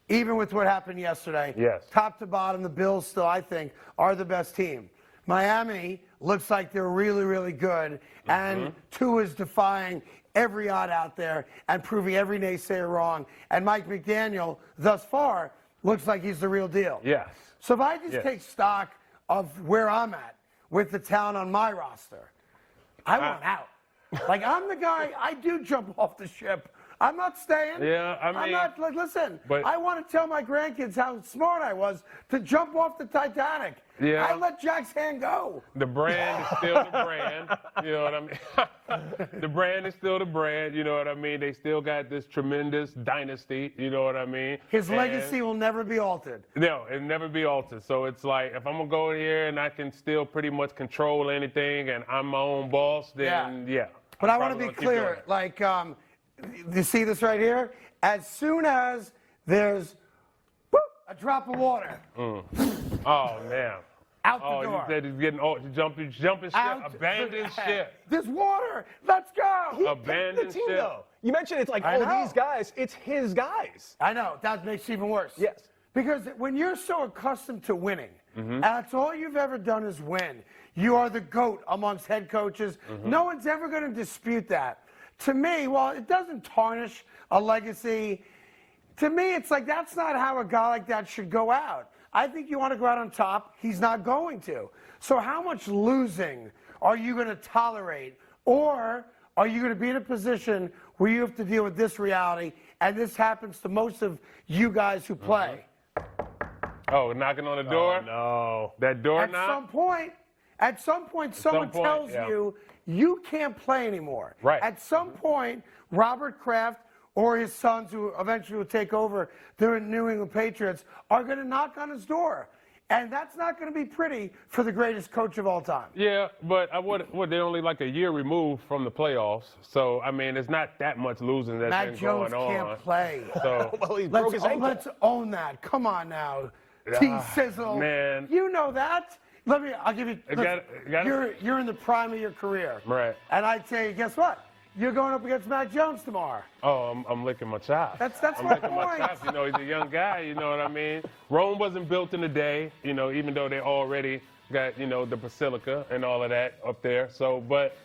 even with what happened yesterday. Yes. Top to bottom, the Bills still, I think, are the best team. Miami looks like they're really, really good, and Tua is defying every odd out there and proving every naysayer wrong. And Mike McDaniel, thus far, looks like he's the real deal. Yes. So if I just take stock of where I'm at with the talent on my roster, I want out. Like, I'm the guy, I do jump off the ship. I'm not staying. Yeah, I mean, I'm not, like, listen, but, I want to tell my grandkids how smart I was to jump off the Titanic. Yeah. I let Jack's hand go. The brand is still the brand. You know what I mean? The brand is still the brand. You know what I mean? They still got this tremendous dynasty. You know what I mean? His legacy will never be altered. No, it'll never be altered. So it's like, if I'm going to go in here and I can still pretty much control anything and I'm my own boss, then yeah. But I want to be clear, like, you see this right here? As soon as there's a drop of water. Oh, man. Out the door. You said he's getting jumping ship, abandoned ship. There's water. Let's go. Abandoned the team, ship. though. You mentioned it's like, these guys, it's his guys. I know. That makes it even worse. Yes. Because when you're so accustomed to winning, and that's all you've ever done is win, you are the GOAT amongst head coaches. No one's ever going to dispute that. To me, while it doesn't tarnish a legacy, to me, it's like that's not how a guy like that should go out. I think you want to go out on top. He's not going to. So how much losing are you going to tolerate? Or are you going to be in a position where you have to deal with this reality, and this happens to most of you guys who play? Oh, knocking on the door? Oh, no. That door At knock? some point, someone tells you you can't play anymore. Right. At some point, Robert Kraft or his sons, who eventually will take over the New England Patriots, are going to knock on his door. And that's not going to be pretty for the greatest coach of all time. Yeah, but they're only like a year removed from the playoffs. So, I mean, it's not that much losing that's Matt been Jones going on. can't play. So, well, he broke his ankle. Let's own that. Come on now. T-Sizzle. Man. You know that. I'll give you. You're in the prime of your career. Right. And I'd say, guess what? You're going up against Matt Jones tomorrow. Oh, I'm licking my chops. That's I'm my licking my point. chops. You know, he's a young guy. You know what I mean? Rome wasn't built in a day. You know, even though they already got the basilica and all of that up there. So, but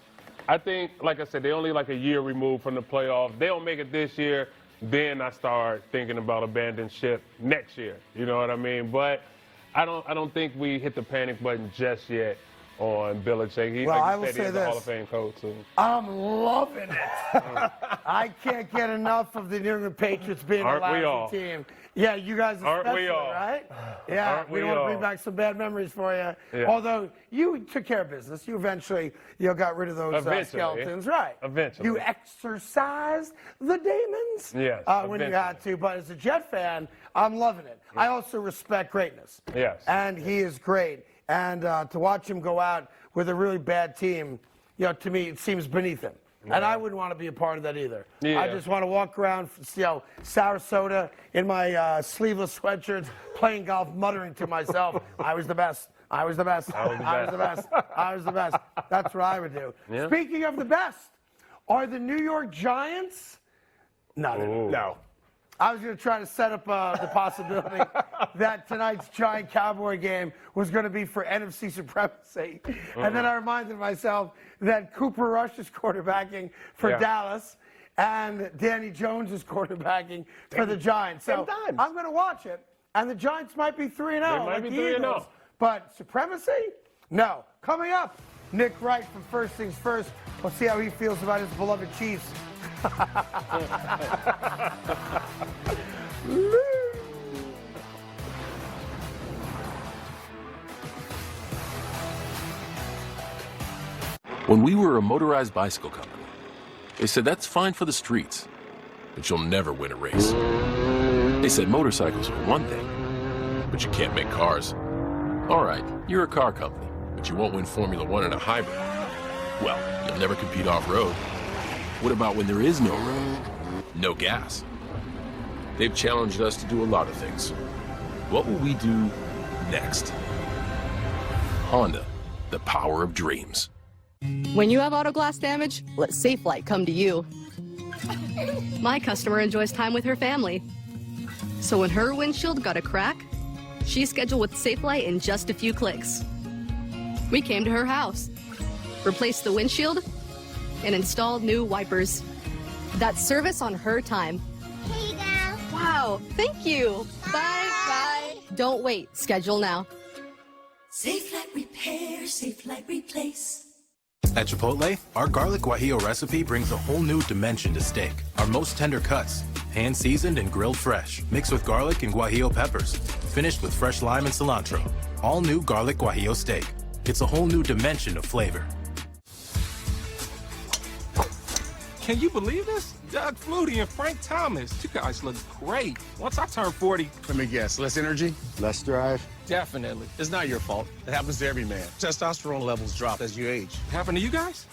I think, like I said, they're only like a year removed from the playoffs. They don't make it this year. Then I start thinking about abandoned ship next year. You know what I mean? But I don't think we hit the panic button just yet on Belichick. Well, like I you will said, say he's this. a Hall of Fame coach. So. I'm loving it. I can't get enough of the New England Patriots being a lousy team. Yeah, you guys especially, right? Yeah, we don't want to bring back some bad memories for you. Yeah. Although you took care of business. You eventually got rid of those skeletons. Right. Eventually. You exorcised the demons Yes, when you had to. But as a Jet fan, I'm loving it. I also respect greatness. Yes. And he is great. And to watch him go out with a really bad team, to me, it seems beneath him. And I wouldn't want to be a part of that either. Yeah. I just want to walk around, Sarasota in my sleeveless sweatshirts, playing golf, muttering to myself, I was the best. I was the best. I was the best. I was the best. That's what I would do. Yeah. Speaking of the best, are the New York Giants? No. I was going to try to set up the possibility that tonight's Giant Cowboy game was going to be for NFC supremacy. And then I reminded myself that Cooper Rush is quarterbacking for Dallas and Danny Jones is quarterbacking for the Giants. So I'm going to watch it, and the Giants might be 3-0. They might be 3-0. But supremacy? No. Coming up, Nick Wright from First Things First. We'll see how he feels about his beloved Chiefs. When we were a motorized bicycle company, they said that's fine for the streets, but you'll never win a race. They said motorcycles are one thing, but you can't make cars. All right, you're a car company, but you won't win Formula One in a hybrid. Well, you'll never compete off-road. What about when there is no road? No gas. They've challenged us to do a lot of things. What will we do next? Honda, the power of dreams. When you have auto glass damage, let Safelite come to you. My customer enjoys time with her family. So when her windshield got a crack, she scheduled with Safelite in just a few clicks. We came to her house, replaced the windshield, and installed new wipers. That's service on her time. Here you go. Wow, thank you. Bye. Don't wait, schedule now. Safelite Repair, Safelite Replace. At Chipotle, our garlic guajillo recipe brings a whole new dimension to steak. Our most tender cuts, hand-seasoned and grilled fresh, mixed with garlic and guajillo peppers, finished with fresh lime and cilantro. All new garlic guajillo steak. It's a whole new dimension of flavor. Can you believe this? Doug Flutie and Frank Thomas. You guys look great. Once I turn 40... Let me guess, less energy? Less drive? Definitely. It's not your fault. It happens to every man. Testosterone levels drop as you age. Happened to you guys?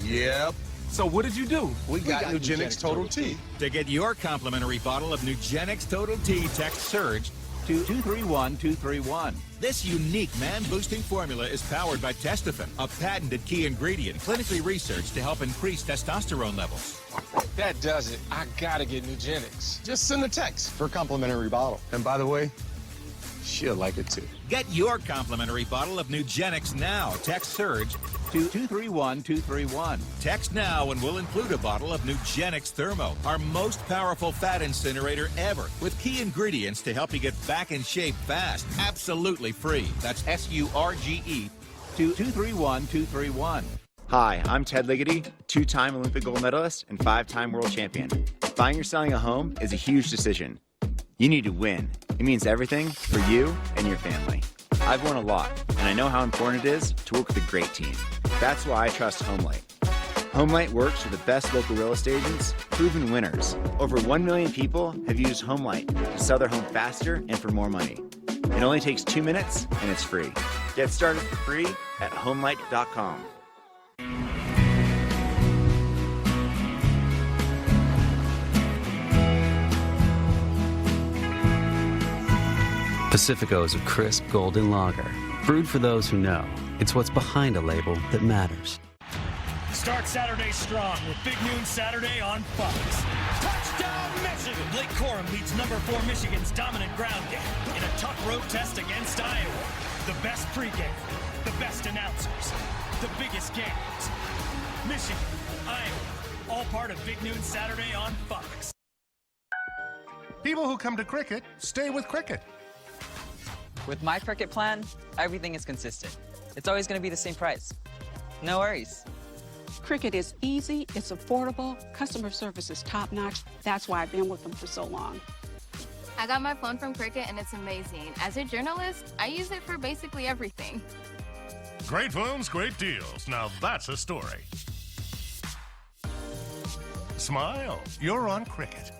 Yep. So what did you do? We got Nugenix Total T. To get your complimentary bottle of Nugenix Total T, text SURGE to 231231. This unique man-boosting formula is powered by Testofen, a patented key ingredient clinically researched to help increase testosterone levels. That does it. I gotta get Nugenix. Just send a text for a complimentary bottle. And by the way, she'll like it too. Get your complimentary bottle of Nugenix now. Text SURGE to 231231. Text now and we'll include a bottle of Nugenix Thermo, our most powerful fat incinerator ever, with key ingredients to help you get back in shape fast. Absolutely free. That's SURGE to 231231. Hi, I'm Ted Ligety, 2-time Olympic gold medalist and 5-time world champion. Buying or selling a home is a huge decision. You need to win. It means everything for you and your family. I've won a lot, and I know how important it is to work with a great team. That's why I trust HomeLight. HomeLight works with the best local real estate agents, proven winners. Over 1 million people have used HomeLight to sell their home faster and for more money. It only takes 2 minutes, and it's free. Get started for free at HomeLight.com. Pacifico is a crisp golden lager, brewed for those who know. It's what's behind a label that matters. Start Saturday strong with Big Noon Saturday on Fox. Touchdown, Michigan! Blake Corum leads number 4 Michigan's dominant ground game in a tough road test against Iowa. The best pregame, the best announcers, the biggest games. Michigan, Iowa, all part of Big Noon Saturday on Fox. People who come to Cricket stay with Cricket. With my Cricket plan, everything is consistent. It's always going to be the same price. No worries. Cricket is easy, it's affordable, customer service is top-notch. That's why I've been with them for so long. I got my phone from Cricket and it's amazing. As a journalist, I use it for basically everything. Great phones, great deals. Now that's a story. Smile, you're on Cricket.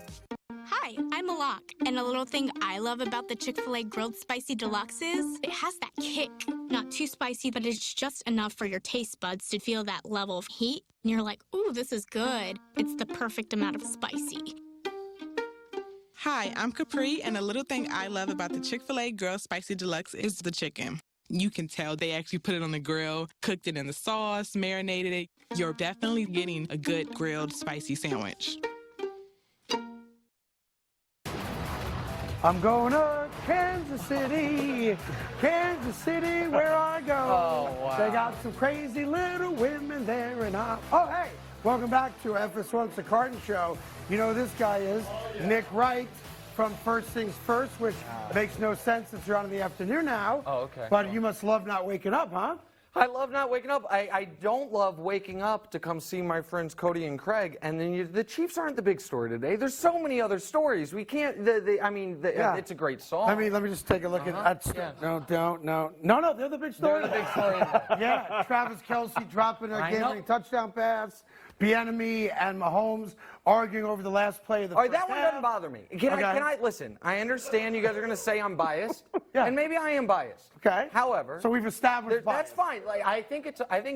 Hi, I'm Alok, and a little thing I love about the Chick-fil-A Grilled Spicy Deluxe is it has that kick. Not too spicy, but it's just enough for your taste buds to feel that level of heat. And you're like, ooh, this is good. It's the perfect amount of spicy. Hi, I'm Capri, and a little thing I love about the Chick-fil-A Grilled Spicy Deluxe is the chicken. You can tell they actually put it on the grill, cooked it in the sauce, marinated it. You're definitely getting a good grilled spicy sandwich. I'm going to Kansas City, where I go. Oh, wow. They got some crazy little women there, and oh, hey, welcome back to FS1's The Carton Show. You know who this guy is? Nick Wright from First Things First, which makes no sense since you're on in the afternoon now. Oh, okay. But you must love not waking up, huh? I love not waking up. I don't love waking up to come see my friends Cody and Craig, and then the Chiefs aren't the big story today. There's so many other stories. We can't. It's a great song. Let me just take a look at. Yeah. No, they're the big story. They're the big story. Yeah, Travis Kelce dropping a game-winning touchdown pass. Bieniemy and Mahomes arguing over the last play of the first that one half. doesn't bother me. Can I listen? I understand you guys are going to say I'm biased, and maybe I am biased. Okay. However, so we've established bias. That's fine. Like I think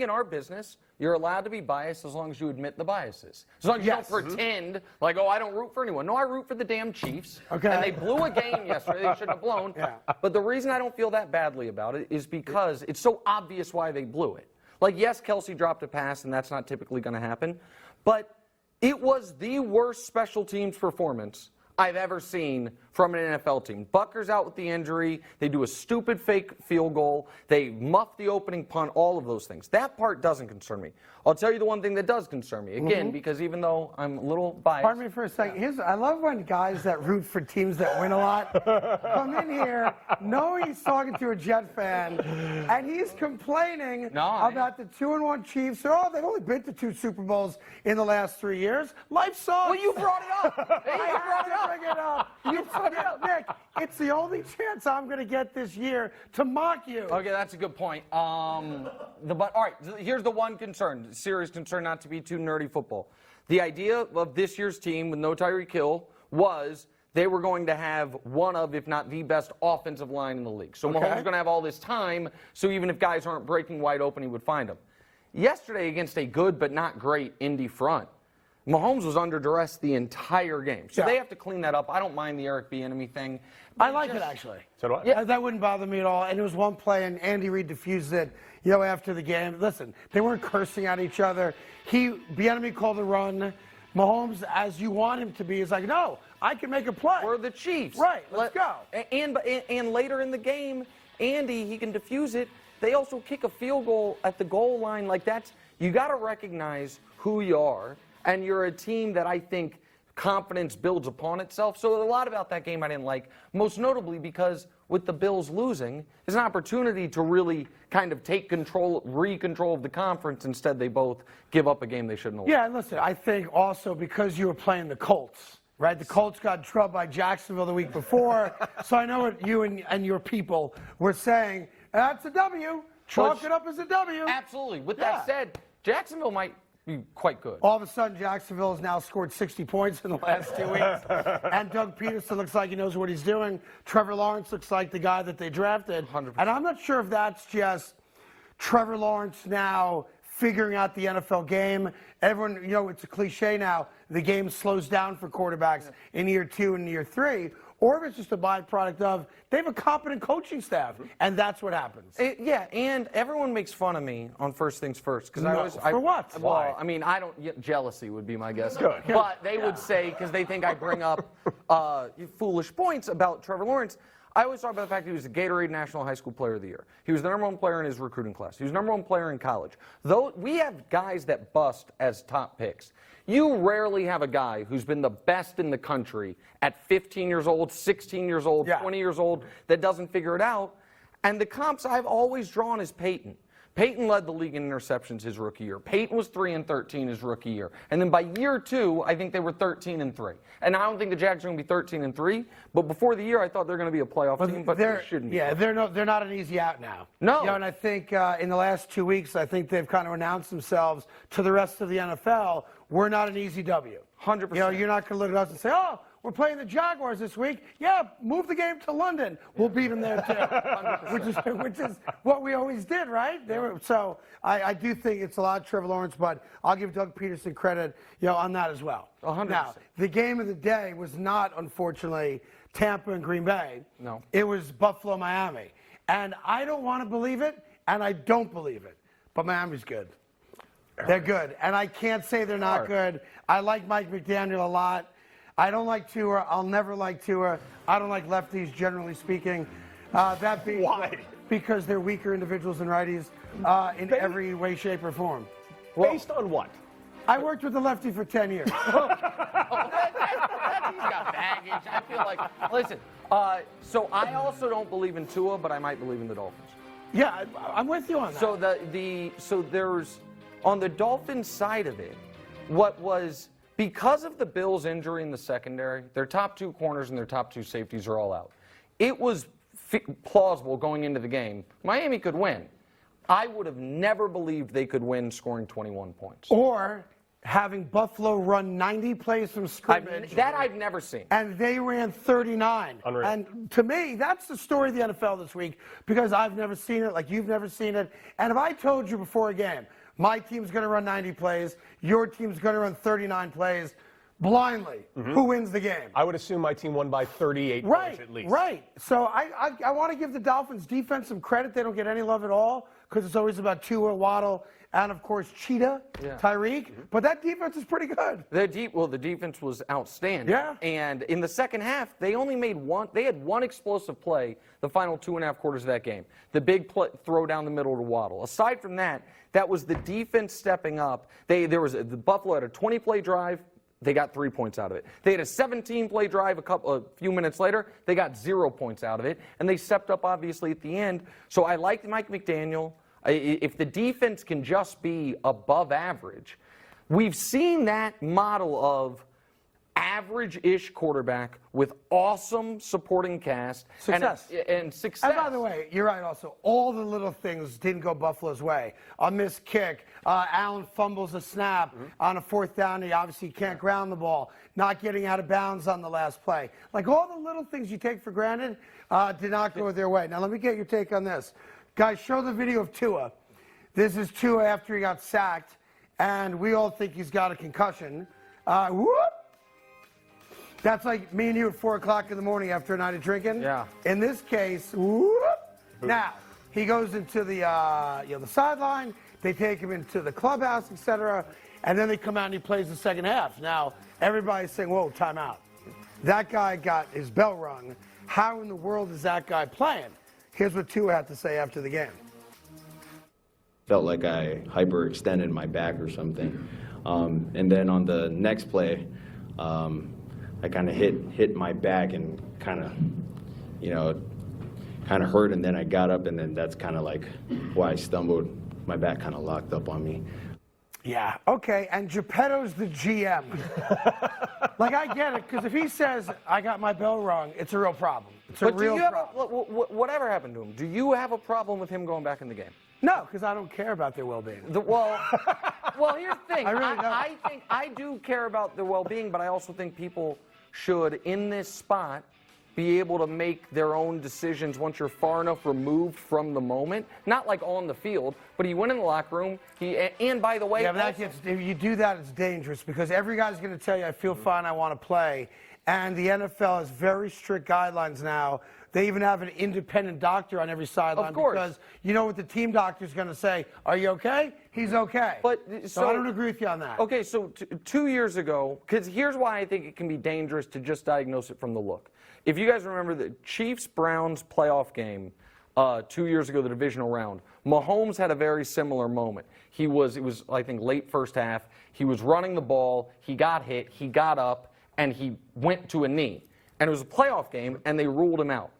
in our business, you're allowed to be biased as long as you admit the biases. As long as you don't pretend like, oh, I don't root for anyone. No, I root for the damn Chiefs. Okay. And they blew a game yesterday they shouldn't have blown. Yeah. But the reason I don't feel that badly about it is because it's so obvious why they blew it. Like, yes, Kelce dropped a pass, and that's not typically going to happen. But it was the worst special teams performance I've ever seen from an NFL team. Bucker's out with the injury. They do a stupid fake field goal. They muff the opening punt, all of those things. That part doesn't concern me. I'll tell you the one thing that does concern me, again, because even though I'm a little biased. Pardon me for a second. I love when guys that root for teams that win a lot come in here knowing he's talking to a Jet fan, and he's complaining about the 2-1 Chiefs. They've only been to 2 Super Bowls in the last 3 years. Life sucks. Well, you brought it up. I brought it up. You brought it up. Nick, it's the only chance I'm going to get this year to mock you. Okay, that's a good point. All right, here's the one concern, serious concern, not to be too nerdy football. The idea of this year's team with no Tyreek Hill was they were going to have one of, if not the best offensive line in the league. So Mahomes is going to have all this time, so even if guys aren't breaking wide open, he would find them. Yesterday, against a good but not great Indy front, Mahomes was under duress the entire game. So they have to clean that up. I don't mind the Eric Bieniemy thing. I like it, actually. So do I. Yeah, that wouldn't bother me at all. And it was one play, and Andy Reid diffused it, after the game. Listen, they weren't cursing at each other. Bieniemy called the run. Mahomes, as you want him to be, is like, no, I can make a play. We're the Chiefs. Right, let's go. And later in the game, Andy, he can diffuse it. They also kick a field goal at the goal line. Like, you got to recognize who you are. And you're a team that I think confidence builds upon itself. So a lot about that game I didn't like, most notably because with the Bills losing, there's an opportunity to really kind of take re-control of the conference. Instead, they both give up a game they shouldn't have won. Yeah, and listen, I think also because you were playing the Colts, right? The Colts got drubbed by Jacksonville the week before. So I know what you and your people were saying. That's a W. Chalk it up as a W. Absolutely. With that said, Jacksonville might be quite good. All of a sudden, Jacksonville has now scored 60 points in the last 2 weeks. And Doug Peterson looks like he knows what he's doing. Trevor Lawrence looks like the guy that they drafted. 100%. And I'm not sure if that's just Trevor Lawrence now figuring out the NFL game. Everyone, it's a cliche now. The game slows down for quarterbacks in year 2 and year 3. Or if it's just a byproduct of they have a competent coaching staff, and that's what happens. And everyone makes fun of me on First Things First because for what? Well, Why? I mean, I don't. Jealousy would be my guess. Good. But they would say because they think I bring up foolish points about Trevor Lawrence. I always talk about the fact that he was the Gatorade National High School Player of the Year. He was the #1 player in his recruiting class. He was the #1 player in college. Though we have guys that bust as top picks. You rarely have a guy who's been the best in the country at 15 years old, 16 years old, 20 years old that doesn't figure it out. And the comps I've always drawn is Peyton. Peyton led the league in interceptions his rookie year. Peyton was 3-13 his rookie year. And then by year 2, I think they were 13-3. And I don't think the Jags are going to be 13-3, but before the year I thought they were going to be a playoff team, but they shouldn't be. Yeah, they're not an easy out now. No. And I think in the last 2 weeks, I think they've kind of announced themselves to the rest of the NFL, we're not an easy W. 100%. You know, you're not going to look at us and say, oh, we're playing the Jaguars this week. Yeah, move the game to London. We'll beat them there too. which is what we always did, right? So I do think it's a lot of Trevor Lawrence, but I'll give Doug Peterson credit, you know, on that as well. 100%. Now, the game of the day was not, unfortunately, Tampa and Green Bay. No. It was Buffalo, Miami. And I don't want to believe it, and I don't believe it. But Miami's good. They're good. And I can't say they're not good. I like Mike McDaniel a lot. I don't like Tua. I'll never like Tua. I don't like lefties, generally speaking. That being Why? Because they're weaker individuals than righties in every way, shape, or form. Based on what? I worked with a lefty for 10 years. He's got baggage. I feel like, listen, so I also don't believe in Tua, but I might believe in the Dolphins. Yeah, I'm with you on that. So so there's, on the Dolphins side of it, what was, because of the Bills' injury in the secondary, their top 2 corners and their top 2 safeties are all out. It was plausible going into the game, Miami could win. I would have never believed they could win scoring 21 points. Or having Buffalo run 90 plays from scrimmage. That I've never seen. And they ran 39. Unreal. And to me, that's the story of the NFL this week, because I've never seen it, like you've never seen it. And if I told you before a game, my team's going to run 90 plays, your team's going to run 39 plays, blindly, who wins the game? I would assume my team won by 38 points at least. Right. So I want to give the Dolphins defense some credit. They don't get any love at all, because it's always about Tua, Waddle, and of course Cheetah, Tyreek. But that defense is pretty good. The defense was outstanding. Yeah. And in the second half, they only made one. They had one explosive play the final 2.5 quarters of that game. The big throw down the middle to Waddle. Aside from that, that was the defense stepping up. The Buffalo had a 20-play drive. They got 3 points out of it. They had a 17-play drive a few minutes later. They got 0 points out of it. And they stepped up, obviously, at the end. So I like Mike McDaniel. If the defense can just be above average, we've seen that model of average-ish quarterback with awesome supporting cast. Success. And success. And by the way, you're right also. All the little things didn't go Buffalo's way. A missed kick. Allen fumbles a snap on a 4th down. He obviously can't ground the ball. Not getting out of bounds on the last play. Like all the little things you take for granted did not go their way. Now, let me get your take on this. Guys, show the video of Tua. This is Tua after he got sacked, and we all think he's got a concussion. Whoop! That's like me and you at 4 o'clock in the morning after a night of drinking. Yeah. In this case, whoop! Now, he goes into the the sideline. They take him into the clubhouse, etc., and then they come out and he plays the second half. Now, everybody's saying, whoa, timeout. That guy got his bell rung. How in the world is that guy playing? Here's what Tua had to say after the game. Felt like I hyperextended my back or something. And then on the next play, I kind of hit my back and kind of hurt, and then I got up, and then that's kind of like why I stumbled. My back kind of locked up on me. Yeah, okay, and Geppetto's the GM. Like, I get it, because if he says, I got my bell rung, it's a real problem. It's a real problem. Whatever happened to him, do you have a problem with him going back in the game? No, because I don't care about their well-being. Well, here's the thing. I really don't. I think I do care about their well-being, but I also think people should, in this spot, be able to make their own decisions once you're far enough removed from the moment. Not like on the field, but he went in the locker room. And by the way, yeah, but if you do that, it's dangerous, because every guy's going to tell you, I feel fine, I want to play. And the NFL has very strict guidelines now. They even have an independent doctor on every sideline. Of course. Because you know what the team doctor's going to say. Are you okay? He's okay. So I don't agree with you on that. Okay, so 2 years ago, because here's why I think it can be dangerous to just diagnose it from the look. If you guys remember the Chiefs-Browns playoff game 2 years ago, the divisional round, Mahomes had a very similar moment. It was, I think, late first half. He was running the ball. He got hit. He got up, and he went to a knee. And it was a playoff game, and they ruled him out.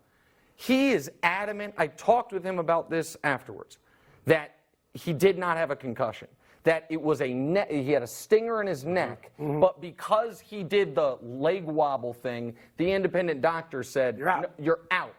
He is adamant, I talked with him about this afterwards, that he did not have a concussion, that it was he had a stinger in his neck, but because he did the leg wobble thing, the independent doctor said, you're out.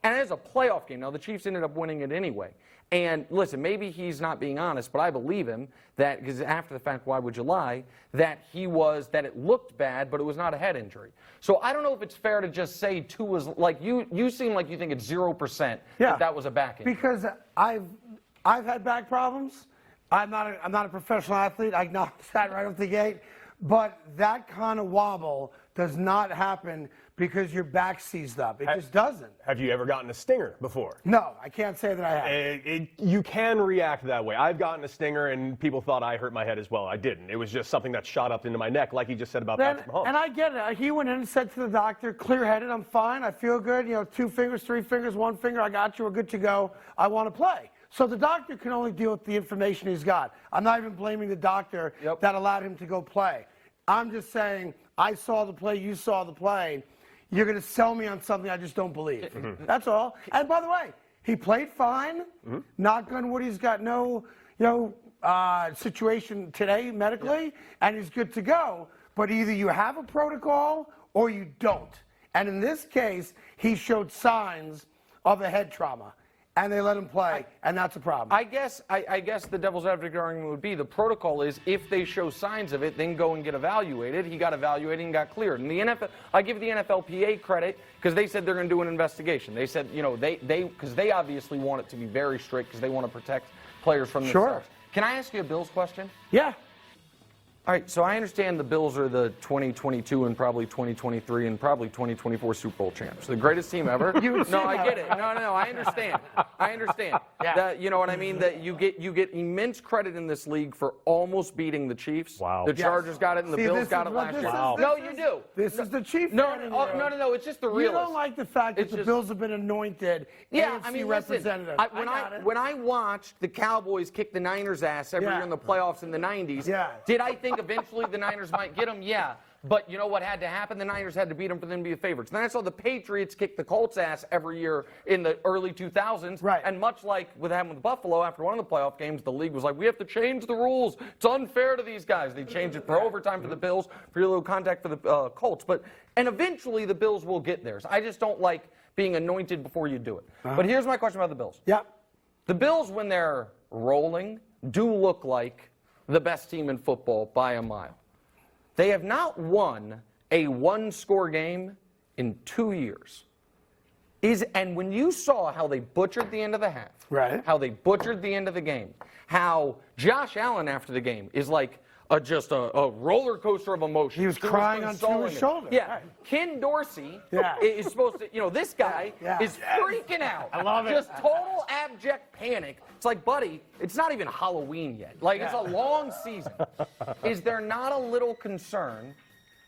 And it was a playoff game. Now, the Chiefs ended up winning it anyway. And listen, maybe he's not being honest, but I believe him that, because after the fact, why would you lie, that it looked bad, but it was not a head injury. So I don't know if it's fair to just say Tua's, like, you seem like you think it's 0% that was a back injury. Because I've had back problems. I'm not a professional athlete. I acknowledge that right off the gate. But that kind of wobble does not happen because your back seized up. It just doesn't. Have you ever gotten a stinger before? No, I can't say that I have. You can react that way. I've gotten a stinger, and people thought I hurt my head as well. I didn't. It was just something that shot up into my neck, like he just said about Patrick Mahomes. And I get it. He went in and said to the doctor, clear-headed, I'm fine, I feel good, 2 fingers, 3 fingers, 1 finger, I got you, we're good to go, I want to play. So the doctor can only deal with the information he's got. I'm not even blaming the doctor that allowed him to go play. I'm just saying, I saw the play, you saw the play. You're going to sell me on something I just don't believe. That's all. And by the way, he played fine. Knock on wood, he's got no situation today medically, and he's good to go. But either you have a protocol or you don't. And in this case, he showed signs of a head trauma. And they let him play, and that's a problem. I guess the devil's advocate argument would be the protocol is if they show signs of it, then go and get evaluated. He got evaluated and got cleared. And the NFL, I give the NFLPA credit because they said they're going to do an investigation. They said, because they obviously want it to be very strict because they want to protect players from themselves. Can I ask you a Bills question? Yeah. All right, so I understand the Bills are the 2022 and probably 2023 and probably 2024 Super Bowl champs. The greatest team ever. No, I get it. No, I understand. I understand. That, you know what I mean? That you get immense credit in this league for almost beating the Chiefs. Wow. The Chargers got it and the Bills got it last year. No, you do. This is the Chiefs. No, it's just the realist. You don't like the fact that the Bills have been anointed AFC representative. When I watched the Cowboys kick the Niners' ass every year in the playoffs in the 90s, did I think eventually the Niners might get them? Yeah. But you know what had to happen? The Niners had to beat them for them to be the favorites. Then I saw the Patriots kick the Colts' ass every year in the early 2000s. Right. And much like what happened with Buffalo after one of the playoff games, the league was like, we have to change the rules. It's unfair to these guys. They changed it for overtime for the Bills, for your little contact for the Colts. And eventually the Bills will get theirs. I just don't like being anointed before you do it. But here's my question about the Bills. Yeah. The Bills, when they're rolling, do look like the best team in football by a mile. They have not won a one-score game in 2 years. And when you saw how they butchered the end of the half, how they butchered the end of the game, how Josh Allen after the game is like just a roller coaster of emotion. He was crying on Tua's shoulder. Yeah. Ken Dorsey is supposed to, this guy is freaking out. I love it. Just total abject panic. It's like, buddy, it's not even Halloween yet. Like, it's a long season. Is there not a little concern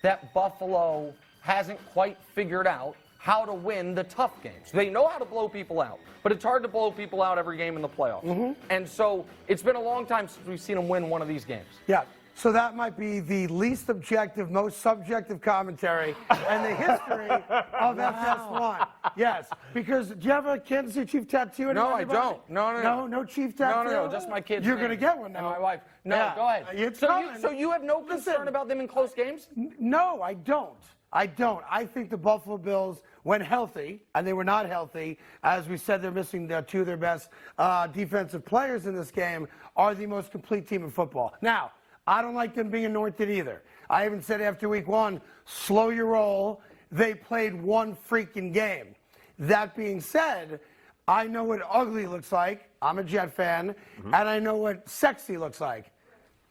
that Buffalo hasn't quite figured out how to win the tough games? They know how to blow people out, but it's hard to blow people out every game in the playoffs. And so it's been a long time since we've seen them win one of these games. Yeah. So that might be the least objective, most subjective commentary in the history of FS1. Yes, because do you have a Kansas City Chief tattoo? No, I don't. No Chief tattoo? No, just my kids. You're going to get one now. And my wife. No, go ahead. So you have no concern about them in close games? No, I don't. I think the Buffalo Bills, when healthy, and they were not healthy, as we said, they're missing two of their best defensive players in this game, are the most complete team in football. Now, I don't like them being anointed either. I even said after week 1, slow your roll. They played one freaking game. That being said, I know what ugly looks like. I'm a Jet fan. And I know what sexy looks like.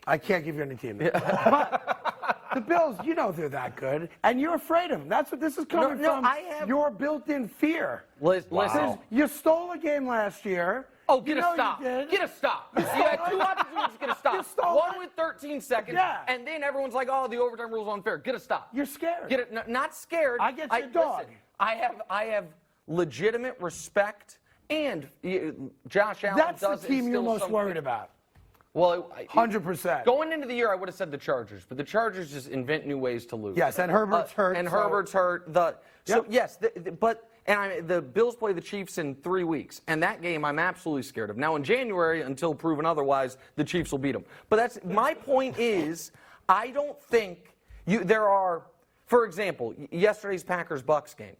I can't give you any team. But the Bills, you know they're that good. And you're afraid of them. That's what this is coming from. Your built-in fear. Listen, you stole a game last year. Oh, get a stop. Get a stop. You had 2 opportunities to get a stop. One with 13 seconds, and then everyone's like, oh, the overtime rule's unfair. Get a stop. You're scared. Get it? Not scared. I get your dog. Listen, I have legitimate respect, and Josh Allen That's the team you're most worried about. Well, 100%. Going into the year, I would have said the Chargers, but the Chargers just invent new ways to lose. Yes, and Herbert's hurt. And Herbert's hurt. The Bills play the Chiefs in 3 weeks, and that game I'm absolutely scared of. Now, in January, until proven otherwise, the Chiefs will beat them. But my point is, I don't think there are, for example, yesterday's Packers-Bucks game.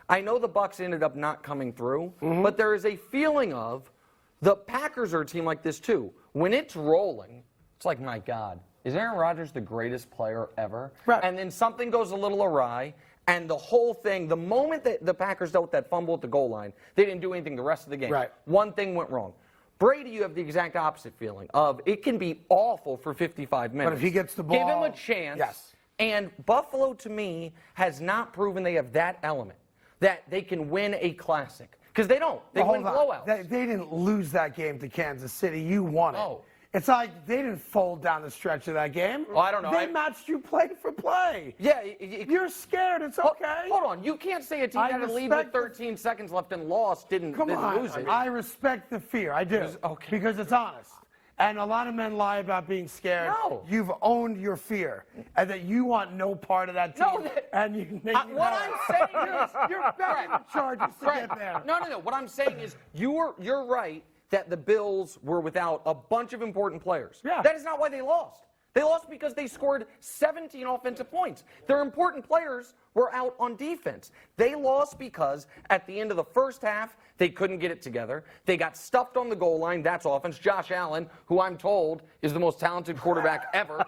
I know the Bucks ended up not coming through, but there is a feeling of The Packers are a team like this too. When it's rolling, it's like, my God, is Aaron Rodgers the greatest player ever? Right. And then something goes a little awry, and the whole thing, the moment that the Packers dealt with that fumble at the goal line, they didn't do anything the rest of the game. Right. One thing went wrong. Brady, you have the exact opposite feeling of it can be awful for 55 minutes. But if he gets the ball, give him a chance. Yes. And Buffalo, to me, has not proven they have that element, that they can win a classic. Because they don't. They win blowouts. They didn't lose that game to Kansas City. You won it. Oh. It's like they didn't fold down the stretch of that game. Well, I don't know. They matched you play for play. Yeah. You're scared. It's okay. Hold on. You can't say a team had a lead with 13 seconds left and lost didn't lose it. I respect the fear. I do. Okay. Because it's honest. And a lot of men lie about being scared. No. You've owned your fear, and that you want no part of that team. No, and you. What I'm saying is you're better charges to get there. No. What I'm saying is you're right that the Bills were without a bunch of important players. Yeah. That is not why they lost. They lost because they scored 17 offensive points. Their important players were out on defense. They lost because at the end of the first half, they couldn't get it together. They got stuffed on the goal line. That's offense. Josh Allen, who I'm told is the most talented quarterback ever,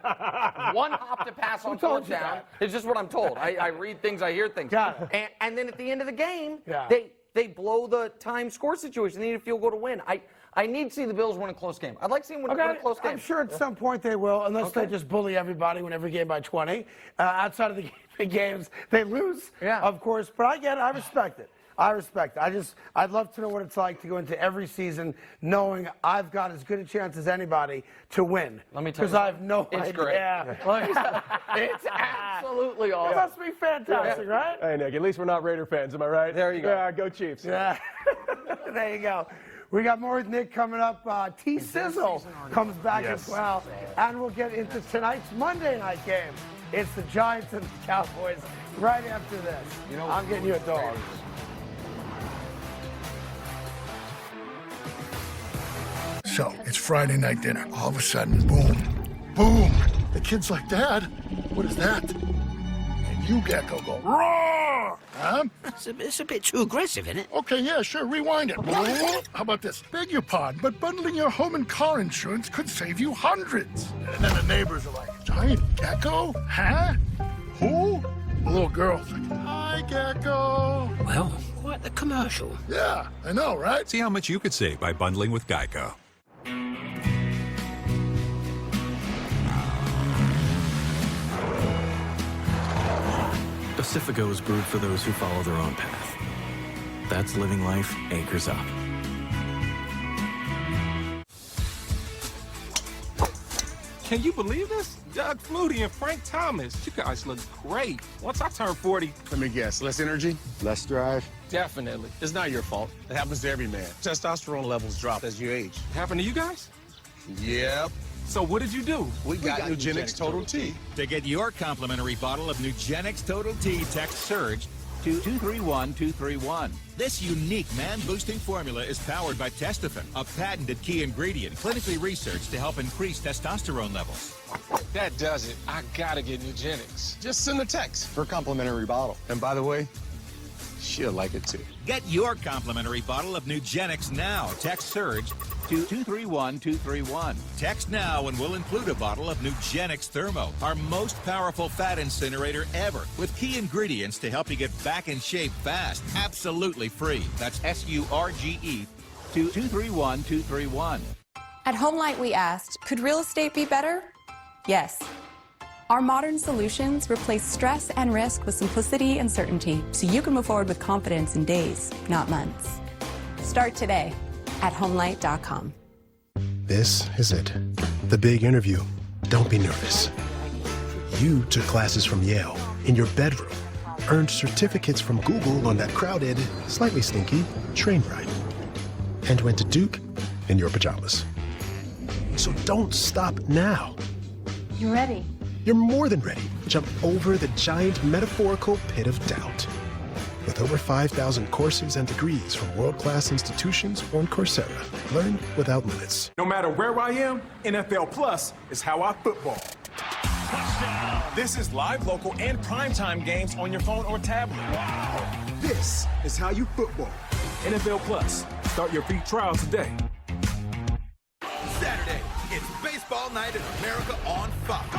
one hop to pass on fourth down. It's just what I'm told. I read things, I hear things. And then at the end of the game, they blow the time score situation. They need a field goal to win. I need to see the Bills win a close game. I'd like to see them win a close game. I'm sure at some point they will, unless they just bully everybody, win every game by 20. Outside of the games, they lose, of course. But I get it. I respect it. I'd love to know what it's like to go into every season knowing I've got as good a chance as anybody to win. Let me tell you. Because I have no idea. It's great. It's absolutely awesome. It must be fantastic, right? Hey, Nick, at least we're not Raider fans, am I right? There you go. Yeah, go Chiefs. Yeah. There you go. We got more with Nick coming up. T-Sizzle comes back as well. And we'll get into tonight's Monday night game. It's the Giants and the Cowboys right after this. I'm getting you a dog. So, it's Friday night dinner. All of a sudden, boom. The kid's like, Dad, what is that? And you, Gecko, go, roar! Huh? It's a bit too aggressive, isn't it? Okay, yeah, sure, rewind it. How about this? Beg your pardon, but bundling your home and car insurance could save you hundreds. And then the neighbors are like, Giant Gecko? Huh? Who? The little girl's like, hi, Gecko. Well, quite the commercial. Yeah, I know, right? See how much you could save by bundling with Geico. Pacifico is brewed for those who follow their own path. That's living life acres up. Can you believe this? Doug Flutie and Frank Thomas. You guys look great. Once I turn 40. Let me guess, less energy, less drive? Definitely. It's not your fault. It happens to every man. Testosterone levels drop as you age. Happened to you guys? Yep. So what did you do? We got Nugenix Total T. To get your complimentary bottle of Nugenix Total T, text SURGE to 231231. This unique man-boosting formula is powered by Testofen, a patented key ingredient clinically researched to help increase testosterone levels. That does it. I gotta get Nugenix. Just send a text for a complimentary bottle. And by the way, she'll like it too. Get your complimentary bottle of Nugenix now. Text SURGE to 231231. Text now and we'll include a bottle of Nugenix Thermo, our most powerful fat incinerator ever, with key ingredients to help you get back in shape fast. Absolutely free. That's SURGE to 231231. At HomeLight, we asked, could real estate be better? Yes. Our modern solutions replace stress and risk with simplicity and certainty, so you can move forward with confidence in days, not months. Start today at homelight.com. This is it. The big interview. Don't be nervous. You took classes from Yale in your bedroom, earned certificates from Google on that crowded, slightly stinky train ride, and went to Duke in your pajamas. So don't stop now. You ready? You're more than ready to jump over the giant metaphorical pit of doubt. With over 5,000 courses and degrees from world-class institutions on Coursera, learn without limits. No matter where I am, NFL Plus is how I football. This is live, local, and primetime games on your phone or tablet. Wow! This is how you football. NFL Plus. Start your free trial today. Baseball Night in America on Fox.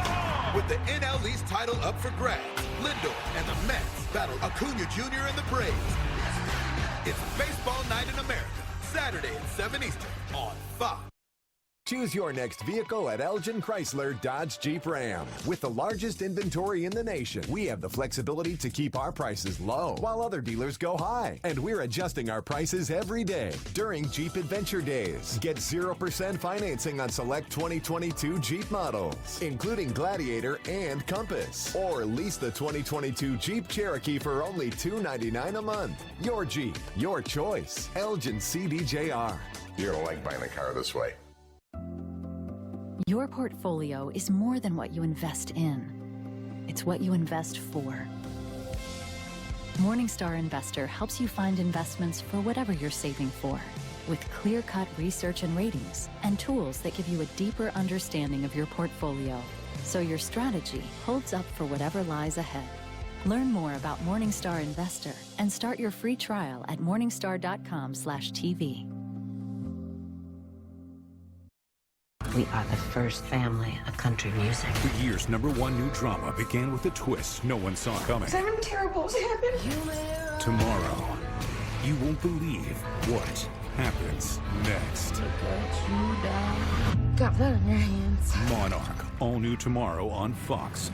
With the NL East title up for grabs, Lindor and the Mets battle Acuna Jr. and the Braves. It's Baseball Night in America, Saturday at 7 Eastern on Fox. Choose your next vehicle at Elgin Chrysler Dodge Jeep Ram. With the largest inventory in the nation, we have the flexibility to keep our prices low while other dealers go high. And we're adjusting our prices every day during Jeep Adventure Days. Get 0% financing on select 2022 Jeep models, including Gladiator and Compass. Or lease the 2022 Jeep Cherokee for only $299 a month. Your Jeep, your choice. Elgin CDJR. You're going to like buying a car this way. Your portfolio is more than what you invest in. It's what you invest for. Morningstar Investor helps you find investments for whatever you're saving for, with clear-cut research and ratings and tools that give you a deeper understanding of your portfolio, so your strategy holds up for whatever lies ahead. Learn more about Morningstar Investor and start your free trial at morningstar.com/TV. We are the first family of country music. The year's #1 new drama began with a twist no one saw coming. Something terrible's happened. Tomorrow, you won't believe what happens next. Got blood on your hands. Monarch, all new tomorrow on Fox.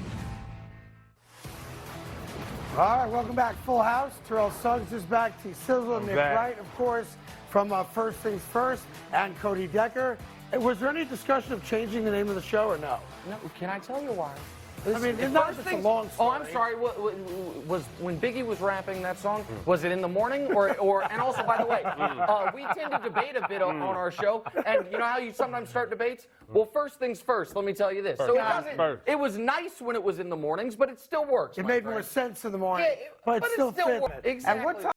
All right, welcome back. Full House. Terrell Suggs is back. T. Sizzle, Nick Wright, of course, from First Things First, and Cody Decker. Was there any discussion of changing the name of the show or no? No, can I tell you why? I mean, it's not just a long story. Oh, I'm sorry. Was when Biggie was rapping that song? Was it in the morning or? And also, by the way, we tend to debate a bit on our show, and you know how you sometimes start debates. Well, first things first. Let me tell you this. So it was nice when it was in the mornings, but it still works. It made more sense in the morning, but it still fit. Exactly. And what time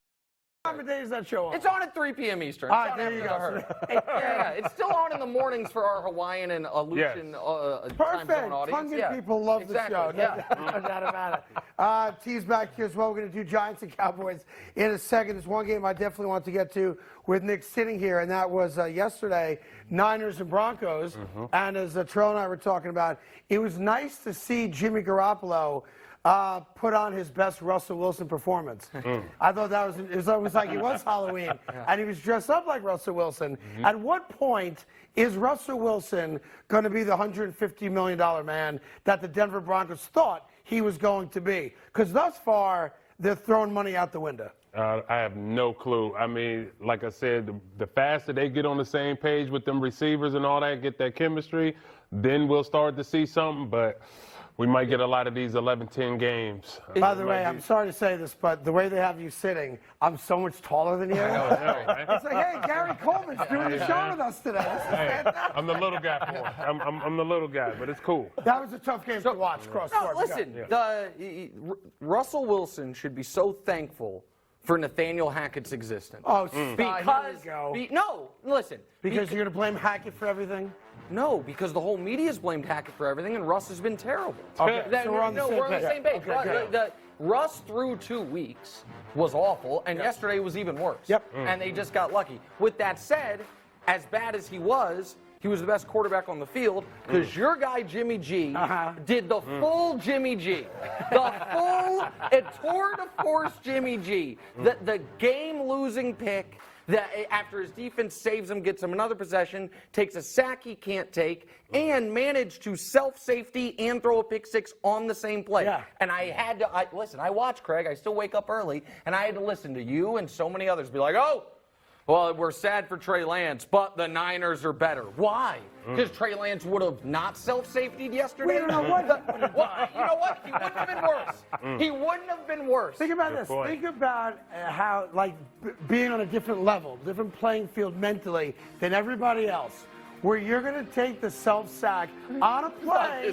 of day is that show on? It's on at 3 p.m. Eastern. All right, there you go. Yeah, it's still on in the mornings for our Hawaiian and Aleutian time zone audience. Tongan people love the show. Yeah. No doubt about it. T's back here as well. We're going to do Giants and Cowboys in a second. There's one game I definitely want to get to with Nick sitting here, and that was yesterday, Niners and Broncos. And as Terrell and I were talking about, it was nice to see Jimmy Garoppolo put on his best Russell Wilson performance. I thought that was like it was Halloween, and he was dressed up like Russell Wilson. At what point is Russell Wilson going to be the $150 million man that the Denver Broncos thought he was going to be? Because thus far, they're throwing money out the window. I have no clue. I mean, like I said, the faster they get on the same page with them receivers and all that, get that chemistry, then we'll start to see something. But we might get a lot of these 11-10 games. By the way, I'm sorry to say this, but the way they have you sitting, I'm so much taller than you. I know, right? It's like, hey, Gary Coleman's doing the show with us today. This is fantastic. I'm the little guy for it. I'm the little guy, but it's cool. That was a tough game to watch cross-court. No, listen, Russell Wilson should be so thankful for Nathaniel Hackett's existence. Oh, because no, listen. Because you're going to blame Hackett for everything? No, because the whole media's blamed Hackett for everything, and Russ has been terrible. Okay, so we're on the same page. Okay, Russ through 2 weeks was awful, and yesterday was even worse. Yep. And they just got lucky. With that said, as bad as he was the best quarterback on the field because your guy Jimmy G did the full Jimmy G. The full tour de force Jimmy G. The game-losing pick that after his defense saves him, gets him another possession, takes a sack he can't take, and managed to self-safety and throw a pick six on the same play. Yeah. And I had to, listen, I watch Craig, I still wake up early, and I had to listen to you and so many others be like, oh, well, we're sad for Trey Lance, but the Niners are better. Why? Because Trey Lance would have not self-safetied yesterday? We don't know what you know what? He wouldn't have been worse. He wouldn't have been worse. Think about this. Think about how, like, being on a different level, different playing field mentally than everybody else, where you're going to take the self-sack on a play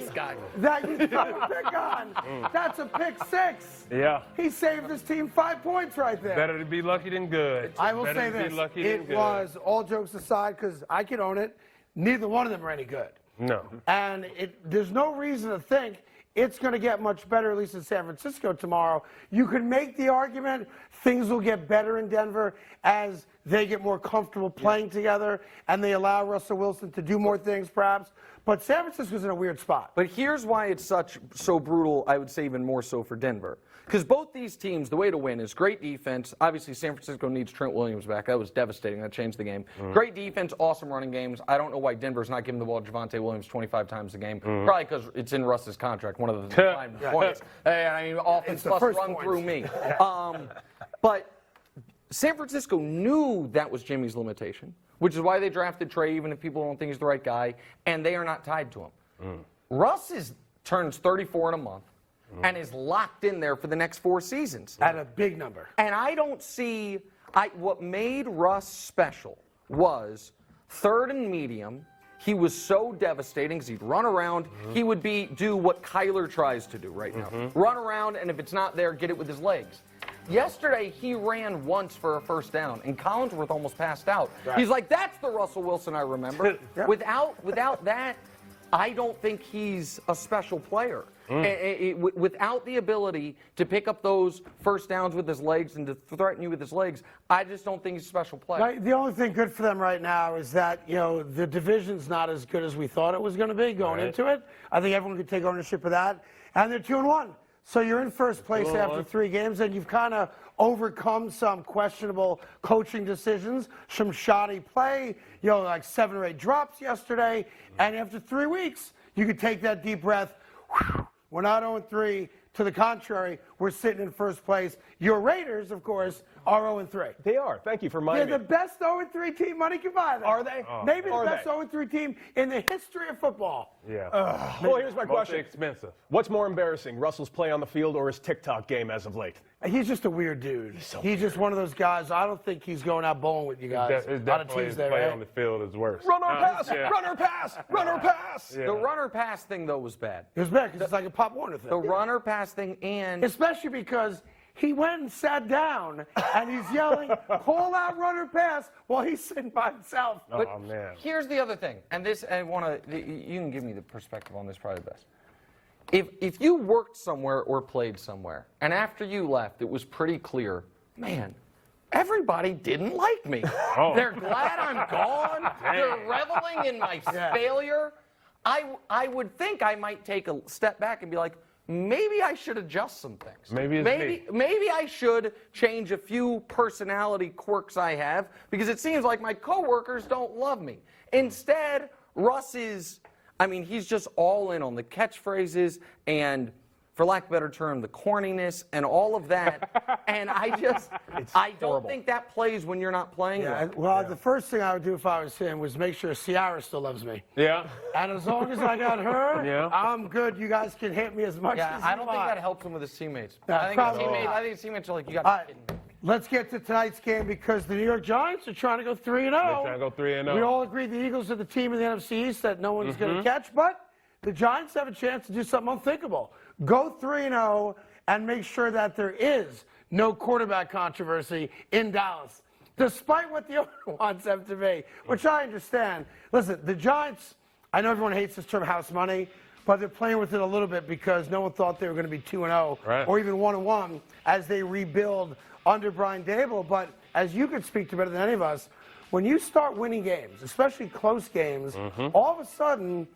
that you throw a pick on. That's a pick six. Yeah. He saved his team 5 points right there. Better to be lucky than good. I will say this. It was, all jokes aside, because I can own it, neither one of them are any good. No. And there's no reason to think it's going to get much better, at least in San Francisco tomorrow. You could make the argument things will get better in Denver as they get more comfortable playing together and they allow Russell Wilson to do more things, perhaps. But San Francisco's in a weird spot. But here's why it's so brutal, I would say even more so for Denver. Because both these teams, the way to win is great defense. Obviously, San Francisco needs Trent Williams back. That was devastating. That changed the game. Great defense, awesome running games. I don't know why Denver's not giving the ball to Javonte Williams 25 times a game. Probably because it's in Russ's contract, one of the prime points. I mean, offense must run through me. But San Francisco knew that was Jimmy's limitation, which is why they drafted Trey, even if people don't think he's the right guy, and they are not tied to him. Russ turns 34 in a month. And is locked in there for the next 4 seasons. At a big number. And I don't see what made Russ special was 3rd and medium. He was so devastating because he'd run around. He would do what Kyler tries to do right now. Run around, and if it's not there, get it with his legs. Yesterday, he ran once for a first down, and Collinsworth almost passed out. Right. He's like, that's the Russell Wilson I remember. Without that, I don't think he's a special player. Without the ability to pick up those first downs with his legs and to threaten you with his legs, I just don't think he's a special player. Right, the only thing good for them right now is that, the division's not as good as we thought it was going to be going into it. I think everyone could take ownership of that. And they're 2-1. So you're in first place after 3 games, and you've kind of overcome some questionable coaching decisions, some shoddy play, like 7 or 8 drops yesterday. And after 3 weeks, you could take that deep breath. We're not 0-3. To the contrary, we're sitting in first place. Your Raiders, of course, are 0-3. They are. Thank you for reminding me. They're the best 0-3 team money can buy them. Are they? Maybe the best 0-3 team in the history of football. Yeah. Well, here's my question. Most expensive. What's more embarrassing, Russell's play on the field or his TikTok game as of late? He's just a weird dude. He's just one of those guys. I don't think he's going out bowling with you guys. It's A lot of definitely teams his there, play right? on the field is worse. Run or pass! Run or pass! Run or pass! The runner pass thing, though, was bad. It was bad because it's like a Pop Warner thing. The runner pass thing and... Especially because he went and sat down and he's yelling, call out runner pass while he's sitting by himself. Oh, man. Here's the other thing, and this, you can give me the perspective on this probably best. If you worked somewhere or played somewhere, and after you left, it was pretty clear, man, everybody didn't like me. They're glad I'm gone. They're reveling in my failure. I would think I might take a step back and be like, maybe I should adjust some things. Maybe I should change a few personality quirks I have because it seems like my coworkers don't love me. Instead, Russ is, he's just all in on the catchphrases and, for lack of a better term, the corniness and all of that. And I don't think that plays when you're not playing. The first thing I would do if I was him was make sure Ciara still loves me. Yeah. And as long as I got her, I'm good. You guys can hit me as much as you want. I don't think that helps him with his teammates. I think his teammates are like, you got to be kidding me. Let's get to tonight's game because the New York Giants are trying to go 3-0. They're trying to go 3-0. We all agree the Eagles are the team in the NFC East that no one's going to catch, but the Giants have a chance to do something unthinkable. Go 3-0 and make sure that there is no quarterback controversy in Dallas, despite what the owner wants them to be, which I understand. Listen, the Giants, I know everyone hates this term house money, but they're playing with it a little bit because no one thought they were going to be 2-0 or even 1-1 as they rebuild under Brian Daboll. But as you could speak to better than any of us, when you start winning games, especially close games, all of a sudden,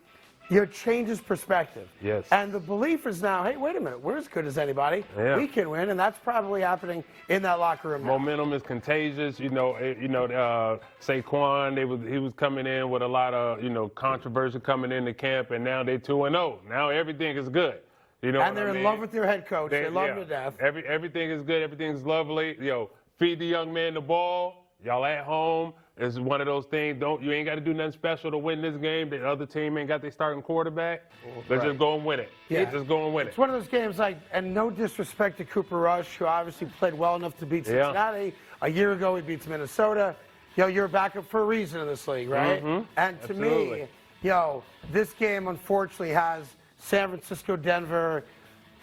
it changes perspective. Yes. And the belief is now, hey, wait a minute, we're as good as anybody. Yeah. We can win, and that's probably happening in that locker room. Momentum is contagious. Saquon, he was coming in with a lot of, controversy coming into camp, and now they're 2-0. Now everything is good. And they're in love with their head coach. They love him to death. Everything is good. Everything's lovely. Feed the young man the ball. Y'all at home. It's one of those things. You ain't got to do nothing special to win this game. The other team ain't got their starting quarterback. Let's just go and win it. Yeah. Just go and win it. It's one of those games and no disrespect to Cooper Rush, who obviously played well enough to beat Cincinnati. A year ago, he beats Minnesota. You're a backup for a reason in this league, right? And to me, this game unfortunately has San Francisco, Denver,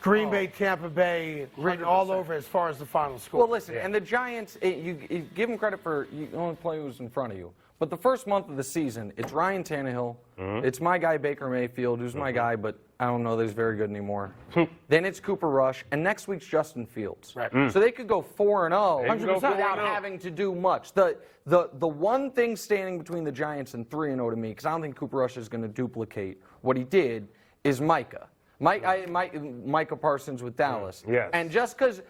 Green Bay, Tampa Bay written 100%. All over as far as the final score. Well, listen, and the Giants, you give them credit for you only play who's in front of you. But the first month of the season, it's Ryan Tannehill. It's my guy Baker Mayfield, who's my guy, but I don't know that he's very good anymore. Then it's Cooper Rush, and next week's Justin Fields. Right. So they could go 4-0 100%. without having to do much. The one thing standing between the Giants and 3-0 to me, because I don't think Cooper Rush is going to duplicate what he did, is Micah. Micah Parsons with Dallas. Yes. And just because,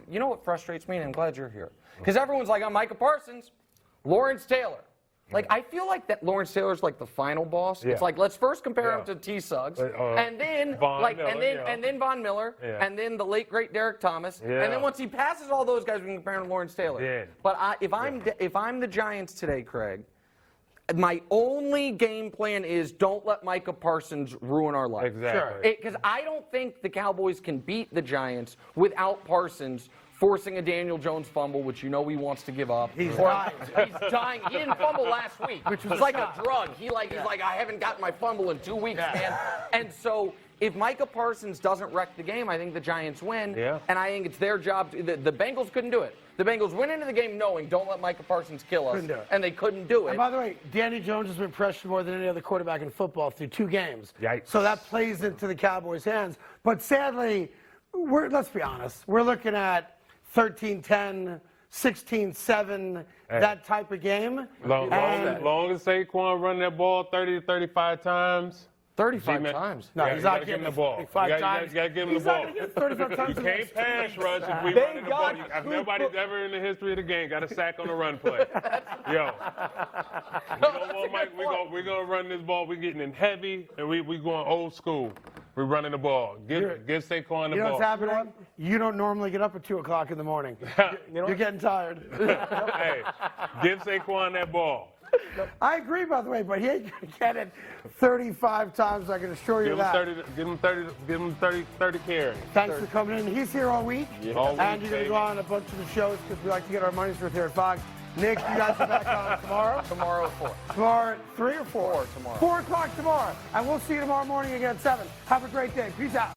you know what frustrates me, and I'm glad you're here, because everyone's like, I'm Micah Parsons, Lawrence Taylor. Like, I feel like that Lawrence Taylor's like the final boss. Yeah. It's like, let's first compare him to T. Suggs, and then Von Miller, and then the late great Derek Thomas, and then once he passes all those guys, we can compare him to Lawrence Taylor. Yeah. But if I'm the Giants today, Craig, my only game plan is don't let Micah Parsons ruin our life. Exactly. Because I don't think the Cowboys can beat the Giants without Parsons forcing a Daniel Jones fumble, which you know he wants to give up. He's dying. He's dying. He didn't fumble last week, which was like a drug. He's like, I haven't gotten my fumble in 2 weeks, man. And so if Micah Parsons doesn't wreck the game, I think the Giants win. Yeah. And I think it's their job. The Bengals couldn't do it. The Bengals went into the game knowing, don't let Micah Parsons kill us. Couldn't do it. And they couldn't do it. And by the way, Danny Jones has been pressured more than any other quarterback in football through 2 games. Yikes. So that plays into the Cowboys' hands. But sadly, let's be honest, we're looking at 13-10, 16-7, that type of game. Long as Saquon run that ball 30 to 35 times. 35 times? No, he's not getting the ball. You got to give him the ball. 35 times. You can't pass rush if we run the ball. Nobody's ever in the history of the game got a sack on a run play. Yo. We're going to run this ball. We're getting in heavy, and we going old school. We're running the ball. Give Saquon the ball. You know what's happening? You don't normally get up at 2 o'clock in the morning. You're getting tired. Hey, give Saquon that ball. I agree, by the way, but he ain't going to get it 35 times, I can assure you that. Give him 30 carries. Thanks for coming in. He's here all week. All week, and you're going to go on a bunch of the shows because we like to get our money's worth here at Fox. Nick, you guys are back on tomorrow? Tomorrow at 4. Tomorrow at 3 or 4? 4 tomorrow. 4 o'clock tomorrow. And we'll see you tomorrow morning again at 7. Have a great day. Peace out.